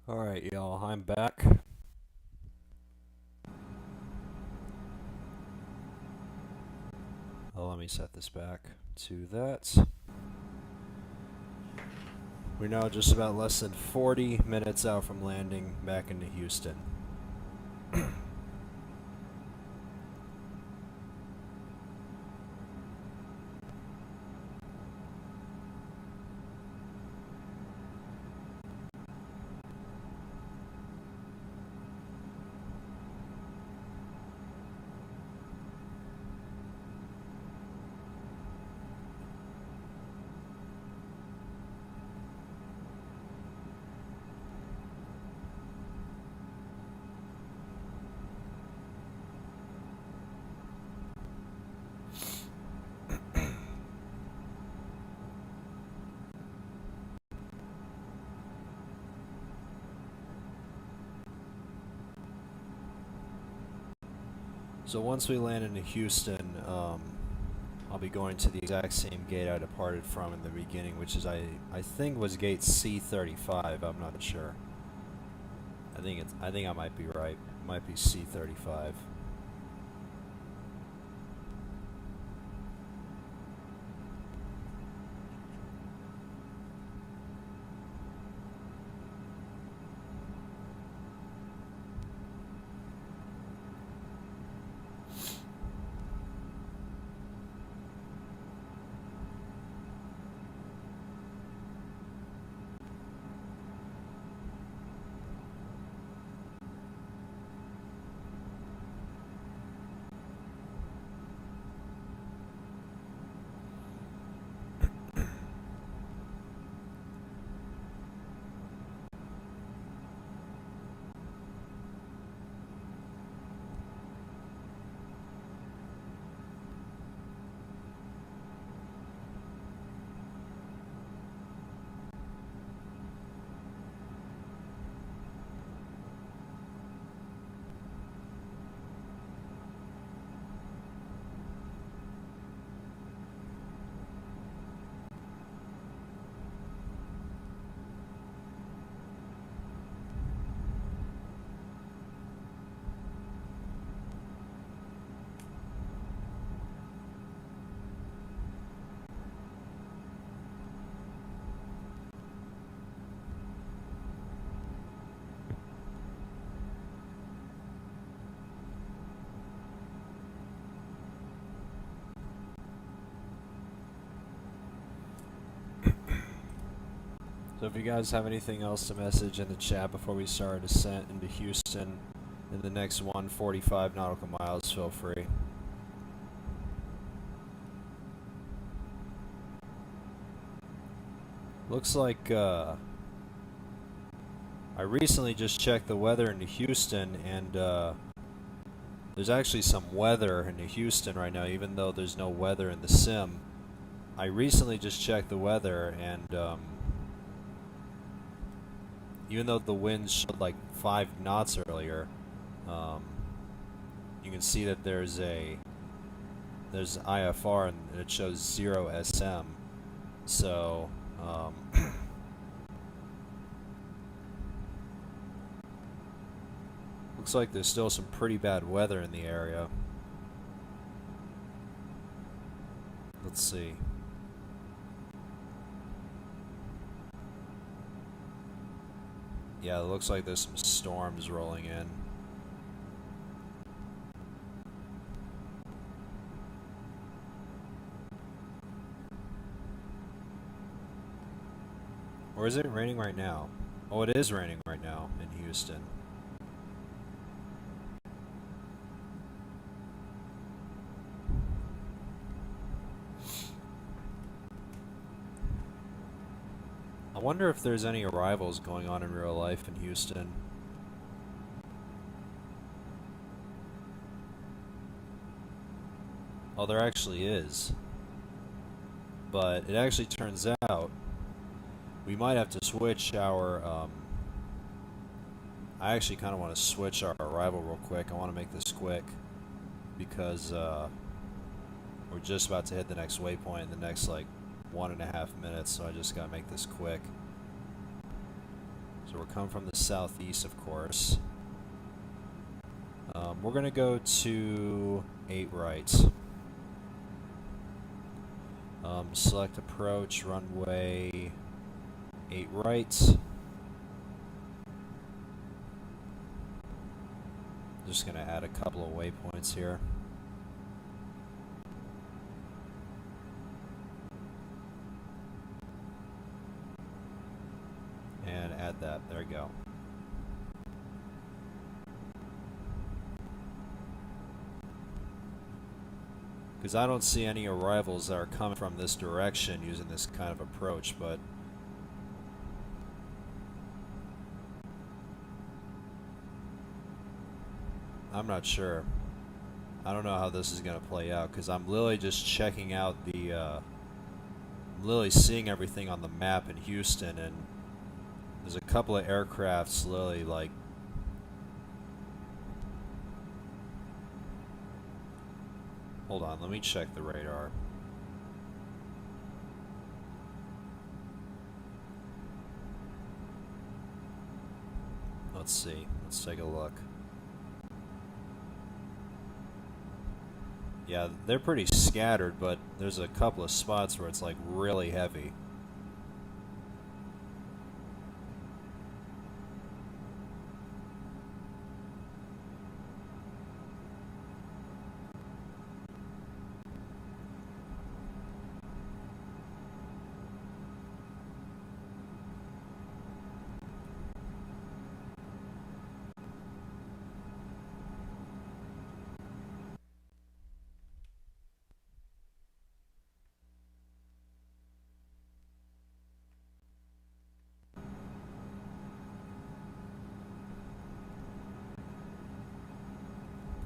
Alright, y'all, I'm back. Let me set this back to that. We're now just about less than 40 minutes out from landing back into Houston. So once we land into Houston, I'll be going to the exact same gate I departed from in the beginning, which is I think was gate C35. I'm not sure. I think I might be right. It might be C35. So if you guys have anything else to message in the chat before we start our descent into Houston in the next 145 nautical miles, feel free. Looks like I recently just checked the weather into Houston, and there's actually some weather into Houston right now, even though there's no weather in the sim. I recently just checked the weather, and even though the winds showed like 5 knots earlier, you can see that there's IFR and it shows 0 SM. So looks like there's still some pretty bad weather in the area. Let's see. Yeah, it looks like there's some storms rolling in. Or is it raining right now? Oh, it is raining right now in Houston. I wonder if there's any arrivals going on in real life in Houston. Oh, there actually is. But it actually turns out we might have to switch our, I actually kind of want to switch our arrival real quick. I want to make this quick because we're just about to hit the next waypoint in the next like 1.5 minutes, so I just gotta make this quick. So So we're coming from the southeast, of course. We're going to go to 8 right. Select approach, runway 8 right. Just going to add a couple of waypoints here. And add that. There we go. Because I don't see any arrivals that are coming from this direction using this kind of approach, but I'm not sure. I don't know how this is going to play out because I'm literally just checking out the I'm literally seeing everything on the map in Houston, and there's a couple of aircrafts literally like hold on, let me check the radar. Let's see. Let's take a look. Yeah, they're pretty scattered, but there's a couple of spots where it's like really heavy.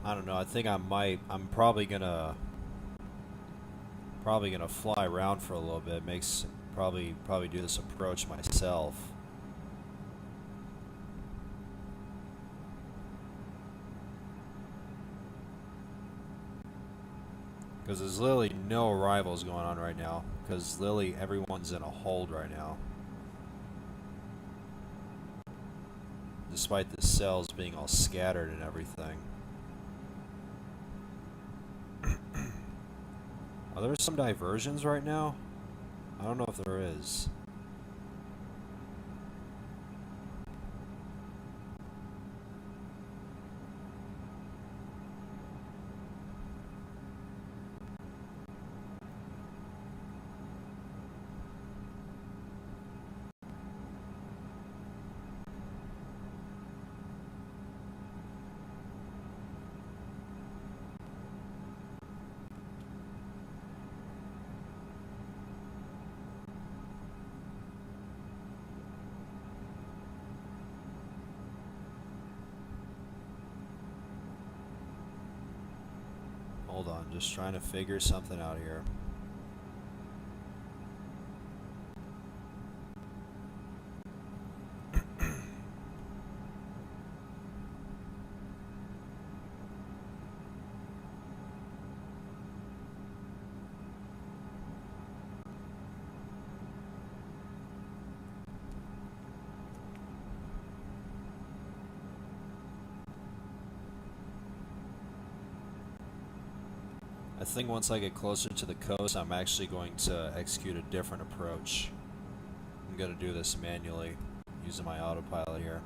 I don't know. I think I might. I'm probably gonna fly around for a little bit. Makes probably do this approach myself. Because there's literally no arrivals going on right now. Because literally everyone's in a hold right now. Despite the cells being all scattered and everything. Are there some diversions right now? I don't know if there is. Hold on, just trying to figure something out here. I think once I get closer to the coast, I'm actually going to execute a different approach. I'm going to do this manually, using my autopilot here.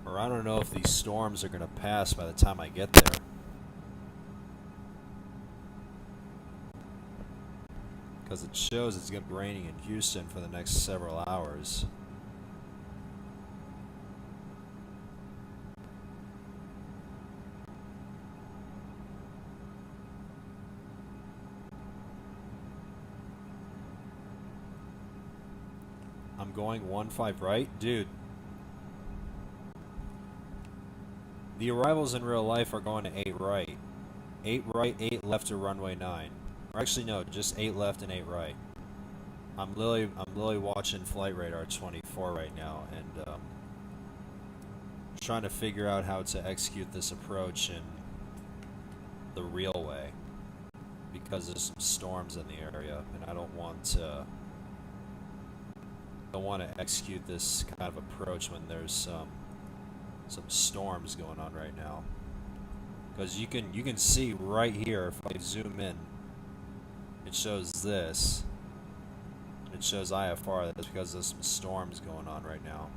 Or I don't know if these storms are going to pass by the time I get there. Because it shows it's going to be raining in Houston for the next several hours. I'm going 1-5 right? Dude. The arrivals in real life are going to 8 right. 8 right, 8 left to runway 9. Or actually, no, just 8 left and 8 right. I'm literally watching Flight Radar 24 right now, and trying to figure out how to execute this approach in the real way, because there's some storms in the area, and I don't want to execute this kind of approach when there's some storms going on right now. Because you can see right here, if I zoom in, it shows this. It shows IFR. That's because there's some storms going on right now.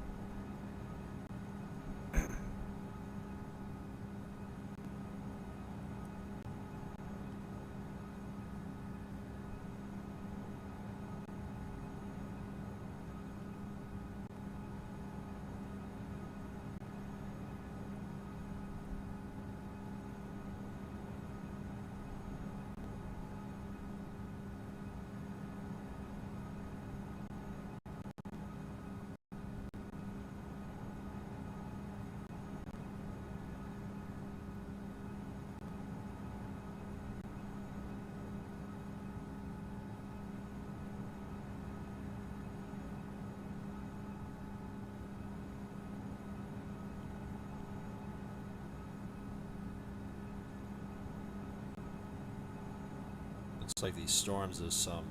Looks like these storms, there's some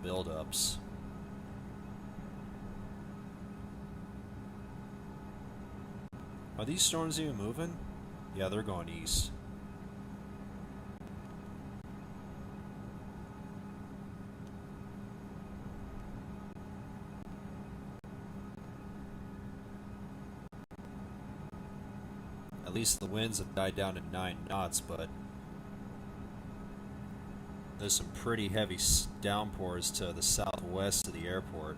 buildups. Are these storms even moving? Yeah, they're going east. At least the winds have died down to 9 knots, but there's some pretty heavy downpours to the southwest of the airport.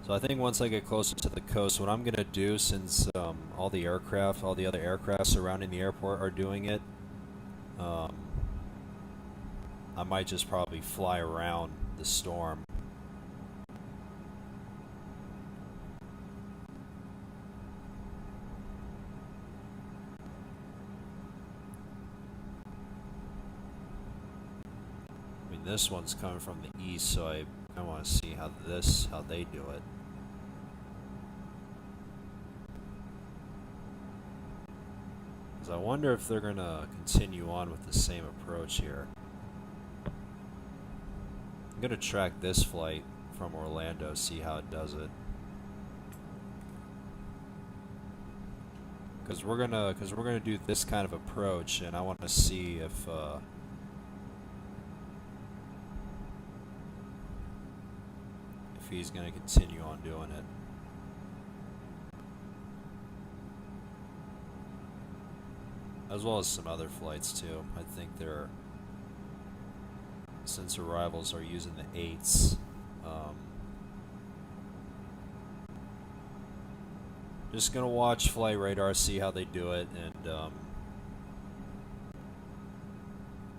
So I think once I get closer to the coast, what I'm going to do, since all the other aircraft surrounding the airport are doing it, I might just probably fly around the storm. I mean, this one's coming from the east, so I want to see how they do it. I wonder if they're gonna continue on with the same approach here. I'm gonna track this flight from Orlando, see how it does it. Because we're gonna do this kind of approach, and I want to see if he's gonna continue on doing it. As well as some other flights too. I think they're, since arrivals are using the 8s, just gonna watch Flight Radar, see how they do it, and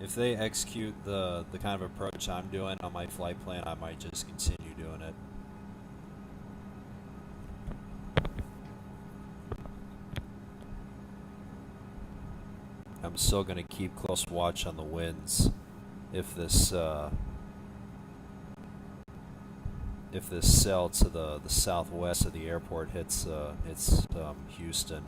if they execute the kind of approach I'm doing on my flight plan, I might just continue doing it. I'm still going to keep close watch on the winds if this sail to the southwest of the airport hits Houston.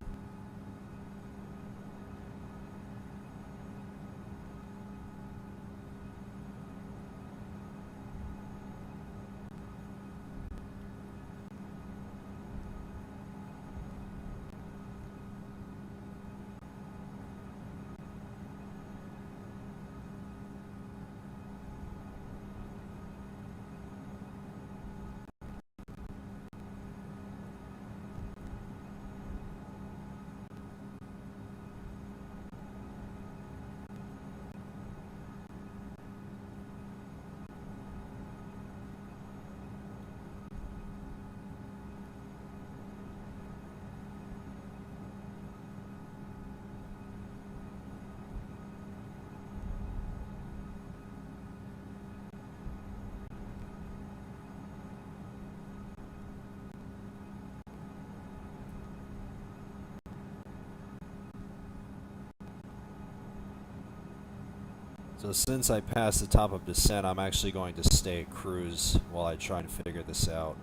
So since I passed the top of descent, I'm actually going to stay at cruise while I try and figure this out.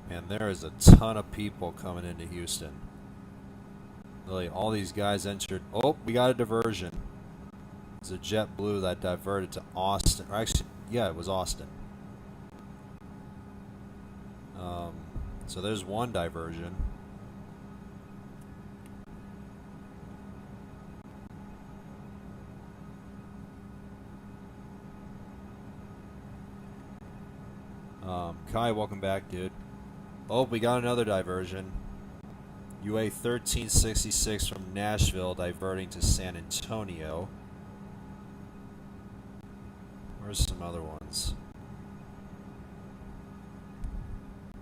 And there is a ton of people coming into Houston. Really, all these guys entered. Oh, we got a diversion. It's a JetBlue that diverted to Austin. Or actually, yeah, it was Austin. So there's one diversion. Kai, welcome back, dude. Oh, we got another diversion. UA 1366 from Nashville diverting to San Antonio. Where's some other ones?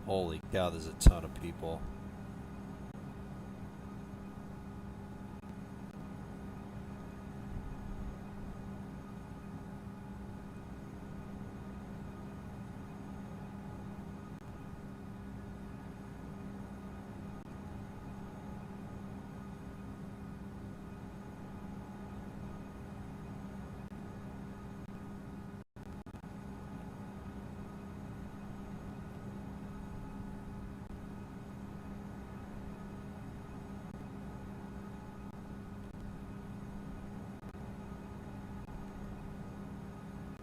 Holy cow, there's a ton of people.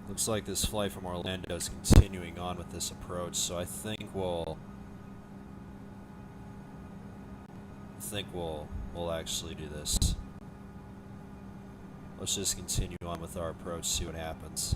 Looks like this flight from Orlando is continuing on with this approach, so I think we'll actually do this. Let's just continue on with our approach, see what happens.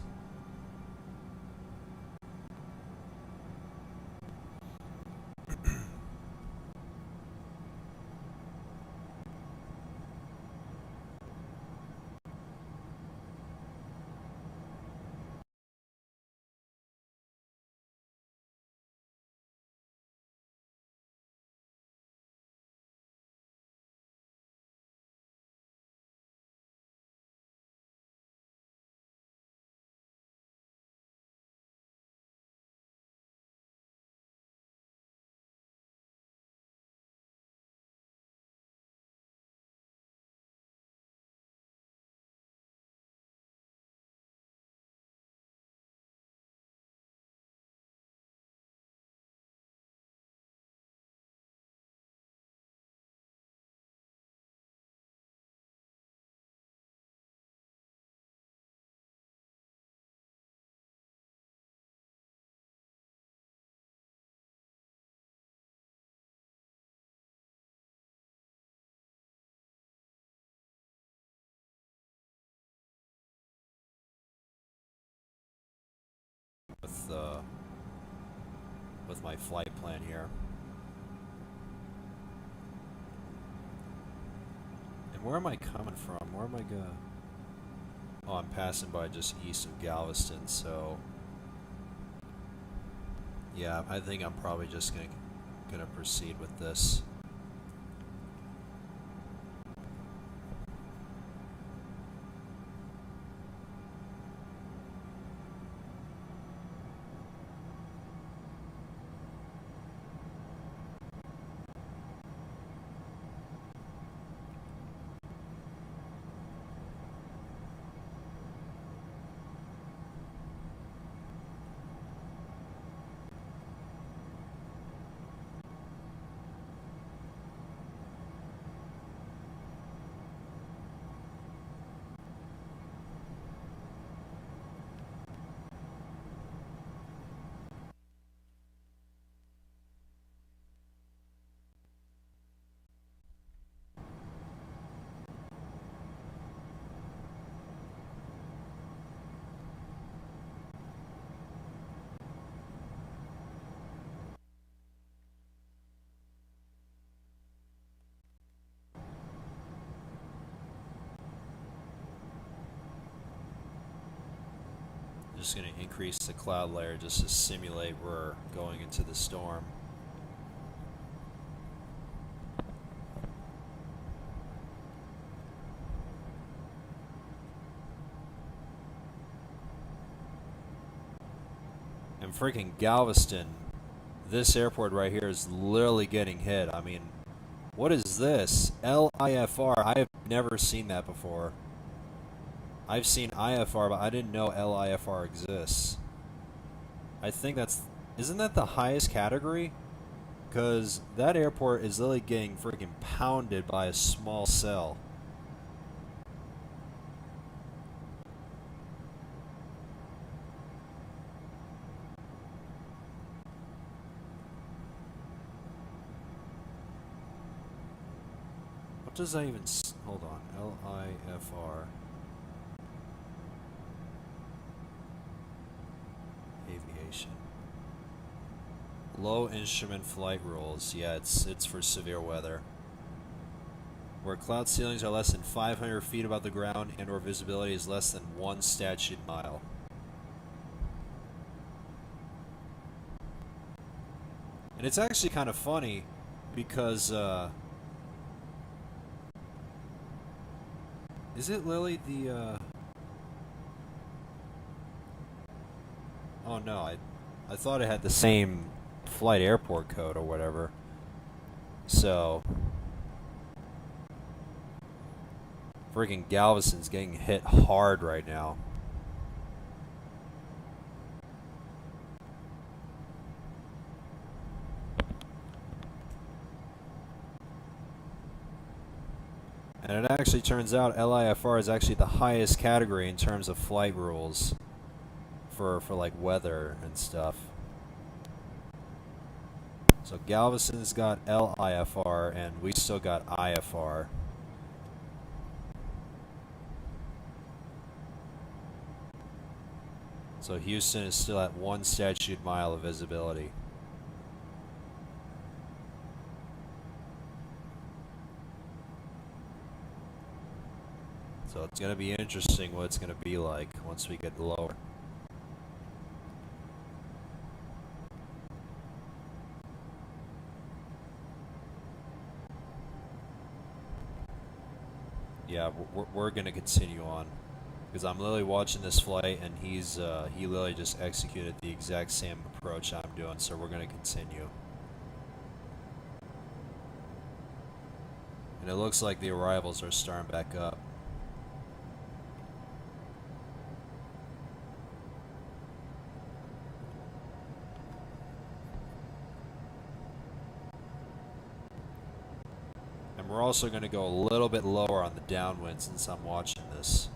With my flight plan here. And where am I coming from? Where am I going? Oh, I'm passing by just east of Galveston, so yeah, I think I'm probably just gonna proceed with this. just going to increase the cloud layer just to simulate we're going into the storm. And freaking Galveston, this airport right here is literally getting hit. I mean, what is this? LIFR. I have never seen that before. I've seen IFR, but I didn't know LIFR exists. I think that's... Isn't that the highest category? Because that airport is literally getting freaking pounded by a small cell. What does that even... Hold on. LIFR. Aviation. Low instrument flight rules. Yeah, it's for severe weather. Where cloud ceilings are less than 500 feet above the ground and or visibility is less than 1 statute mile. And it's actually kind of funny because is it Lily the oh no, I thought it had the same flight airport code or whatever. So freaking Galveston's getting hit hard right now. And it actually turns out LIFR is actually the highest category in terms of flight rules for like weather and stuff. So Galveston's got LIFR and we still got IFR. So Houston is still at 1 statute mile of visibility. So it's going to be interesting what it's going to be like once we get lower. Yeah, we're going to continue on. Because I'm literally watching this flight and he literally just executed the exact same approach I'm doing, so we're going to continue. And it looks like the arrivals are starting back up. And we're also going to go a little bit lower on the downwind since I'm watching this.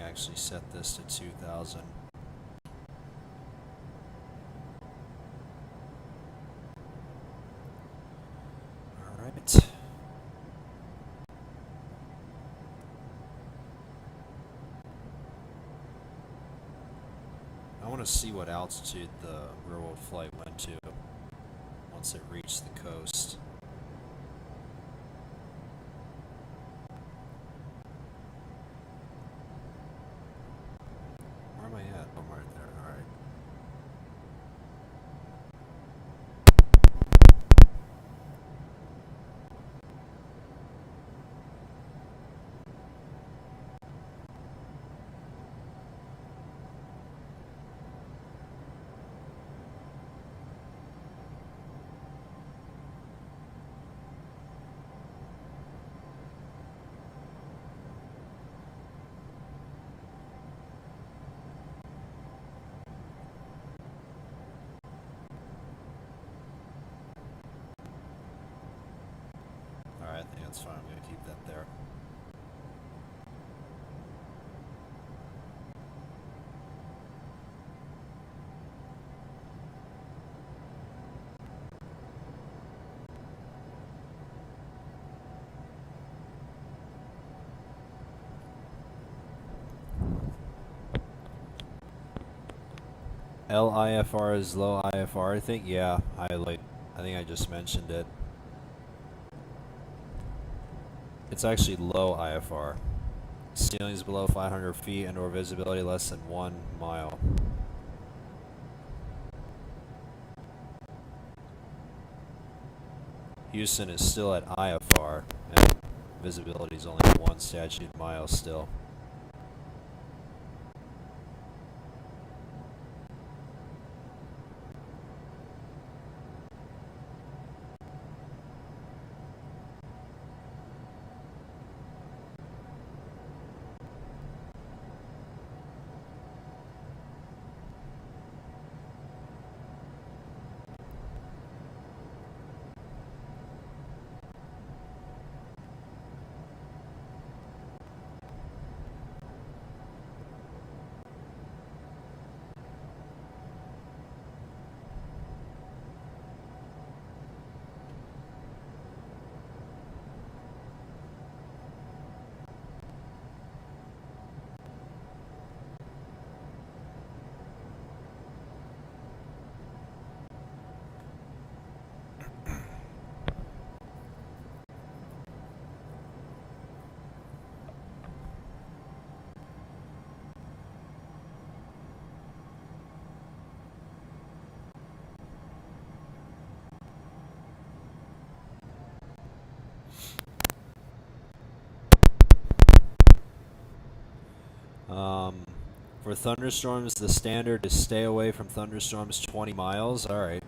Actually set this to 2,000. All right. I want to see what altitude the rearward flight went to once it reached the coast. Where am I at? Oh, I'm right there. All right. LIFR is low IFR, I think. Yeah, I think I just mentioned it. It's actually low IFR. Ceilings below 500 feet and or visibility less than 1 mile. Houston is still at IFR, and visibility is only 1 statute mile still. For thunderstorms, the standard is stay away from thunderstorms 20 miles. All right.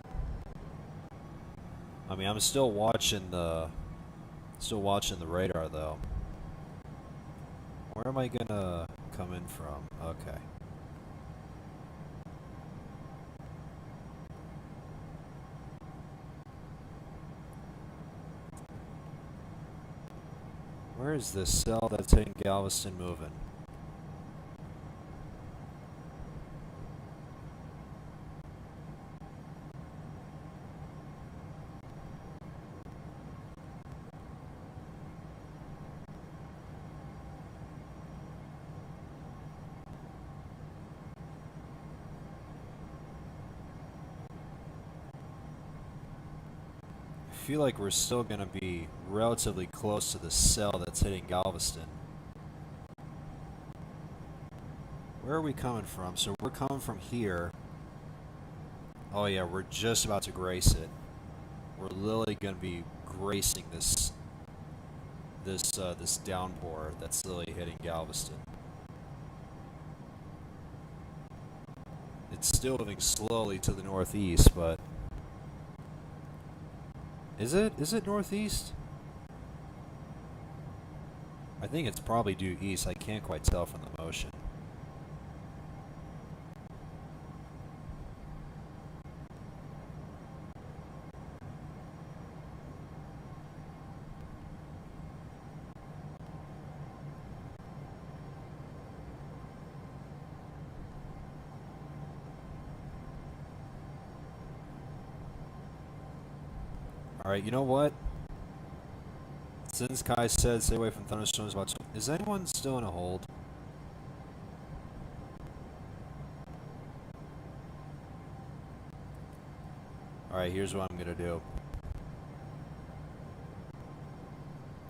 I mean, I'm still watching the radar though. Where am I gonna come in from? Okay. Where is this cell that's in Galveston moving? I feel like we're still going to be relatively close to the cell that's hitting Galveston. Where are we coming from? So we're coming from here. Oh yeah, we're just about to grace it. We're literally going to be gracing this downpour that's literally hitting Galveston. It's still moving slowly to the northeast, but is it northeast? I think it's probably due east. I can't quite tell from the motion. Alright, you know what? Since Kai said stay away from thunderstorms about... Is anyone still in a hold? Alright, here's what I'm gonna do.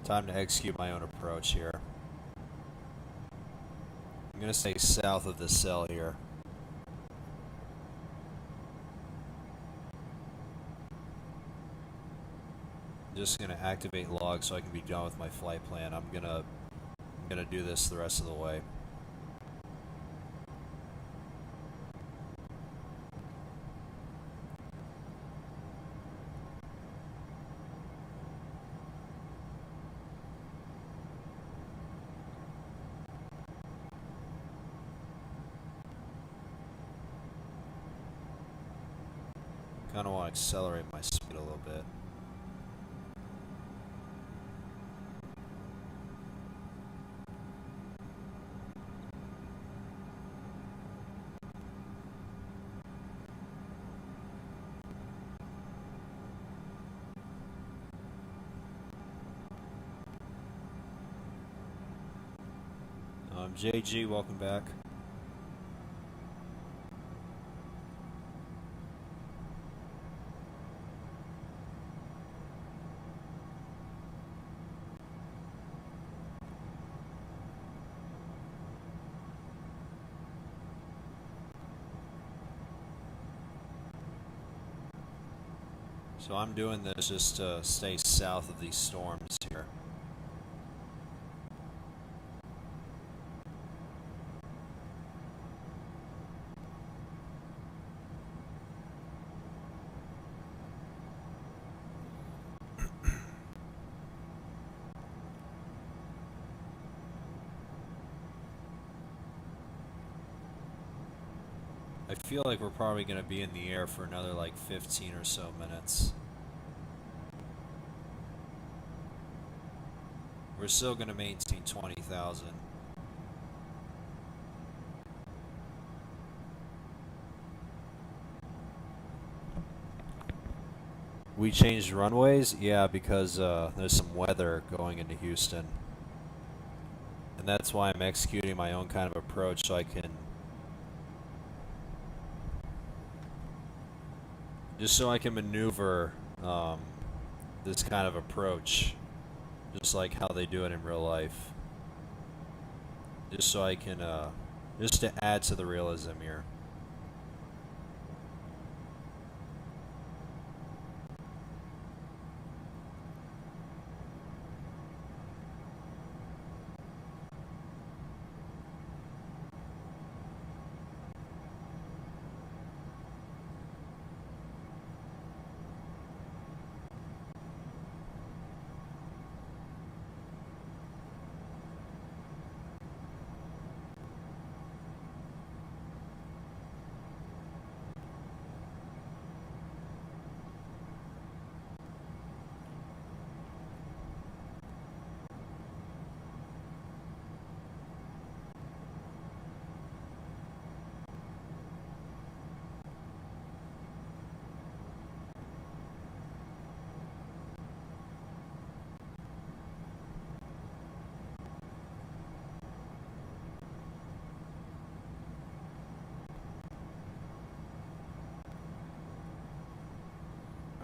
Time to execute my own approach here. I'm gonna stay south of the cell here. Just gonna activate log so I can be done with my flight plan. I'm gonna do this the rest of the way. Kinda wanna accelerate my speed a little bit. JG, welcome back. So I'm doing this just to stay south of these storms here. I feel like we're probably going to be in the air for another like 15 or so minutes. We're still going to maintain 20,000. We changed runways? Yeah, because there's some weather going into Houston. And that's why I'm executing my own kind of approach so I can... Just so I can maneuver this kind of approach. Just like how they do it in real life. Just so I can, just to add to the realism here.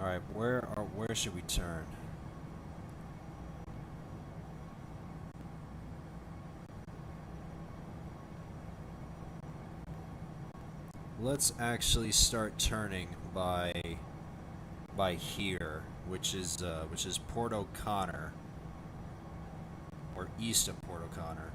Alright, where should we turn? Let's actually start turning by here, which is Port O'Connor, or east of Port O'Connor.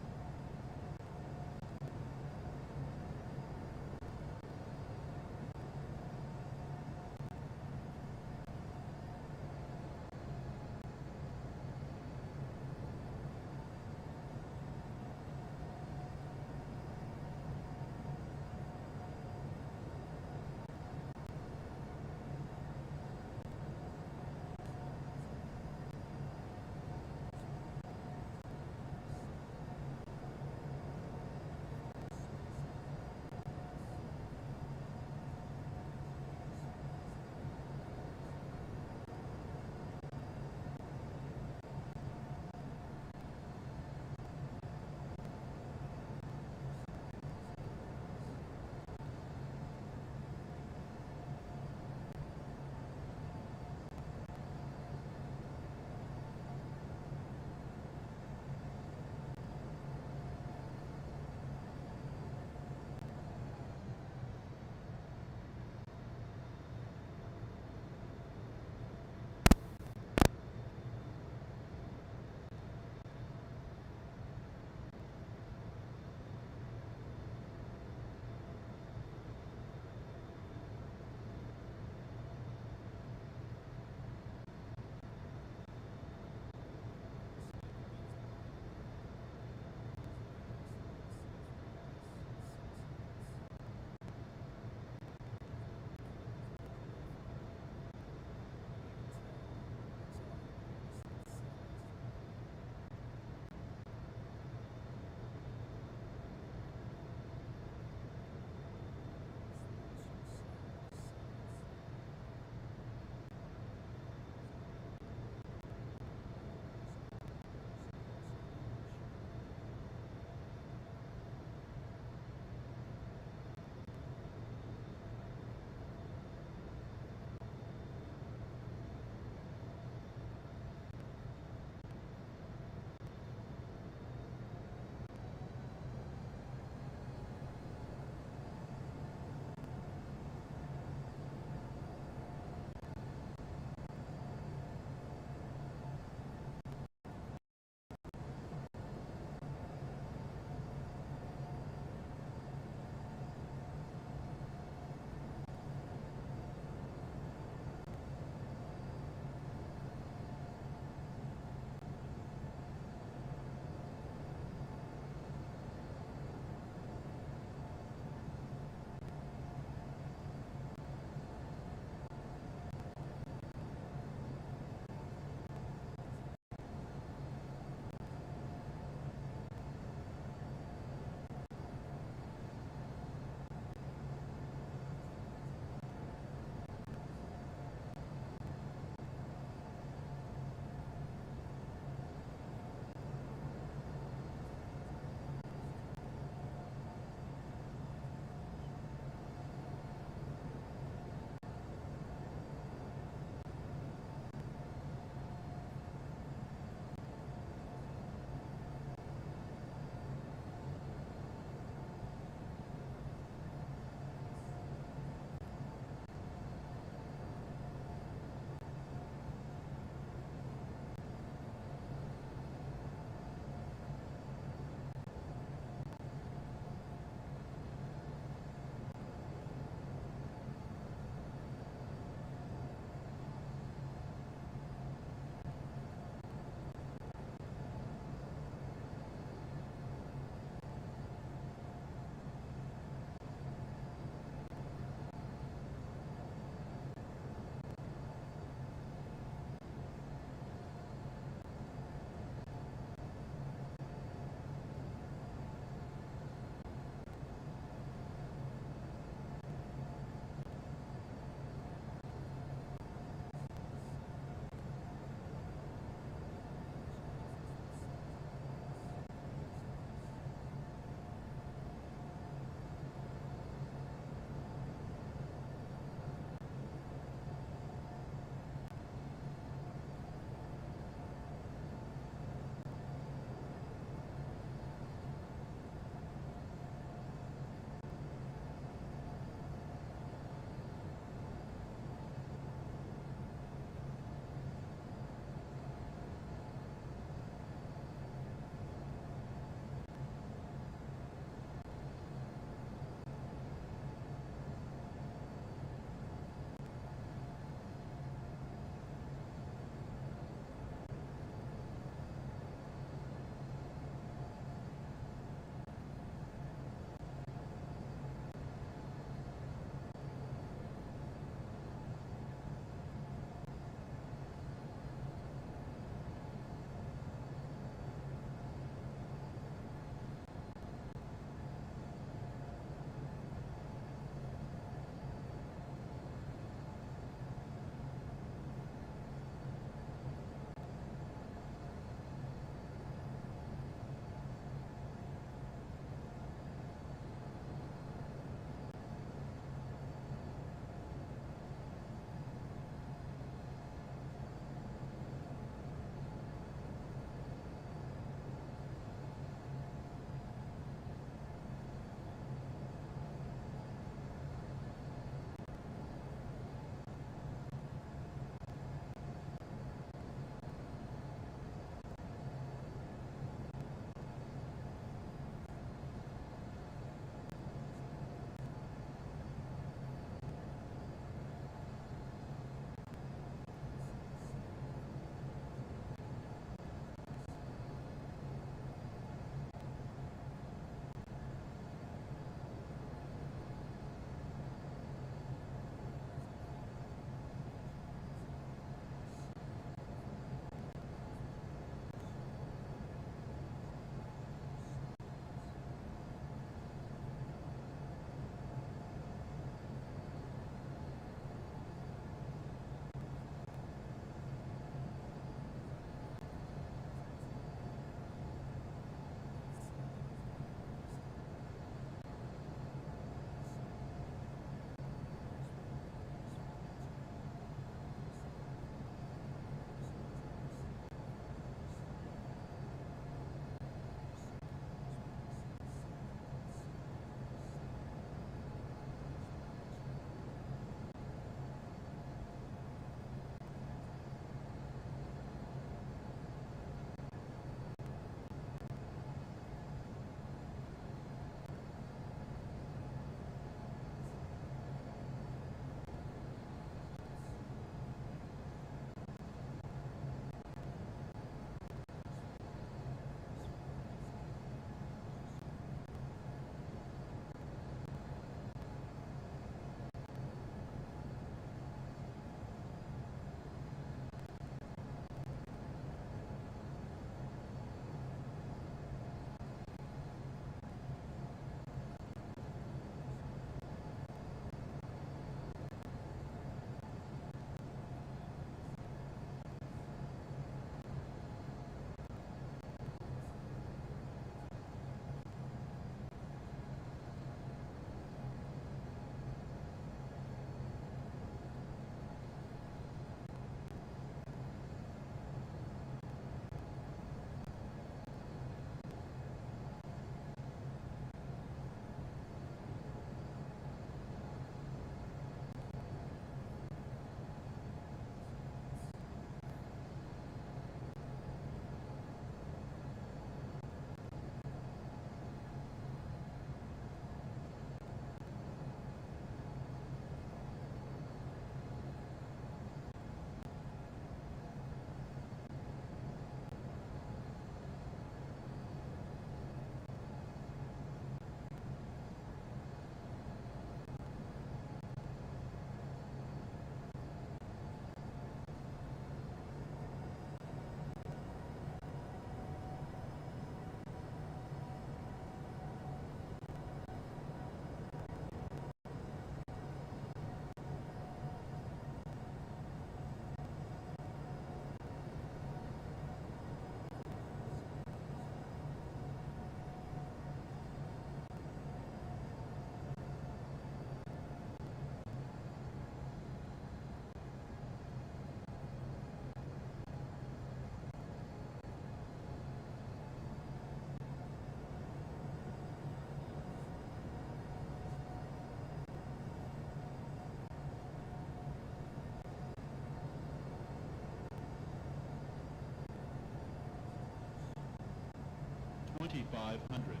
500.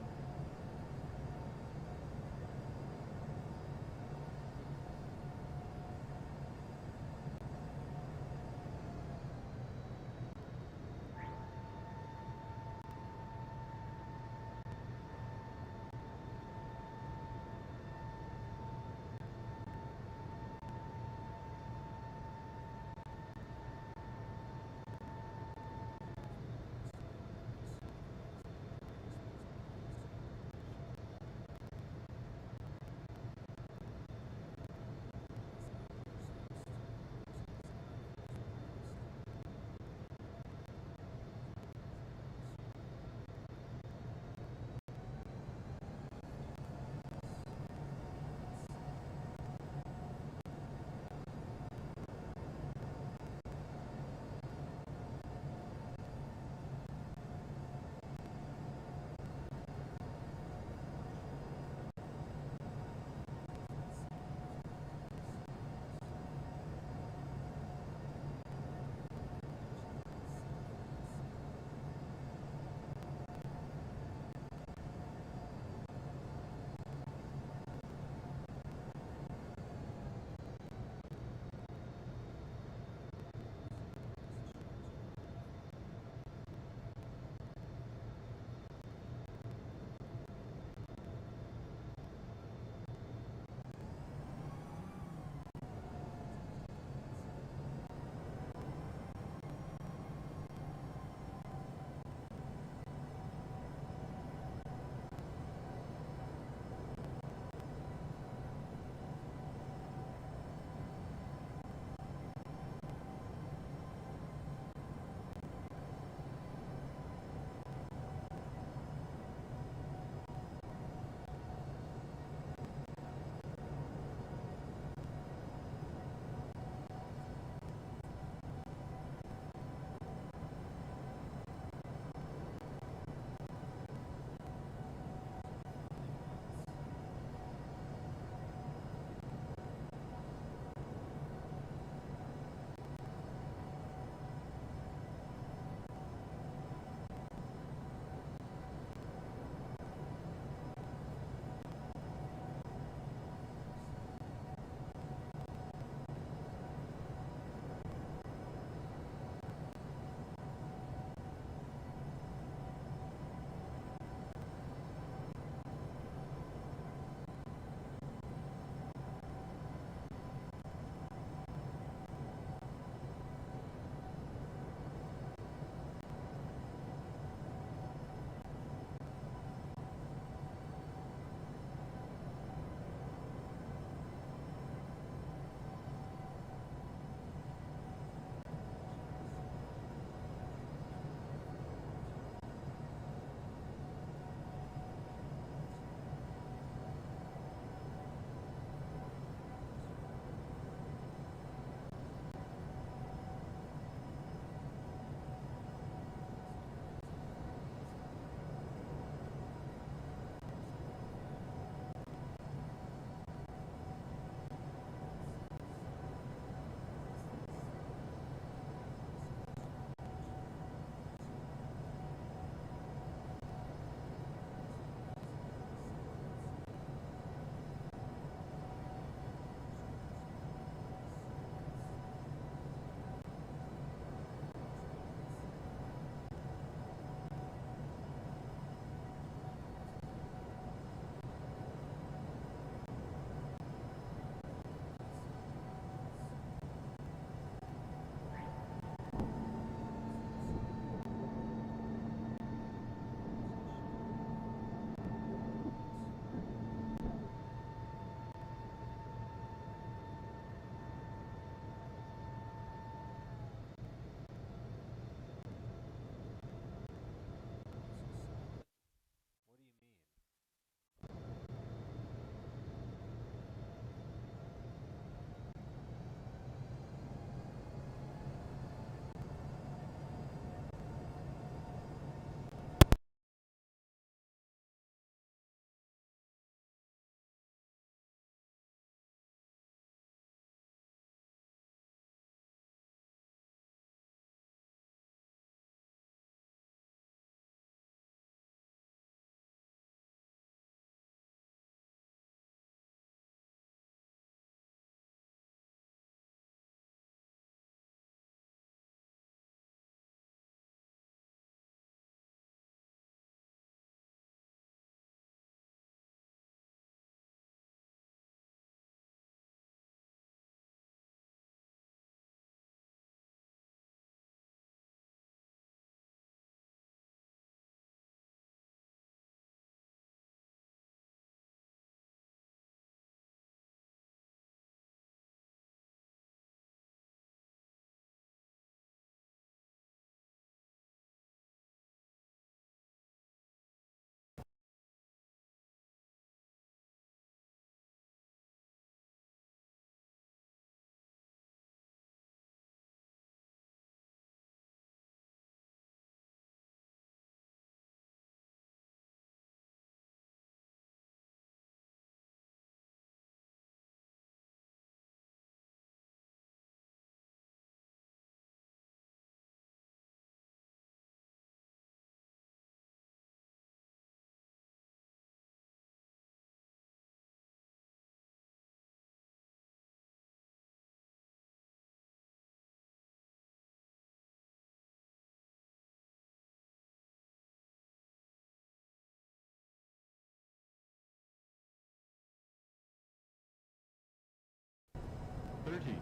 30,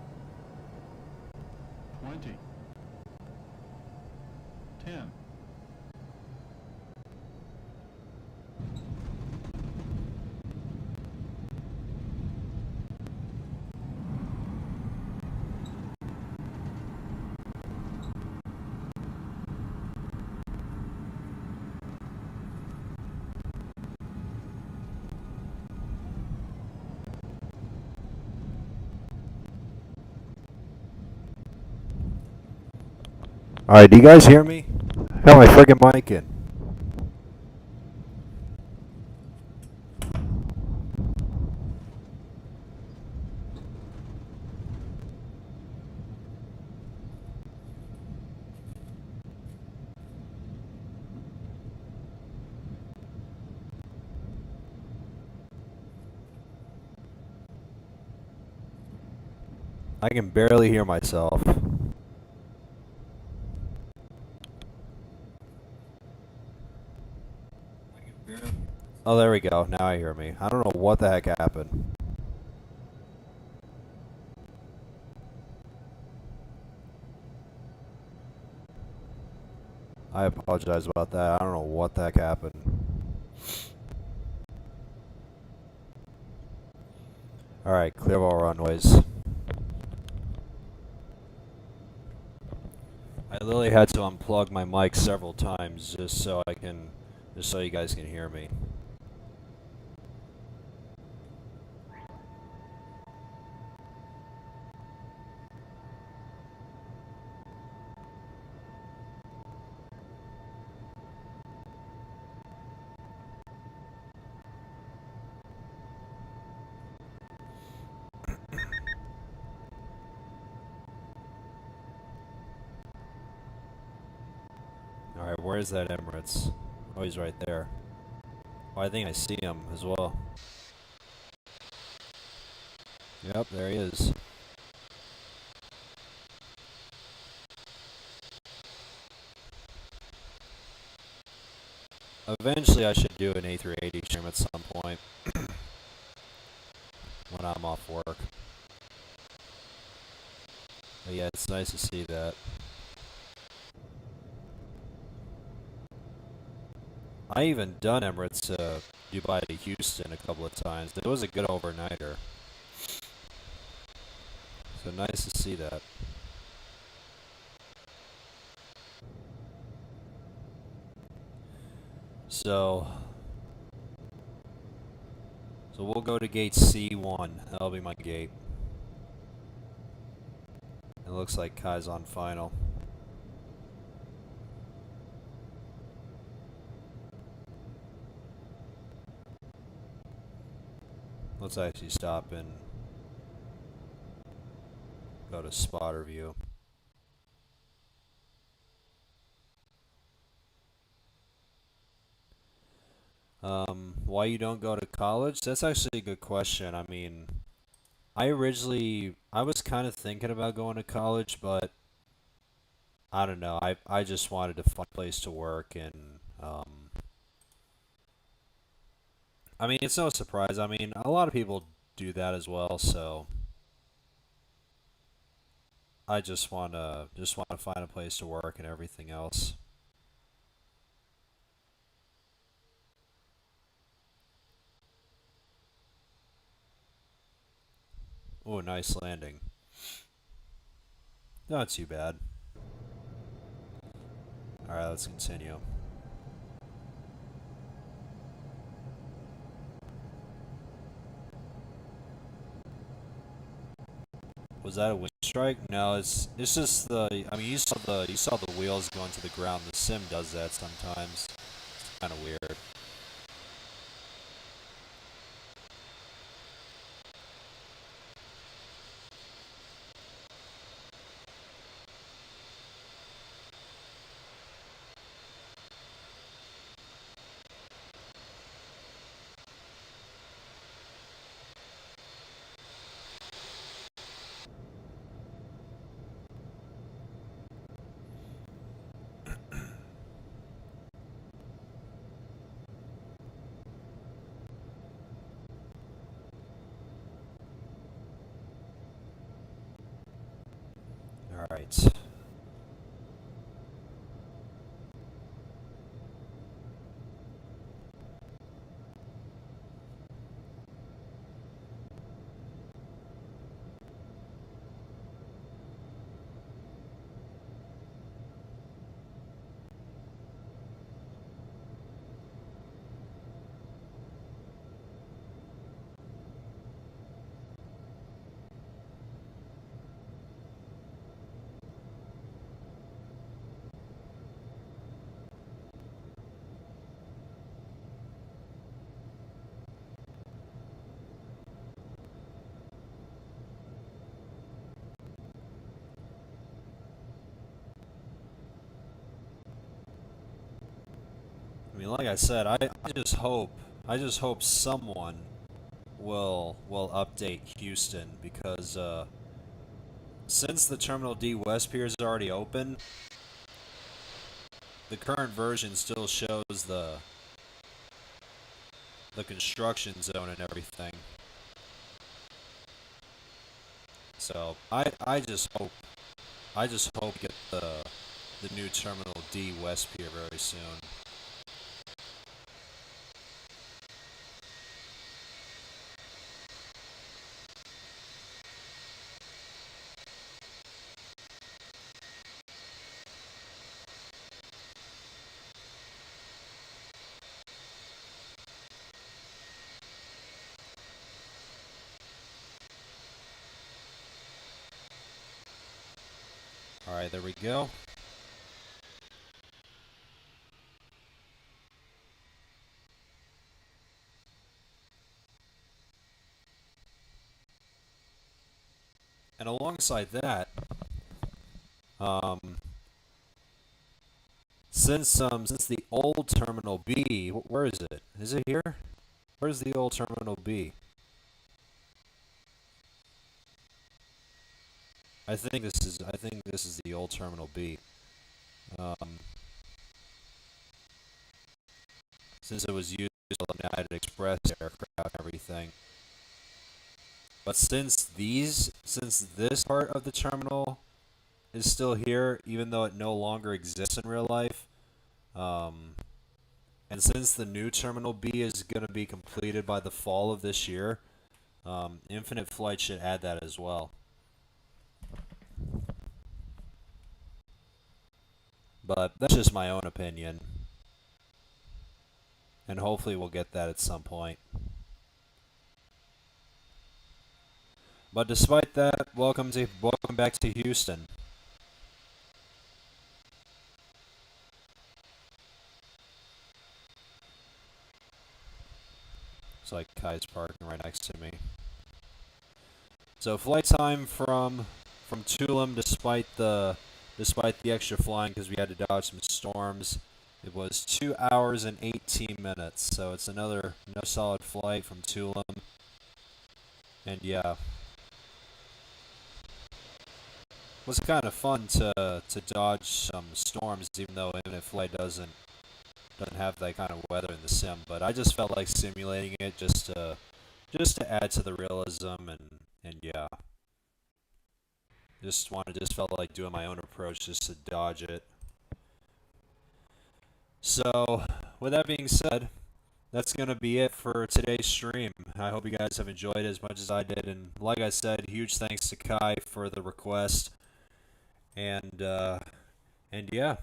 20, 10, Alright, do you guys hear me? Got my friggin' mic in. I can barely hear myself. Oh, there we go. Now I hear me. I don't know what the heck happened. I apologize about that. I don't know what the heck happened. Alright, clear all runways. I literally had to unplug my mic several times just so you guys can hear me. Alright, where is that Emirates? Oh, he's right there. Oh, I think I see him as well. Yep, there he is. Eventually I should do an A380 stream at some point. When I'm off work. But yeah, it's nice to see that. I even done Emirates to Dubai to Houston a couple of times. It was a good overnighter. So nice to see that. So we'll go to gate C1. That'll be my gate. It looks like Kai's on final. Let's actually stop and go to spotter view. Why you don't go to college? That's actually a good question. I mean, I was kind of thinking about going to college, but I don't know. I just wanted to find a place to work, and I mean, it's no surprise. I mean, a lot of people do that as well, so I just wanna find a place to work and everything else. Oh, nice landing. Not too bad. All right, let's continue. Was that a wind strike? No, it's just the. I mean, you saw the wheels going to the ground. The sim does that sometimes. It's kind of weird. And like I said, I just hope someone will update Houston because since the Terminal D West Pier is already open, the current version still shows the construction zone and everything. So I just hope we get the new Terminal D West Pier very soon. All right, there we go. And alongside that, um, since the old Terminal B, where is it? Is it here? Where's the old Terminal B? I think this is the old Terminal B. Um, since it was used for the United Express aircraft and everything. But since this part of the terminal is still here, even though it no longer exists in real life, um, and since the new Terminal B is going to be completed by the fall of this year, Infinite Flight should add that as well. But that's just my own opinion, and hopefully we'll get that at some point. But despite that, welcome back to Houston. It's like Kai's parking right next to me. So flight time from Tulum, despite the extra flying because we had to dodge some storms, it was 2 hours and 18 minutes. So it's another no solid flight from Tulum, and yeah, it was kind of fun to dodge some storms, even though Infinite Flight doesn't have that kind of weather in the sim. But I just felt like simulating it just to add to the realism and yeah. Just felt like doing my own approach just to dodge it. So, with that being said, that's going to be it for today's stream. I hope you guys have enjoyed it as much as I did. And like I said, huge thanks to Kai for the request. And yeah.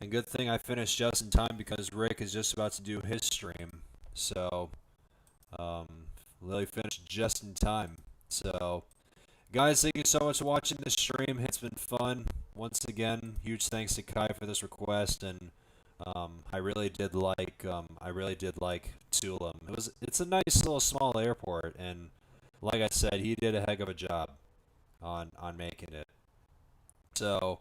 And good thing I finished just in time because Rick is just about to do his stream. So, Lily finished just in time. So, guys, thank you so much for watching this stream. It's been fun. Once again, huge thanks to Kai for this request, and I really did like Tulum. It's a nice little small airport, and like I said, he did a heck of a job on making it. So,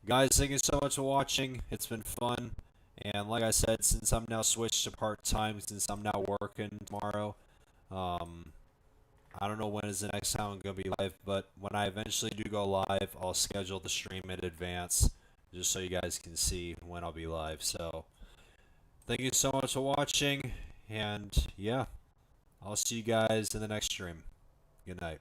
guys, thank you so much for watching. It's been fun, and like I said, since I'm now switched to part-time, since I'm now working tomorrow, I don't know when is the next time I'm going to be live, but when I eventually do go live, I'll schedule the stream in advance just so you guys can see when I'll be live. So, thank you so much for watching, and yeah, I'll see you guys in the next stream. Good night.